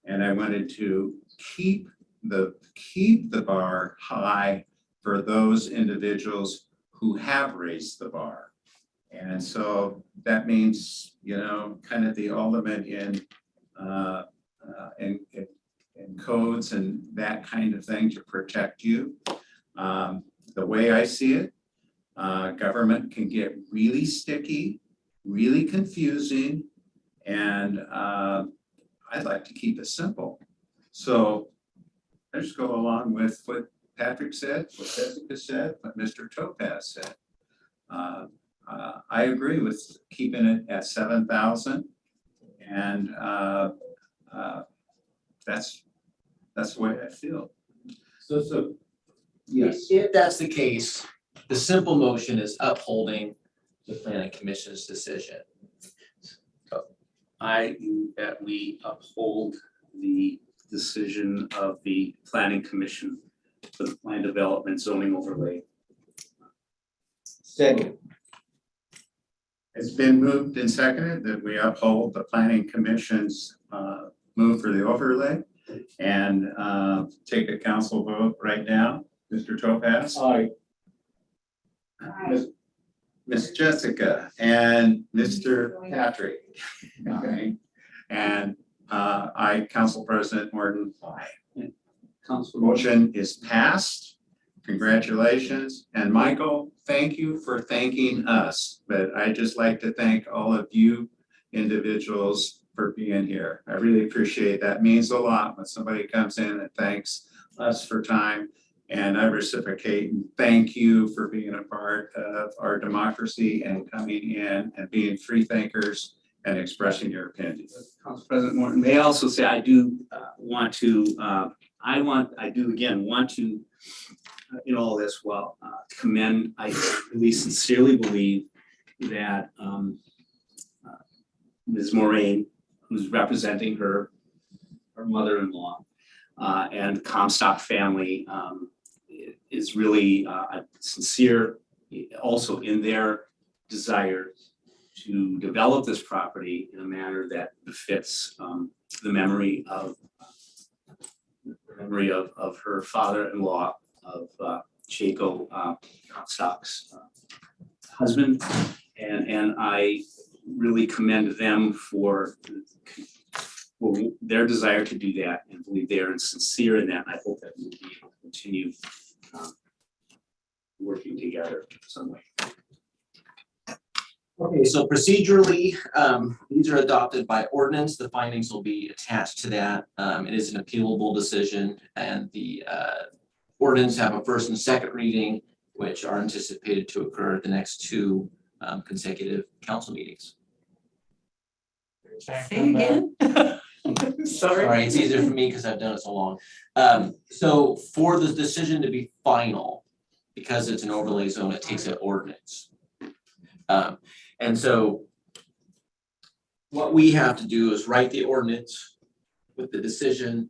and I wanted to keep the bar high for those individuals who have raised the bar. And so that means, kind of the ultimate in codes and that kind of thing to protect you. The way I see it, government can get really sticky, really confusing, and I'd like to keep it simple. So I just go along with what Patrick said, what Jessica said, what Mr. Topaz said. I agree with keeping it at 7,000, and that's the way I feel. So yes, if that's the case, the simple motion is upholding the Planning Commission's decision. So I move that we uphold the decision of the Planning Commission for the Plan Development Zoning Overlay. Second. It's been moved and seconded that we uphold the Planning Commission's move for the overlay, and take a council vote right now. Mr. Topaz? Aye. Miss Jessica and Mr. Patrick. Okay. And I, Council President Morton, aye. Council Motion is passed. Congratulations. And Michael, thank you for thanking us, but I'd just like to thank all of you individuals for being here. I really appreciate that. It means a lot when somebody comes in and thanks us for time, and I reciprocate and thank you for being a part of our democracy and coming in and being free thinkers and expressing your opinions. Council President Morton, may I also say I do want to in all this, well, commend, I really sincerely believe that Ms. Moraine, who's representing her mother-in-law, and Comstock family is really sincere also in their desire to develop this property in a manner that befits the memory of her father-in-law, of Jacob Comstock's husband. And I really commend them for their desire to do that, and believe they are sincere in that. I hope that we'll be able to continue working together in some way. Okay, so procedurally, these are adopted by ordinance. The findings will be attached to that. It is an appealable decision, and the ordinance have a first and second reading, which are anticipated to occur at the next two consecutive council meetings. Say again? Sorry, it's easier for me because I've done it so long. So for the decision to be final, because it's an overlay zone, it takes an ordinance. And so what we have to do is write the ordinance with the decision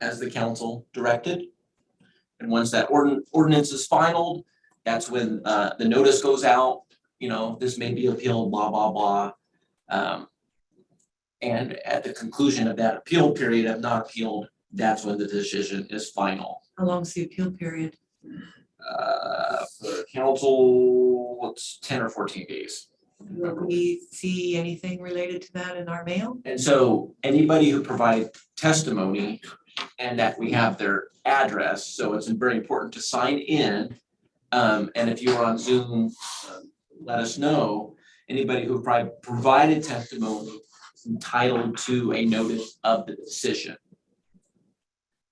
as the council directed. And once that ordinance is finalized, that's when the notice goes out, you know, this may be appealed, blah, blah, blah. And at the conclusion of that appeal period, if not appealed, that's when the decision is final. How long's the appeal period? For council, it's 10 or 14 days. Will we see anything related to that in our mail? And so anybody who provides testimony and that we have their address, so it's very important to sign in. And if you're on Zoom, let us know. Anybody who provided testimony is entitled to a notice of the decision.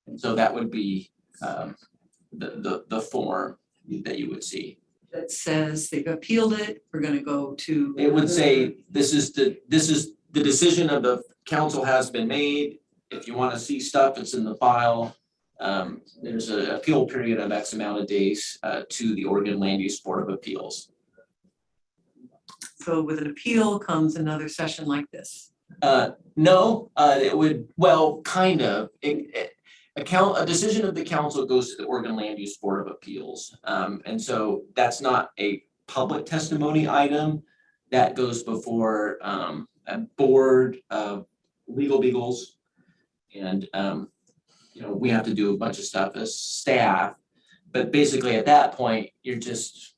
And so that would be the form that you would see. That says they've appealed it, we're gonna go to. It would say, this is the decision of the council has been made. If you want to see stuff, it's in the file. There's an appeal period of X amount of days to the Oregon Land Use Board of Appeals. So with an appeal comes another session like this? No, it would, well, kind of. A decision of the council goes to the Oregon Land Use Board of Appeals. And so that's not a public testimony item. That goes before a board of legal beagles. And you know, we have to do a bunch of stuff as staff. But basically at that point, you're just,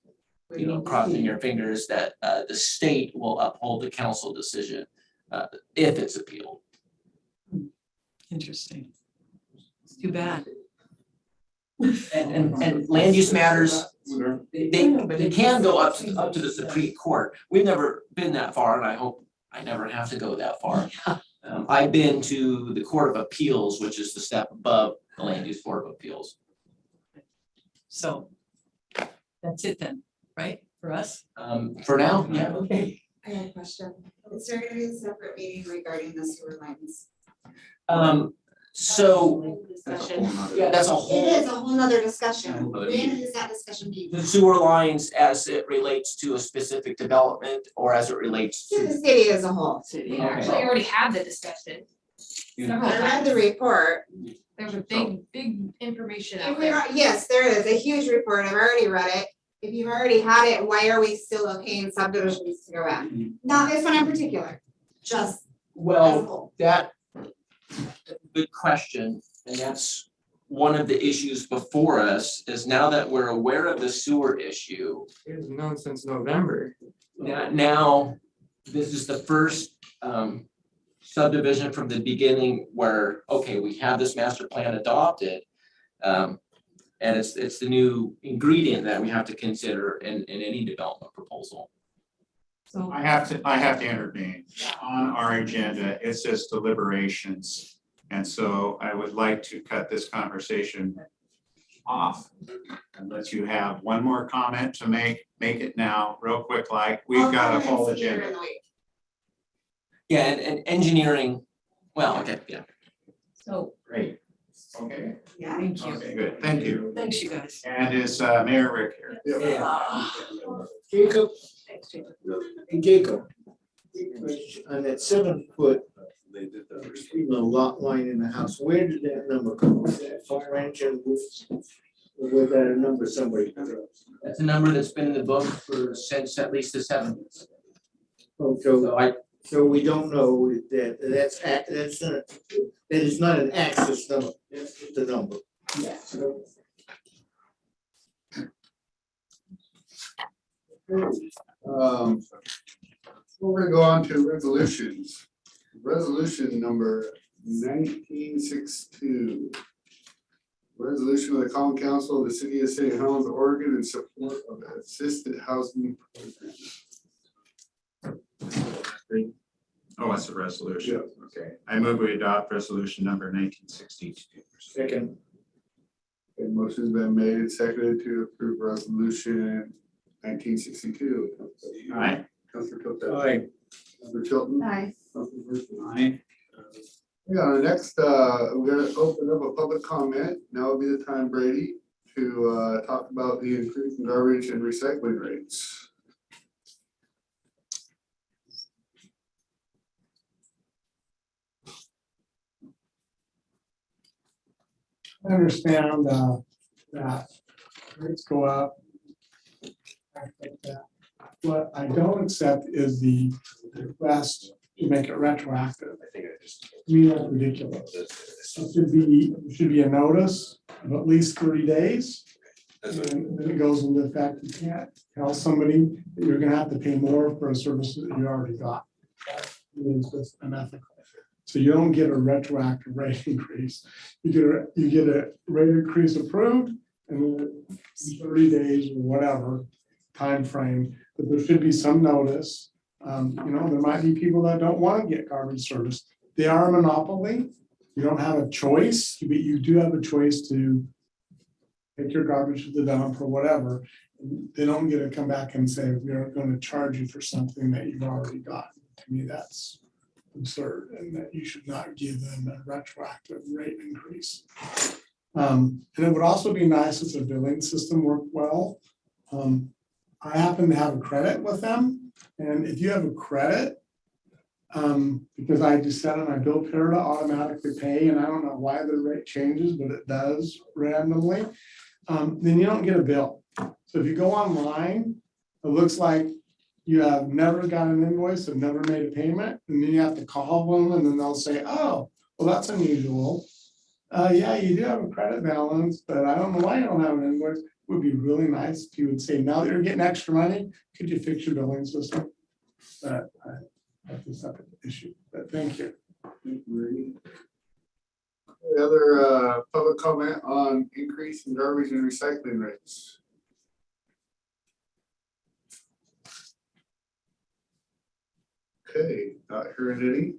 you know, crossing your fingers that the state will uphold the council decision if it's appealed. Interesting. Too bad. And land use matters, they can go up to the Supreme Court. We've never been that far, and I hope I never have to go that far. I've been to the Court of Appeals, which is the step above the Land Use Board of Appeals. So that's it then, right, for us? For now, yeah. Okay. I have a question. Is there gonna be a separate meeting regarding the sewer lines? So, yeah, that's a whole. It is a whole nother discussion. When is that discussion being? The sewer lines as it relates to a specific development or as it relates To to. the city as a whole. We actually already had the discussion. I read the report. There's a big information out If we there. are, yes, there is a huge report. I've already read it. If you've already had it, why are we still okaying subdivisions to go in? Not this one in particular, just. Well, that's a good question, and that's one of the issues before us, is now that we're aware of the sewer issue. It's known since November. Now, this is the first subdivision from the beginning where, okay, we have this master plan adopted. And it's the new ingredient that we have to consider in any development proposal. So I have to intervene. On our agenda, it says deliberations. And so I would like to cut this conversation off and let you have one more comment to make it now, real quick, like we've got a whole agenda. Yeah, and engineering, well, okay, yeah. So Great. Okay, Yeah. Thank you. okay, good, thank you. Thanks, you guys. And is Mayor Rick here? Jacob, Thanks, Jacob. hey Jacob, on that 7 foot between the lot line and the house, where did that number come from? That fire engine roof? Or was that a number somebody put up? That's a number that's been in the book since at least the 70s. Oh, so we don't know that that is not an access number, that's the number. Yeah. We're gonna go on to resolutions. Resolution number 1962. Resolution of the Common Council of the City of St. Helens, Oregon, in support of assisted housing program. Oh, that's a resolution. Okay, I move we adopt resolution number 1962. Second. Okay, motion's been made and seconded to approve resolution 1962. Aye. Councilor Tilton. Aye. Councilor Tilton. Aye. Councilor Murphy. Aye. Yeah, next, we're gonna open up a public comment. Now would be the time, Brady, to talk about the increase in garbage and recycling rates. I understand that rates go up. I think that. What I don't accept is the request to make it retroactive. I think it just, to me, that's ridiculous. It should be a notice of at least 30 days. And then it goes into effect. You can't tell somebody that you're gonna have to pay more for a service that you already got. It's just unethical. So you don't get a retroactive rate increase. You get a rate increase approved and then 30 days or whatever time frame, but there should be some notice. There might be people that don't want to get garbage service. They are a monopoly. You don't have a choice, but you do have a choice to take your garbage to the dump or whatever. They don't get to come back and say, we are going to charge you for something that you've already gotten. To me, that's absurd, and that you should not give them a retroactive rate increase. And it would also be nice if the billing system worked well. I happen to have a credit with them, and if you have a credit, because I just set on my bill pair to automatically pay, and I don't know why the rate changes, but it does randomly, then you don't get a bill. So if you go online, it looks like you have never got an invoice and never made a payment, and then you have to call them, and then they'll say, oh, well, that's unusual. Yeah, you do have a credit balance, but I don't know why you don't have an invoice. It would be really nice if you would say, now that you're getting extra money, could you fix your billing system? But that's a separate issue, but thank you. Any other public comment on increase in garbage and recycling rates? Okay, not hearing any.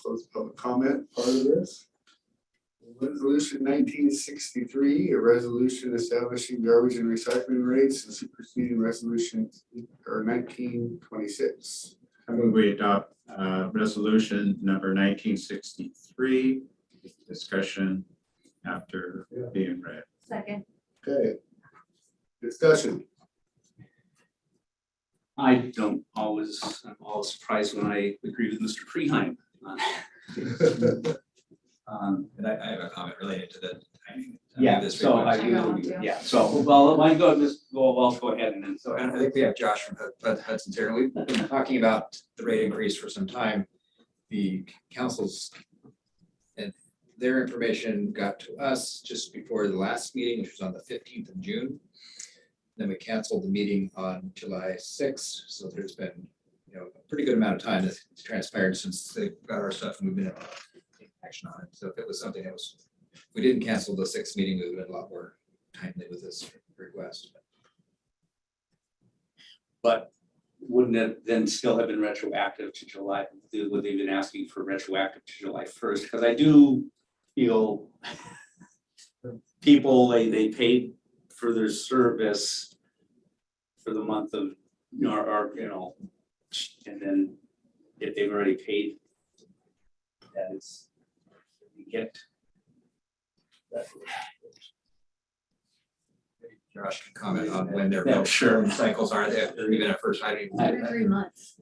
Close public comment part of this. Resolution 1963, a resolution establishing garbage and recycling rates and superseding resolution 1926. I move we adopt resolution number 1963, discussion after being read. Second. Okay. Discussion. I'm always surprised when I agree with Mr. Freeheim. And I have a comment related to the timing. Yeah, This so request. well, I go ahead and then. So and I think we have Josh from Hudson's here. We've been talking about the rate increase for some time. The council's and their information got to us just before the last meeting, which was on the 15th of June. Then we canceled the meeting on July 6th. So there's been a pretty good amount of time that's transpired since they got our stuff and we've been taking action on it. So if it was something that was, if we didn't cancel the 6th meeting, we would have been a lot more timely with this request. But wouldn't it then still have been retroactive to July? Would they have been asking for retroactive to July 1st? Because I do feel people, they paid for their service for the month of, and then if they've already paid, that is, get. Josh can comment on when their Yeah, sure. cycles are, they're even at first, I don't even. Every 3 months.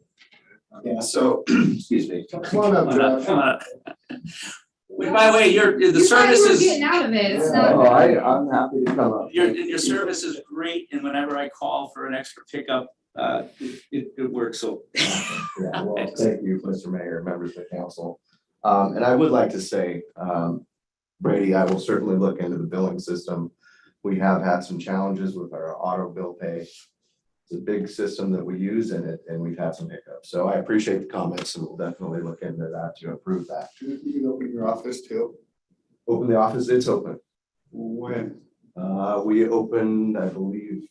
Yeah, so, excuse me. Come on up, Josh. Come on up. Which, by the way, the You service guys were is. getting out of it, it's not. Oh, I'm happy to come up. Your service is great, and whenever I call for an extra pickup, it works, so. Yeah, well, thank you, Mr. Mayor, members of the council. And I would like to say, Brady, I will certainly look into the billing system. We have had some challenges with our auto bill pay. It's a big system that we use in it, and we've had some hiccups. So I appreciate the comments, and we'll definitely look into that to improve that. You can open your office too. Open the office, it's open. When? We opened, I believe,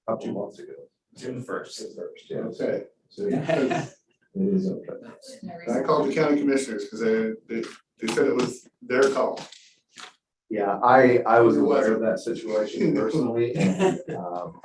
about 2 months ago. June 1st. Yeah. Okay. So it is open. And I called the county commissioners because they said it was their call. Yeah, I was aware of that situation personally, and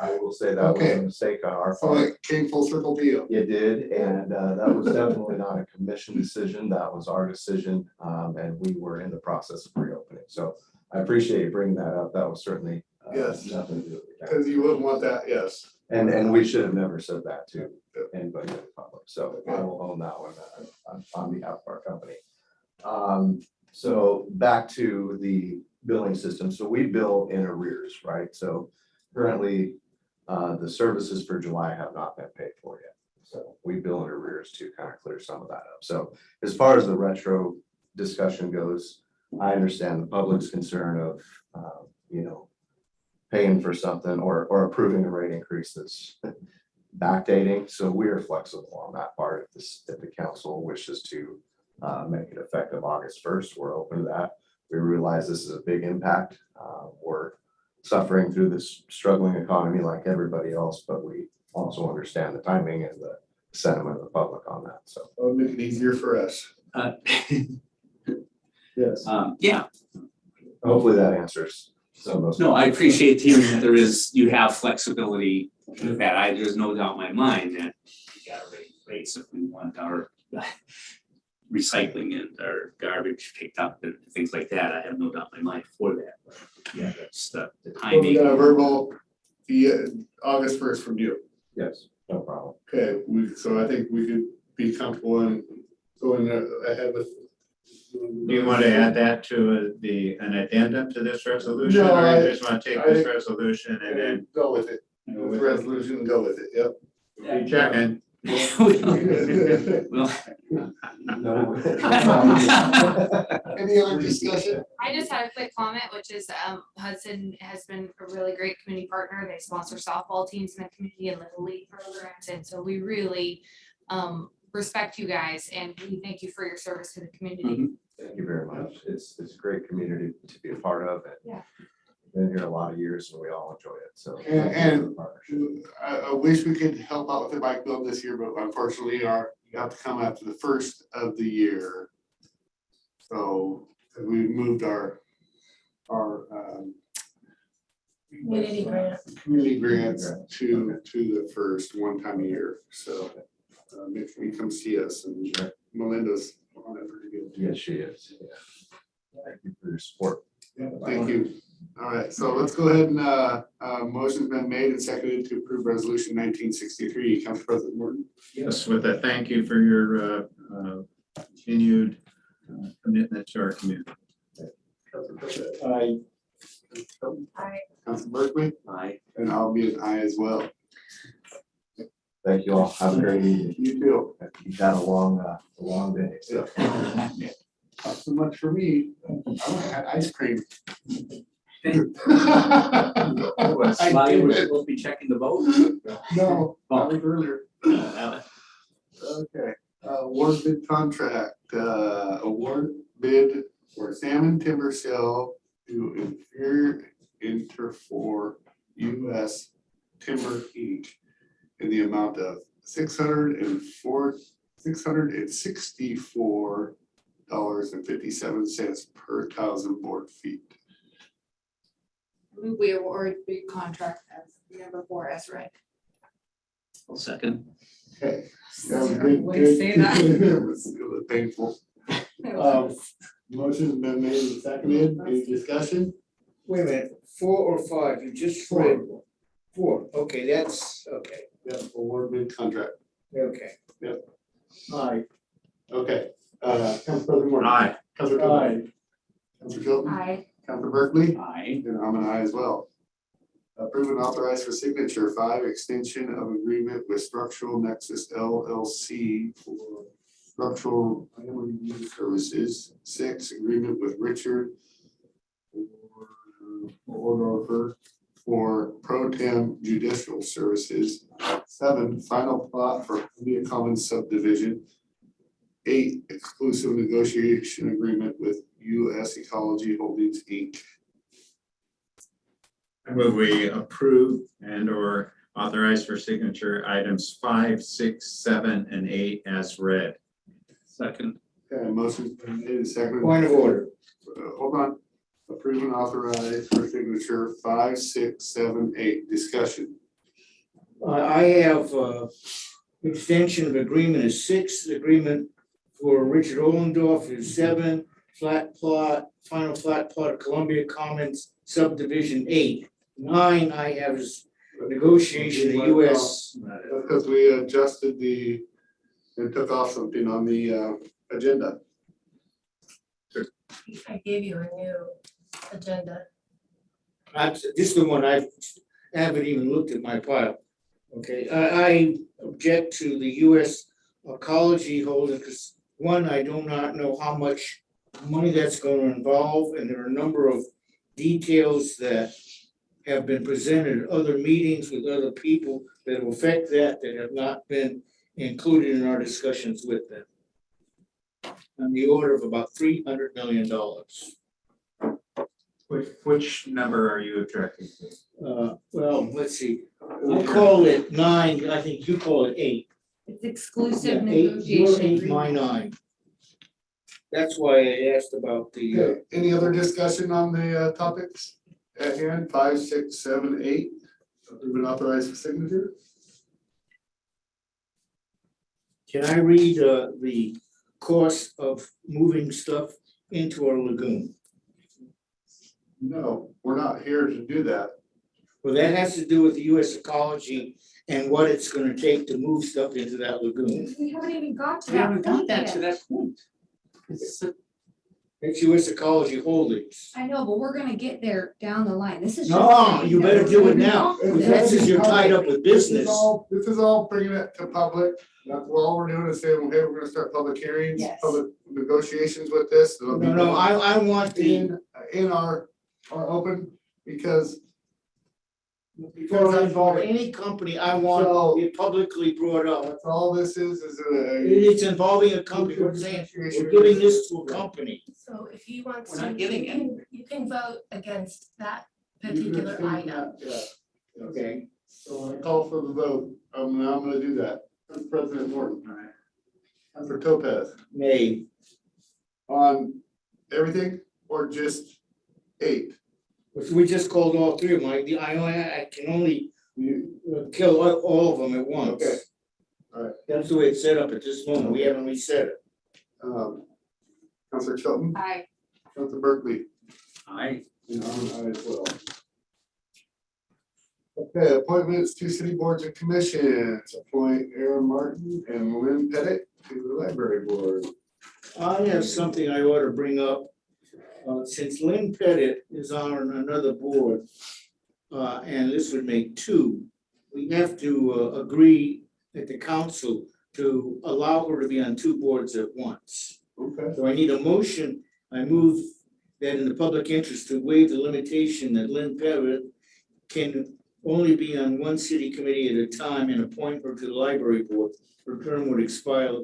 I will say that was a mistake on our So part. it came full circle deal. It did, and that was definitely not a commission decision. That was our decision, and we were in the process of reopening. So I appreciate you bringing that up. That was certainly Yes. nothing to do with that. Because you wouldn't want that, yes. And we should have never said that to anybody in the public. So I will own that one on behalf of our company. So back to the billing system. So we bill in arrears, right? So currently, the services for July have not been paid for yet. So we bill in arrears to kind of clear some of that up. So as far as the retro discussion goes, I understand the public's concern of, paying for something or approving a rate increase that's backdating. So we are flexible on that part. If the council wishes to make it effective August 1st, we're open to that. We realize this is a big impact. We're suffering through this struggling economy like everybody else, but we also understand the timing and the sentiment of the public on that. So it'll make it easier for us. yes. Yeah. Hopefully that answers some of those. No, I appreciate hearing that you have flexibility with that. There's no doubt in my mind that we gotta raise rates if we want our recycling and our garbage picked up and things like that. I have no doubt in my mind for that. But yeah, that's the Well, timing. we got a verbal, the August 1st from you. Yes, no problem. Okay, so I think we could be comfortable in going ahead with. Do you want to add that to an addendum to this resolution? No, or you just want to take this resolution and then go with it. With the resolution, go with it, yep. be checking? Well, Any other discussion? I just had a quick comment, which is Hudson has been a really great community partner. They sponsor softball teams in the community and little league programs. And so we really respect you guys and we thank you for your service to the community. Thank you very much. It's a great community to be a part of. And yeah. Been here a lot of years and we all enjoy it. So And I wish we could help out with the bike build this year, but unfortunately you have to come after the first of the year. So we moved our community grants to the first one time a year. So make sure you come see us, and Melinda's on it pretty good. yes, she is. Yeah. Thank you for your support. Yeah, thank you. All right, so let's go ahead and motion's been made and seconded to approve resolution 1963. Council President Morton. Yes, with a thank you for your continued commitment to our community. Aye. Council Berkeley. Aye. And I'll be an aye as well. Thank you all. Have a great evening. You too. You've had a long day. So. Not so much for me. I had ice cream. Somebody was supposed to be checking the vote? No, that was earlier. Okay, award bid contract, award bid for salmon timber sale to Interfor US Timber Inc. in the amount of $664.57 per 1,000 board feet. We award the contract as number 4 as read. I'll second. Okay. That was good. Way to say that. It was painful. Motion's been made and seconded. Any discussion? Wait a minute, 4 or 5, you just read. 4, okay, that's, okay, Yep, award bid contract. okay. Yep. Aye. Okay, Council President Morton. Aye. Councilor Tobin. Councilor Chilton. Aye. Councilor Berkeley. Aye. And I'm an aye as well. Approve and authorize for signature 5, extension of agreement with Structural Nexus LLC for structural review services. 6, agreement with Richard Ordorfer for pro tem judicial services. 7, final plot for Columbia Commons subdivision. 8, exclusive negotiation agreement with US Ecology Holdings, Inc. I move we approve and or authorize for signature items 5, 6, 7, and 8 as read. Second. Okay, motion's been made and seconded. Point of order. Hold on. Approve and authorize for signature 5, 6, 7, 8. Discussion. I have, extension of agreement is 6, agreement for Richard Ollendorf is 7, flat plot, final flat plot of Columbia Commons subdivision 8. 9 I have is negotiation of US. That's because we adjusted and took off something on the agenda. I gave you a new agenda. This is the one I haven't even looked at my file. Okay, I object to the US Ecology holder because one, I do not know how much money that's going to involve, and there are a number of details that have been presented at other meetings with other people that will affect that have not been included in our discussions with them. On the order of about $300 million. Which number are you objecting to? Well, let's see, we'll call it 9, I think you call it 8. It's exclusive Yeah, 8, your negotiation 8, my agreement. 9. That's why I asked about the, Okay, any other discussion on the topics at hand? 5, 6, 7, 8. Approve and authorize for signature. can I read the cost of moving stuff into our lagoon? No, we're not here to do that. Well, that has to do with the US Ecology and what it's gonna take to move stuff into that lagoon. We haven't even got to We that haven't got point that yet. to that point. It's It's US Ecology Holdings. I know, but we're gonna get there down the line. This is. No, you better do it now. That's because you're tied up with business. This is all bringing it to public. That's all we're doing is saying, well, hey, we're gonna start public hearings, Yes. public negotiations with this. No, I want the, In our open, because before I involve any company, I want it publicly brought up. that's all this is It's involving a company, we're saying, we're giving this to a company. So if he wants We're to, not giving you can vote against that particular item. Okay. So I call for the vote. Now I'm gonna do that. Council President Morton. Councilor Topaz. Nay. On everything or just 8? We just called all 3 of them. I can only kill all of them at once. Okay. All right. That's the way it's set up at this moment. We haven't reset it. Councilor Chilton. Aye. Councilor Berkeley. Aye. And I'm an aye as well. Okay, appointments to city boards and commissions. Appoint Aaron Martin and Lynn Pettit to the library board. I have something I ought to bring up. Since Lynn Pettit is on another board, and this would make 2, we have to agree at the council to allow her to be on 2 boards at once. Okay. So I need a motion. I move that in the public interest to waive the limitation that Lynn Pettit can only be on 1 city committee at a time and appoint her to the library board. Her term would expire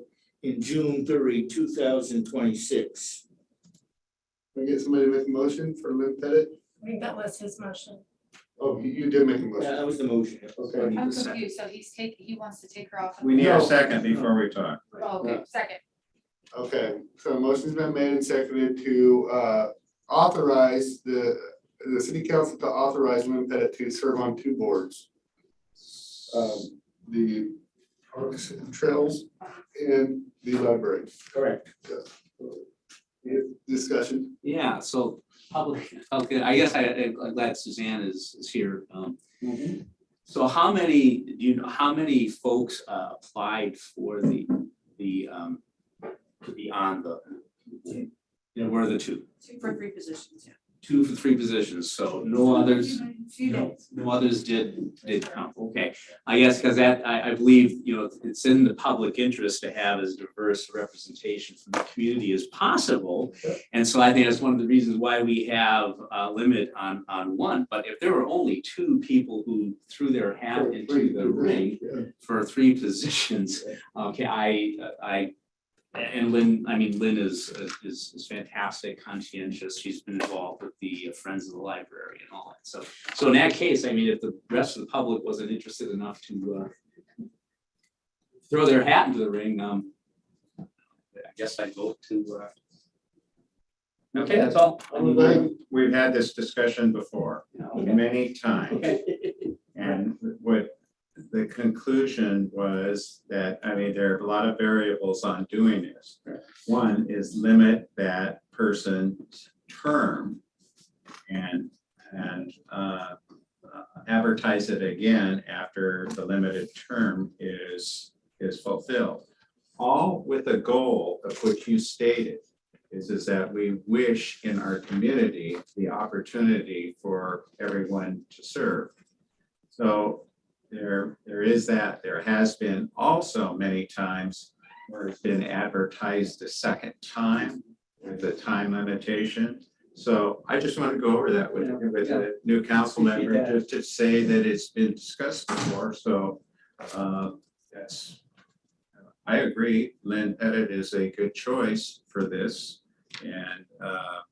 in June 30, 2026. Can I get somebody to make a motion for Lynn Pettit? I think that was his motion. Oh, you did make a Yeah, motion. that was the motion. Okay. I'm confused, so he wants to take her off. of- We need No. a second before we talk. Oh, okay, second. Okay, so a motion's been made and seconded to authorize the city council to authorize Lynn Pettit to serve on 2 boards. The Parks and Trails and the library. Correct. Yes. Discussion. Yeah, so public, okay, I guess I'm glad Suzanne is here. So how many, do you know, how many folks applied for the, to be on the, you know, where are the two? 2 for 3 positions, yeah. 2 for 3 positions, so no others, Few days. no others did count, okay. I guess because that, I believe, you know, it's in the public interest to have as diverse representation from the community as possible. And so I think that's one of the reasons why we have a limit on 1, but if there were only 2 people who threw their hat into the ring for 3 positions, okay, and Lynn, I mean, Lynn is fantastic, conscientious. She's been involved with the Friends of the Library and all that. So in that case, I mean, if the rest of the public wasn't interested enough to throw their hat into the ring, I guess I'd vote to. Okay, that's all. We've had this discussion before, many times. And what the conclusion was that, I mean, there are a lot of variables on doing this. One is limit that person's term and advertise it again after the limited term is fulfilled. All with a goal of which you stated is that we wish in our community the opportunity for everyone to serve. So there is that. There has been also many times where it's been advertised a second time with a time limitation. So I just want to go over that with the new council member, just to say that it's been discussed before. So that's, I agree. Lynn Pettit is a good choice for this, and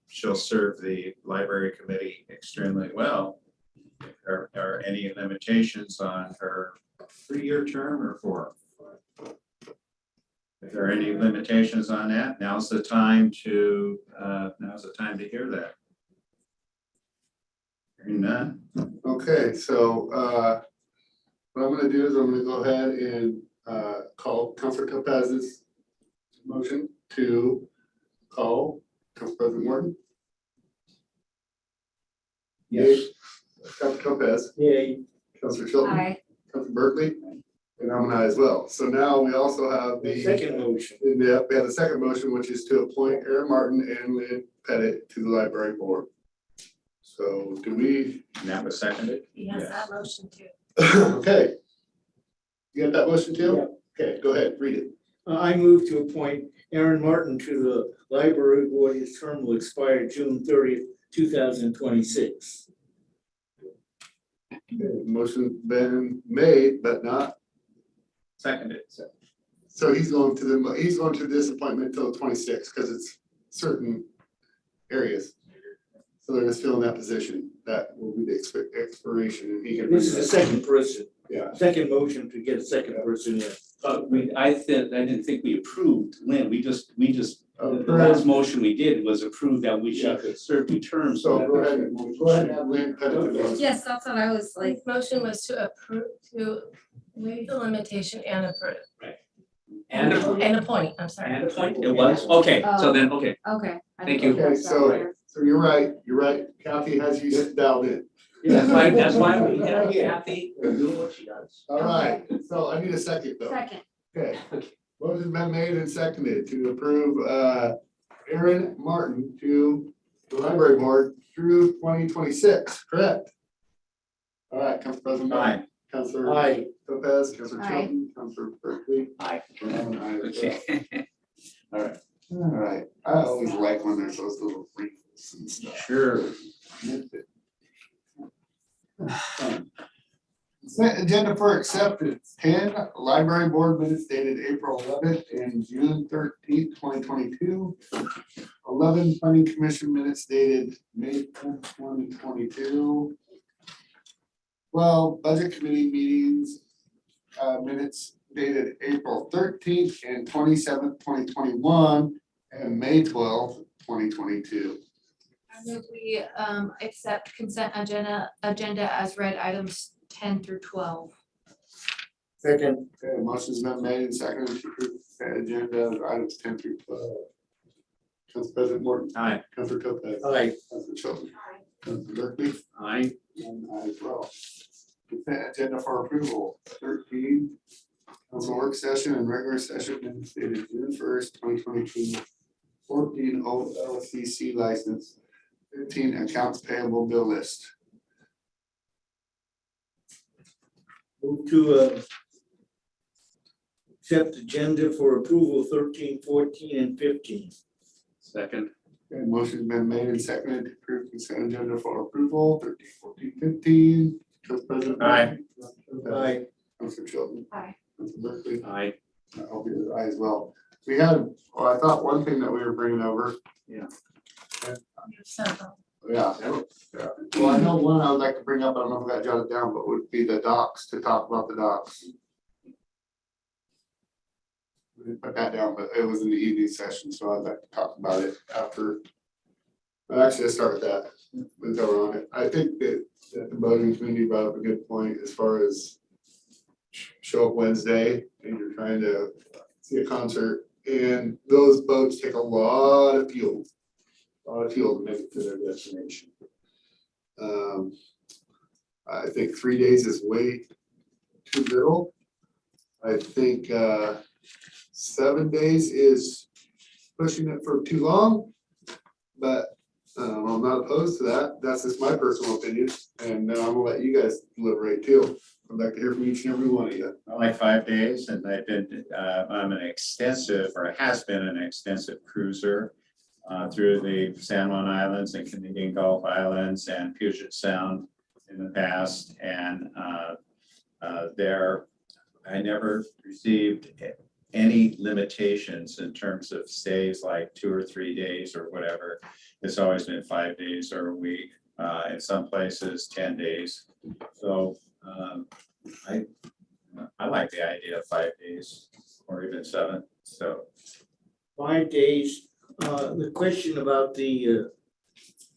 she'll serve the library committee extremely well. Are any limitations on her 3-year term or 4? If there are any limitations on that, now's the time to hear that. Hearing none. Okay, so what I'm gonna do is I'm gonna go ahead and call Councilor Topaz's motion to call Council President Morton. Yes. Councilor Topaz. Yay. Councilor Chilton. Aye. Councilor Berkeley. And I'm an aye as well. So now we also have the Second motion. We have the second motion, which is to appoint Aaron Martin and Lynn Pettit to the library board. So do we? And that was seconded? Yes, that motion too. Okay. You got that motion too? Yeah. Okay, go ahead, read it. I move to appoint Aaron Martin to the library board. His term will expire June 30th, 2026. Okay, motion's been made, but not seconded. So he's going to this appointment until the 26th because it's certain areas. So they're just filling that position. That will be the expiration, and he can. This is the second person. Yeah. Second motion to get a second person in. I didn't think we approved Lynn. We just the last motion we did was approve that we should serve 2 terms. So go ahead and have Lynn Pettit. Yes, that's what I was like. Motion was to approve, to waive the limitation and approve. Right. And appoint, I'm sorry. And appoint, it was, okay, so then, okay. Okay. Thank you. Okay, so you're right. Kathy has you dialed in. That's why we have Kathy doing what she does. All right, so I need a second though. Second. Okay, motion's been made and seconded to approve Aaron Martin to the library board through 2026, correct? All right, Council President. Aye. Councilor Aye. Topaz, Councilor Aye. Chilton, Councilor Berkeley. Aye. And I'm an aye as well. Okay. All right, I always like when there's those little wrinkles and stuff. Sure. Consent agenda for acceptance, 10 library board minutes dated April 11th and June 13th, 2022. 11 planning commission minutes dated May 10th, 2022. 12 budget committee meetings minutes dated April 13th and 27th, 2021, and May 12th, 2022. I move we accept consent agenda as read, items 10 through 12. Second. Okay, motion's been made and seconded to approve the agenda of items 10 through 12. Council President Morton. Aye. Councilor Lopez. Aye. Councilor Chilton. Councilor Berkeley. Aye. And I as well. Consent agenda for approval, 13. Council work session and regular session minutes dated June 1st, 2022. 14 OLCC license, 15 accounts payable bill list. Move to accept agenda for approval 13, 14, and 15. Second. Okay, motion's been made and seconded to approve consent agenda for approval, 13, 14, 15. Council President. Aye. Aye. Councilor Chilton. Aye. Councilor Berkeley. Aye. I'll be the aye as well. We had, I thought one thing that we were bringing over. Yeah. Yeah. Well, I know one I would like to bring up, I don't know if I got jotted down, but would be the docks, to talk about the docks. We didn't put that down, but it was in the evening session, so I'd like to talk about it after. But actually, let's start with that, with that on it. I think that the boating community brought up a good point as far as show up Wednesday and you're trying to see a concert, and those boats take a lot of fuel. A lot of fuel to make it to their destination. I think 3 days is way too little. I think 7 days is pushing it for too long, but I'm not opposed to that. That's just my personal opinion, and I'm gonna let you guys deliberate too. I'd like to hear from each and every one of you. I like 5 days, and I've been, I'm an extensive, or has been an extensive cruiser through the San Juan Islands and Canadian Gulf Islands and Puget Sound in the past, and there, I never received any limitations in terms of stays like 2 or 3 days or whatever. It's always been 5 days or a week, in some places 10 days. So I like the idea of 5 days or even 7. So 5 days. The question about the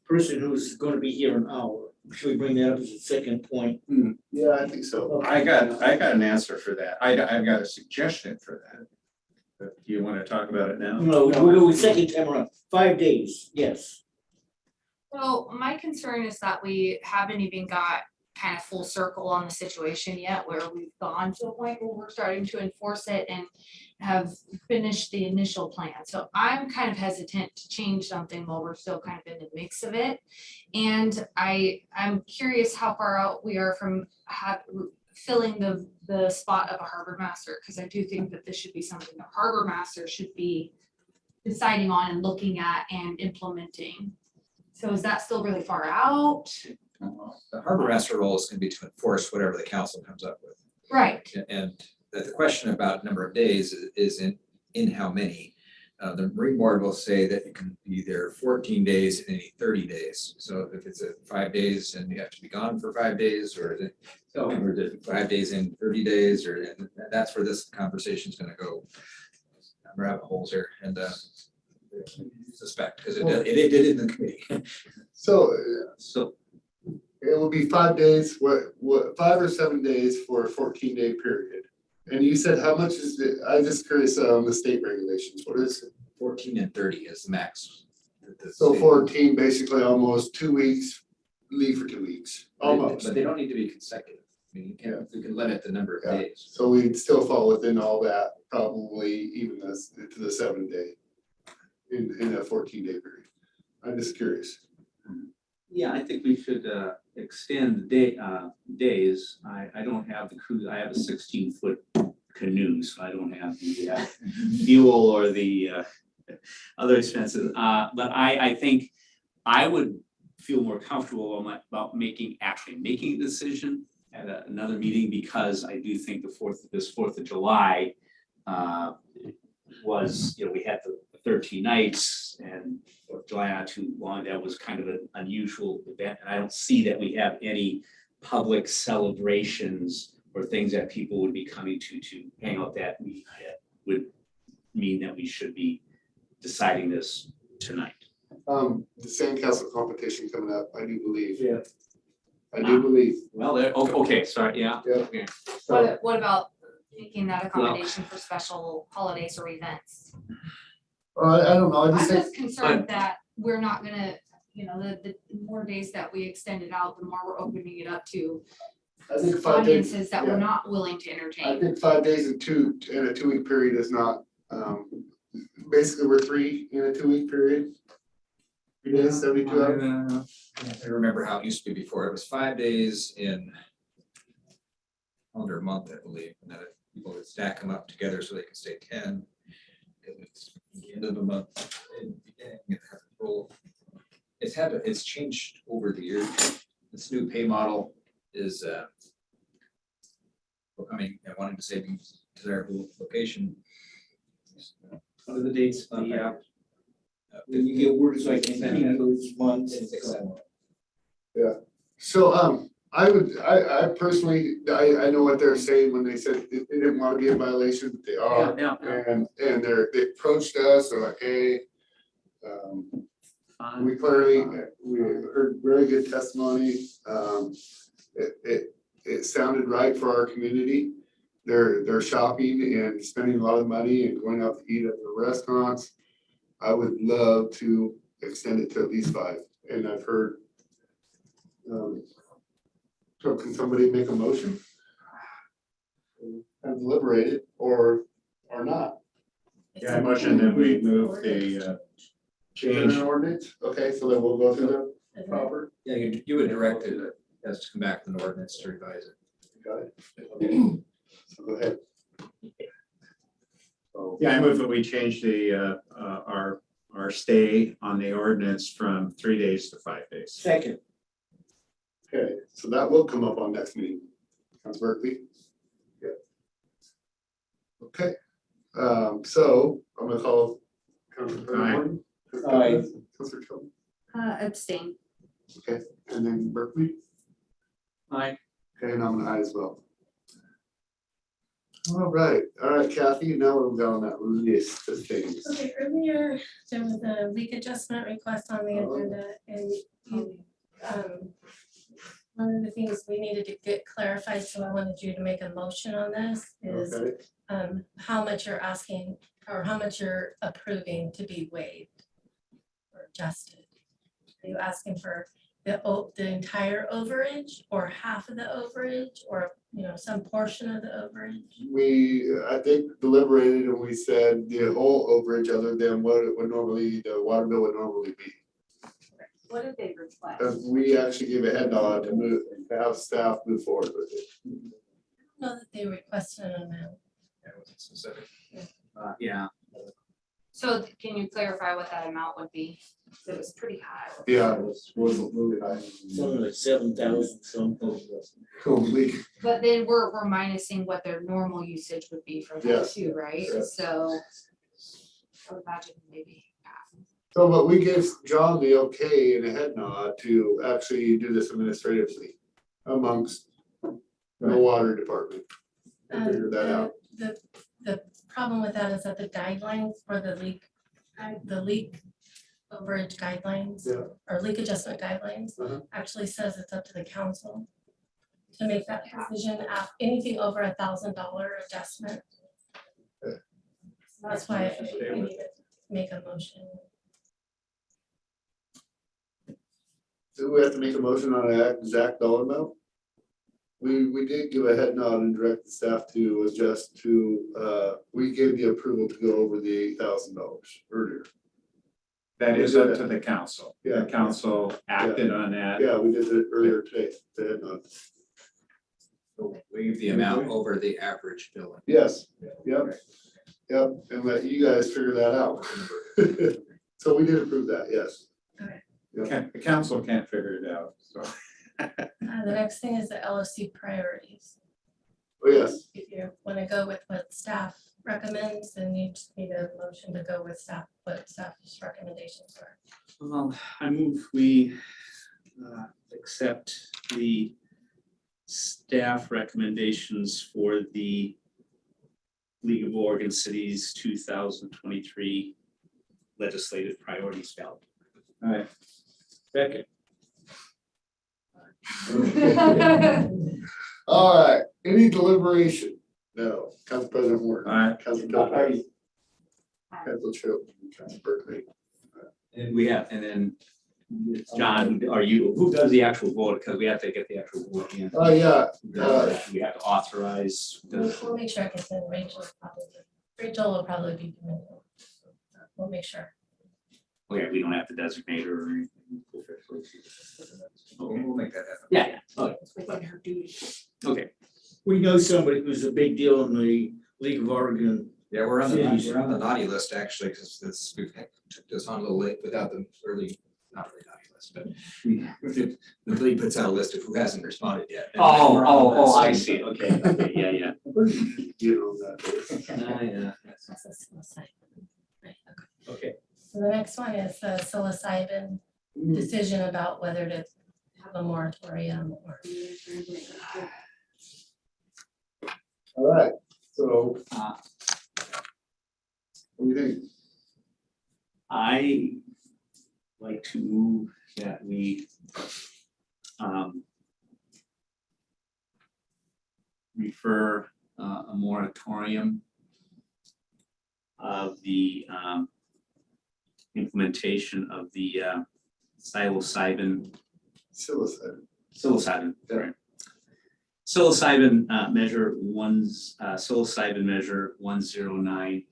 person who's going to be here an hour. Should we bring that up as a second point? Yeah, I think so. I got an answer for that. I've got a suggestion for that. But do you want to talk about it now? No, we'll go with second time around. 5 days, yes. So my concern is that we haven't even got kind of full circle on the situation yet, where we've gone to a point where we're starting to enforce it and have finished the initial plan. So I'm kind of hesitant to change something while we're still kind of in the mix of it. And I'm curious how far out we are from filling the spot of a harbor master, because I do think that this should be something the harbor master should be deciding on and looking at and implementing. So is that still really far out? The harbor master role is going to be to enforce whatever the council comes up with. Right. And the question about number of days is in how many. The Marine Board will say that you can be there 14 days and any 30 days. So if it's 5 days and you have to be gone for 5 days, or is it 5 days in 30 days, or and that's where this conversation is going to go. Rabbit holes here, and suspect because it did in the committee. So So it will be 5 days, what 5 or 7 days for a 14-day period. And you said how much is it? I'm just curious on the state regulations. What is it? 14 and 30 is the max. So 14, basically almost 2 weeks, leave for 2 weeks, almost. But they don't need to be consecutive. I mean, you can limit the number of days. So we'd still fall within all that, probably even to the 7 day in a 14-day period. I'm just curious. yeah, I think we should extend the days. I don't have the cruise, I have a 16-foot canoe, so I don't have the fuel or the other expenses. But I think I would feel more comfortable about actually making a decision at another meeting, because I do think this 4th of July was, we had the 13 nights, and 4th of July not too long. That was kind of an unusual event, and I don't see that we have any public celebrations or things that people would be coming to hang out that week that would mean that we should be deciding this tonight. The sandcastle competition coming up, I do believe. Yeah. I do believe. Well, okay, sorry, yeah. Okay. What about making that accommodation for special holidays or events? I don't know, I I'm just think. just concerned that we're not gonna, the more days that we extend it out, the more we're opening it up to I think 5 days. audiences that we're Yeah. not willing to I entertain. think 5 days in a 2 week period is not, basically we're 3 in a 2 week period. 3 days, 72 hours. I remember how it used to be before. It was 5 days in under a month, I believe, and then people would stack them up together so they could stay 10. If it's the end of the month, in the beginning, it has to roll. It's changed over the years. This new pay model is becoming, wanting to save desirable location. What are the dates? Yeah. When you get words like those months. Yeah, so, I personally, I know what they're saying when they said they didn't want to be in violation, but they are. Yeah. And they approached us, they're like, hey, we clearly, we heard very good testimony. It sounded right for our community. They're shopping and spending a lot of money and going out to eat at the restaurants. I would love to extend it to at least 5, and I've heard. So can somebody make a motion? And deliberate it or not? Yeah, I motion that we move the change. An ordinance, okay, so then we'll go through the proper. Yeah, you would direct it as to come back with an ordinance to revise it. Got it. So go ahead. Yeah, I move that we change the, our stay on the ordinance from 3 days to 5 days. Second. Okay, so that will come up on next meeting. Councilor Berkeley? Yeah. Okay, so I'm gonna call. Councilor Morton. Aye. Councilor Chilton. Abstain. Okay, and then Berkeley? Aye. Okay, and I'm an aye as well. All right, Kathy, now we're down that list of things. Okay, earlier, there was a leak adjustment request on the agenda and you, one of the things we needed to get clarified, so I wanted you to make a motion on this is Okay. how much you're asking or how much you're approving to be waived or adjusted. Are you asking for the entire overage or half of the overage or, some portion of the overage? I think deliberated and we said the whole overage other than what it would normally, the water bill would normally be. What did they request? Because we actually gave a head nod to have staff move forward with it. I don't know that they requested an amount. That was specific. Yeah. So can you clarify what that amount would be? It was pretty high. Yeah, it was really high. Something like 7,000 something. Totally. But then we're minusing what their normal usage would be for that Yes. too, right? Yes. So I would imagine maybe half. So, but we gave John the okay and a head nod to actually do this administratively amongst the water department. To figure that out. The problem with that is that the guidelines for the leak overage guidelines or leak adjustment guidelines actually says it's up to the council to make that decision. Anything over $1,000 adjustment. So that's why we need to make a motion. Do we have to make a motion on an exact dollar amount? We did give a head nod and direct the staff to adjust to, we gave the approval to go over the $8,000 earlier. That is up to the council. Yeah. The council acted on that. Yeah, we did it earlier today, the head nod. So waive the amount over the average billing. Yes, yep, and let you guys figure that out. So we did approve that, yes. The council can't figure it out, so. The next thing is the LOC priorities. Oh, yes. If you want to go with what staff recommends, then you just need a motion to go with what staff's recommendations are. I move we accept the staff recommendations for the League of Oregon Cities 2023 legislative priorities ballot. All right. Second. All right, any deliberation? No. Council President Ward. Aye. Council President. Council Chilton, Council Berkeley. And we have, and then John, who does the actual vote? Because we have to get the actual vote in. Oh, yeah. We have to authorize. We'll make sure, because then Rachel will probably be doing it. We'll make sure. Okay, we don't have to designate her or anything. We'll make that happen. Yeah, okay. It's within her duty. Okay. We know somebody who's a big deal in the League of Oregon. Yeah, we're on Cities. the naughty list actually, because took this on a little late without the early, not really naughty list, but the league puts out a list of who hasn't responded yet. And we're on that, so- I see. Okay, yeah. You know that. Yeah. That's a suicide. Right, okay. Okay. So the next one is the psilocybin decision about whether to have a moratorium or. All right, so. What do you think? I like to move that we refer a moratorium of the implementation of the psilocybin, sorry. Psilocybin measure 109.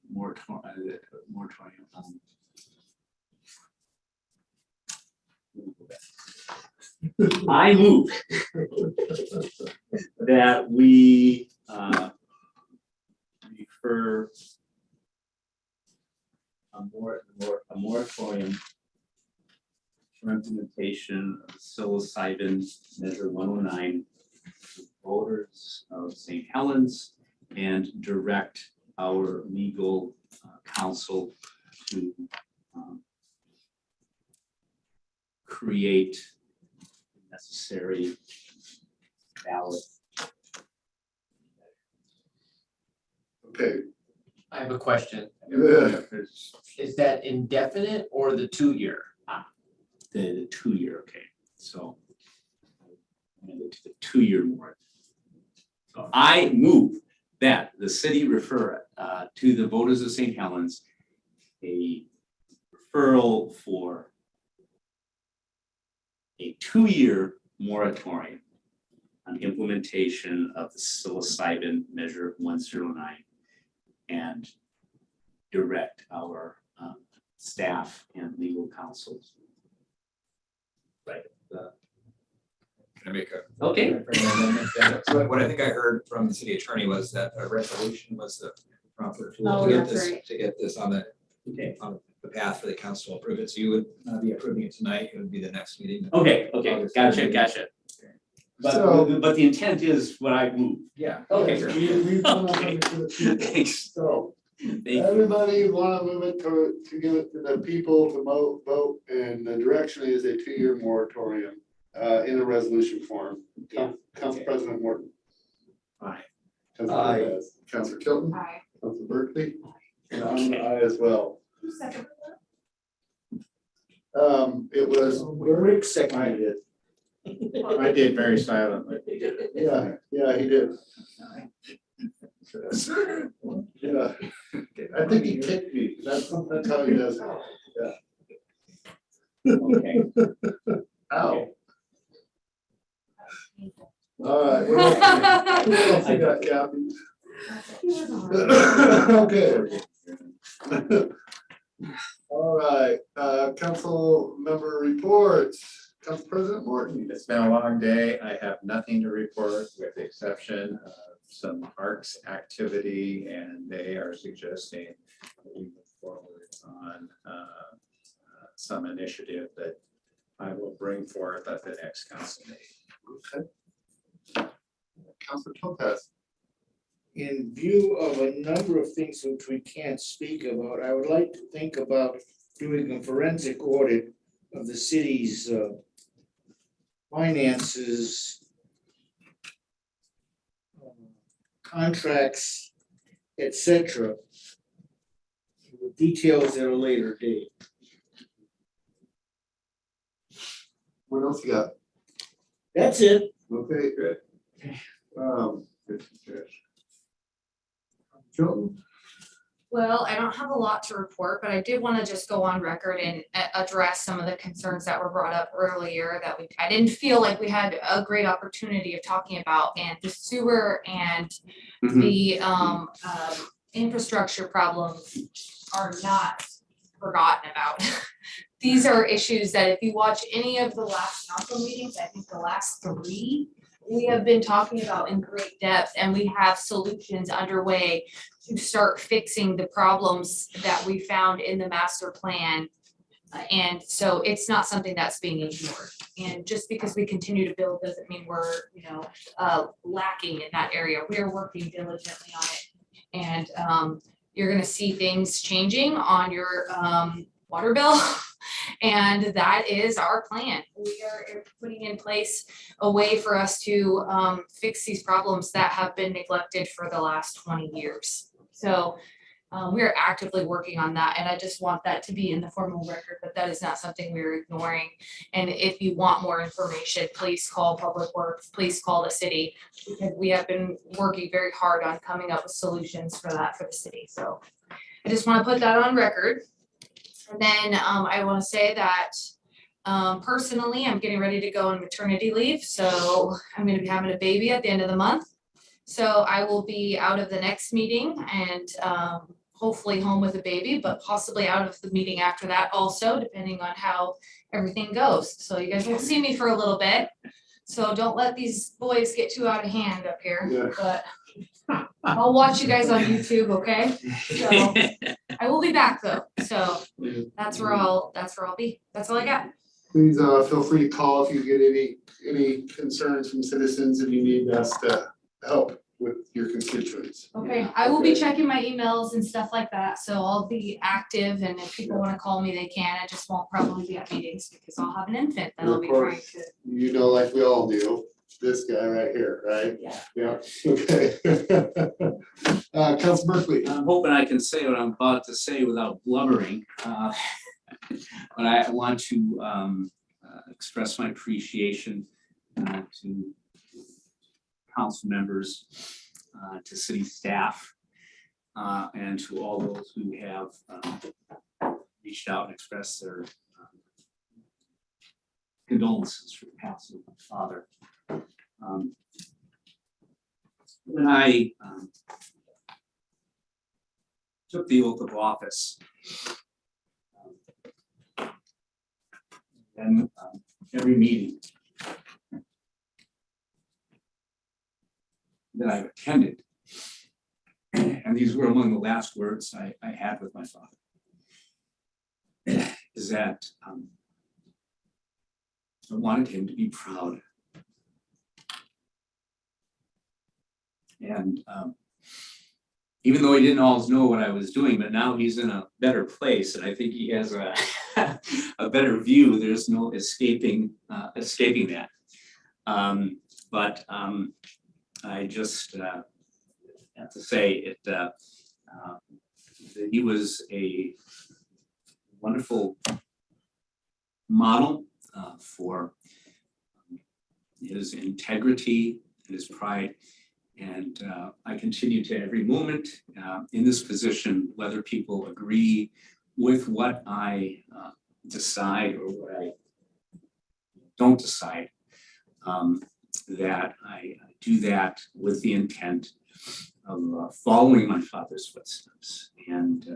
Moratorium. I move that we refer a moratorium for implementation of psilocybin measure 109 to voters of St. Helens and direct our legal counsel to create necessary ballot. Okay. I have a question. Yeah. Is that indefinite or the 2-year? The 2-year, okay, so. The 2-year moratorium. So I move that the city refer to the voters of St. Helens a referral for a 2-year moratorium on implementation of the psilocybin measure 109 and direct our staff and legal counsels. Right. Can I make a? Okay. So what I think I heard from the city attorney was that a resolution was the proper tool Oh, to get that's this, right. to get this on the, Okay. on the path for the council to approve it. So you would not be approving it tonight, it would be the next meeting. Okay, gotcha. But the intent is what I move. Yeah. Okay. We've done that for the people. Thanks. So, Thank you. everybody wanna move it to give it to the people to vote, and the direction is a 2-year moratorium in a resolution form. Council President Morton. Aye. Councilor Hernandez. Councilor Chilton. Aye. Councilor Berkeley. And I'm an aye as well. Who seconded It was. Rick seconded it. I did very silently. Yeah, he did. Yeah, I think he kicked me. That's how he does it. Yeah. Okay. Ow. All right. What else you got, Kathy? Okay. All right, council member reports. Council President Morton. It's been a long day. I have nothing to report with the exception of some parks activity, and they are suggesting that we move forward on some initiative that I will bring forth at the next council meeting. Okay. Councilor Topaz. In view of a number of things which we can't speak about, I would like to think about doing a forensic audit of the city's finances, contracts, etc. With details at a later date. What else you got? That's it. Okay, good. Chilton? Well, I don't have a lot to report, but I did want to just go on record and address some of the concerns that were brought up earlier that I didn't feel like we had a great opportunity of talking about, and the sewer and the infrastructure problems are not forgotten about. These are issues that if you watch any of the last council meetings, I think the last 3, we have been talking about in great depth, and we have solutions underway to start fixing the problems that we found in the master plan. And so it's not something that's being ignored. And just because we continue to build doesn't mean we're, lacking in that area. We are working diligently on it. And you're gonna see things changing on your water bill. And that is our plan. We are putting in place a way for us to fix these problems that have been neglected for the last 20 years. So we are actively working on that, and I just want that to be in the formal record, but that is not something we're ignoring. And if you want more information, please call Public Works, please call the city, because we have been working very hard on coming up with solutions for that for the city. So I just want to put that on record. And then I want to say that personally, I'm getting ready to go on maternity leave. So I'm going to be having a baby at the end of the month. So I will be out of the next meeting and hopefully home with a baby, but possibly out of the meeting after that also, depending on how everything goes. So you guys won't see me for a little bit. So don't let these boys get too out of hand up here, but I'll watch you guys on YouTube, okay? So I will be back though. So that's where I'll be. That's all I got. Please feel free to call if you get any concerns from citizens and you need us to help with your constituents. Okay, I will be checking my emails and stuff like that, so I'll be active, and if people wanna call me, they can. I just won't probably be at meetings because I'll have an infant that I'll be trying to. You know, like we all do, this guy right here, right? Yeah. Yeah, okay. Council Berkeley. I'm hoping I can say what I'm about to say without blubbering. But I want to express my appreciation to council members, to city staff, and to all those who have reached out and expressed their condolences for the passing of my father. When I took the oath of office, and every meeting that I've attended, and these were among the last words I had with my father, is that I wanted him to be proud. And even though he didn't always know what I was doing, but now he's in a better place, and I think he has a a better view. There's no escaping that. But I just have to say it. That he was a wonderful model for his integrity and his pride. And I continue to every moment in this position, whether people agree with what I decide or what I don't decide, that I do that with the intent of following my father's footsteps. And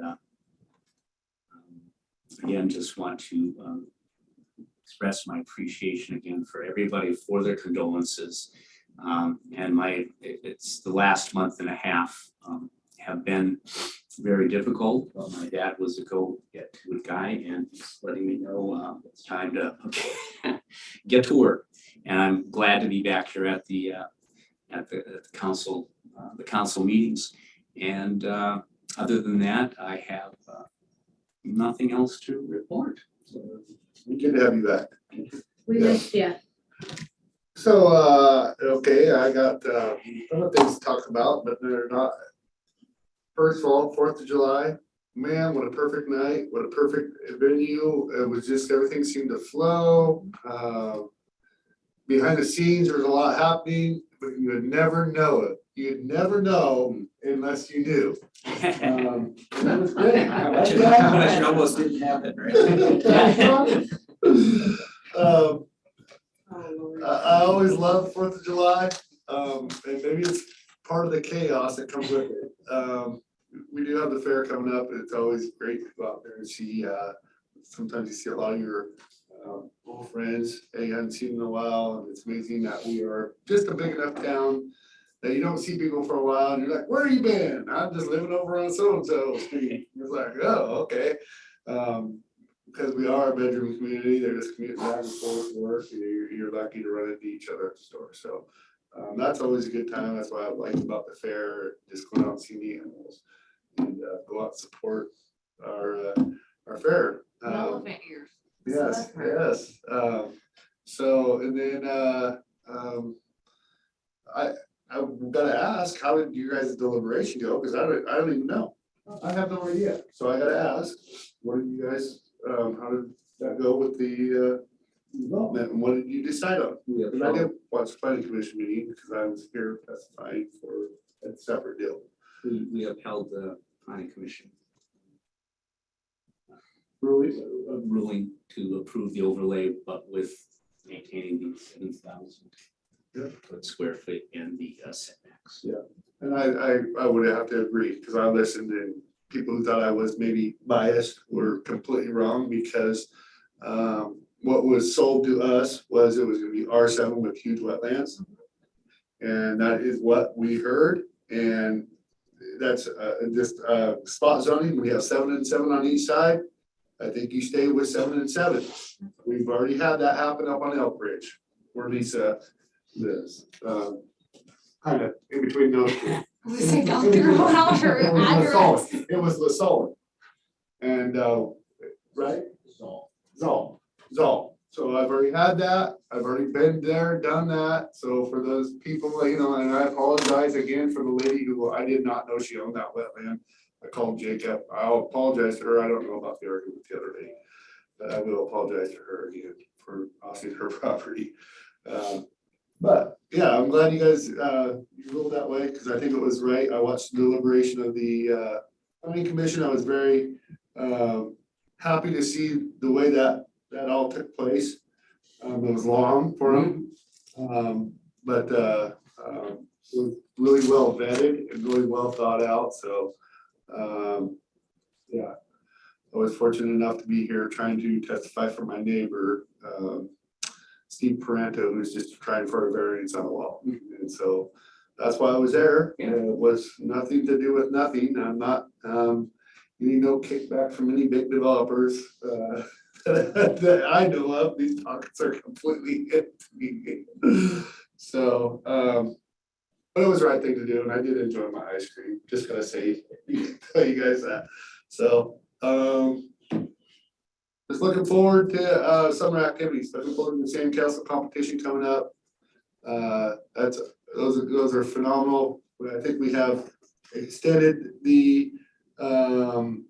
again, just want to express my appreciation again for everybody for their condolences. And it's the last month and a half have been very difficult, but my dad was a go-get-to-it guy, and he's letting me know it's time to get to work. And I'm glad to be back here at the council meetings. And other than that, I have nothing else to report. So, good to have you back. We missed you. So, okay, I got other things to talk about, but they're not. First of all, 4th of July, man, what a perfect night, what a perfect venue. It was just, everything seemed to flow. Behind the scenes, there was a lot happening, but you would never know it you'd never know unless you knew. And it was great. How much it almost didn't happen, right? I always love 4th of July, and maybe it's part of the chaos that comes with it. We do have the fair coming up, and it's always great to go out there and see, sometimes you see a lot of your old friends that you haven't seen in a while, and it's amazing that we are just a big enough town that you don't see people for a while, and you're like, where you been? I'm just living over on so-and-so street. It's like, oh, okay. Because we are a bedroom community, they're just commuting back and forth to work, and you're lucky to run into each other at the store, so. That's always a good time, that's why I like about the fair, just going out and seeing the animals, and go out and support our fair. Elephant ears. Yes, yes. So, and then, I've gotta ask, how did you guys' deliberation go? Cause I don't even know. I have no idea. So I gotta ask, what did you guys, how did that go with the, development, and what did you decide on? And I did watch the planning commission meeting because I was here testifying for a separate deal. We upheld the planning commission ruling to approve the overlay, but with maintaining the 7,000 foot square foot and the setbacks. Yeah, and I would have to agree, because I listened, and people who thought I was maybe biased were completely wrong, because what was sold to us was it was gonna be R7 with huge wetlands. And that is what we heard, and that's just spot zoning. We have 7 and 7 on each side. I think you stay with 7 and 7. We've already had that happen up on Elk Ridge, where Lisa lives, kind of in between those two. Say Dr. Walter address. It was LaSalle. And right? Zoll. So I've already had that. I've already been there, done that. So for those people, you know, and I apologize again for the lady who I did not know she owned that wetland. I called Jacob. I'll apologize to her. I don't know about the argument with the other lady, but I will apologize to her again for losing her property. But yeah, I'm glad you guys you ruled that way, because I think it was right. I watched the deliberation of the planning commission. I was very happy to see the way that all took place. It was long for them, but it was really well vetted and really well thought out. So yeah, I was fortunate enough to be here trying to testify for my neighbor, Steve Paranto, who's just trying for a variance on the wall. And so that's why I was there. It was nothing to do with nothing. I'm not getting no kickback from any big developers that I know of. These pockets are completely empty. So, but it was the right thing to do, and I did enjoy my ice cream. Just gotta say, tell you guys that. So, just looking forward to summer activities. Looking forward to the sandcastle competition coming up. Those are phenomenal. I think we have extended the amount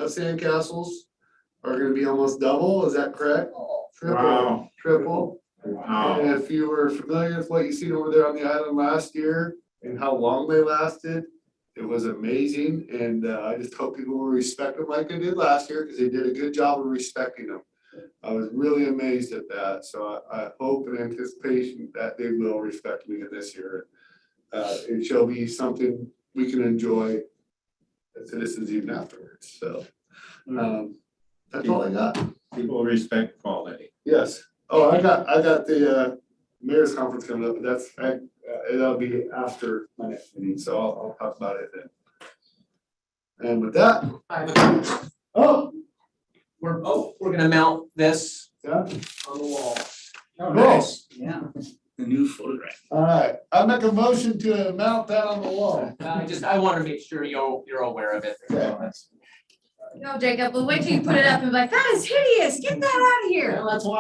of sandcastles are going to be almost double. Is that correct? Triple. Wow. And if you were familiar with what you seen over there on the island last year and how long they lasted, it was amazing. And I just hope people will respect them like they did last year, because they did a good job of respecting them. I was really amazed at that. So I hope in anticipation that they will respect me this year. It shall be something we can enjoy as citizens even afterwards. So that's all I got. People respect quality. Yes. Oh, I got the mayor's conference coming up, but that'll be after my next meeting, so I'll talk about it then. And with that, we're gonna mount this on the wall. Oh, nice. Yeah, the new photograph. All right, I make a motion to mount that on the wall. I want to make sure you're aware of it. No, Jacob, but wait till you put it up and be like, that is hideous. Get that out of here. Well, that's why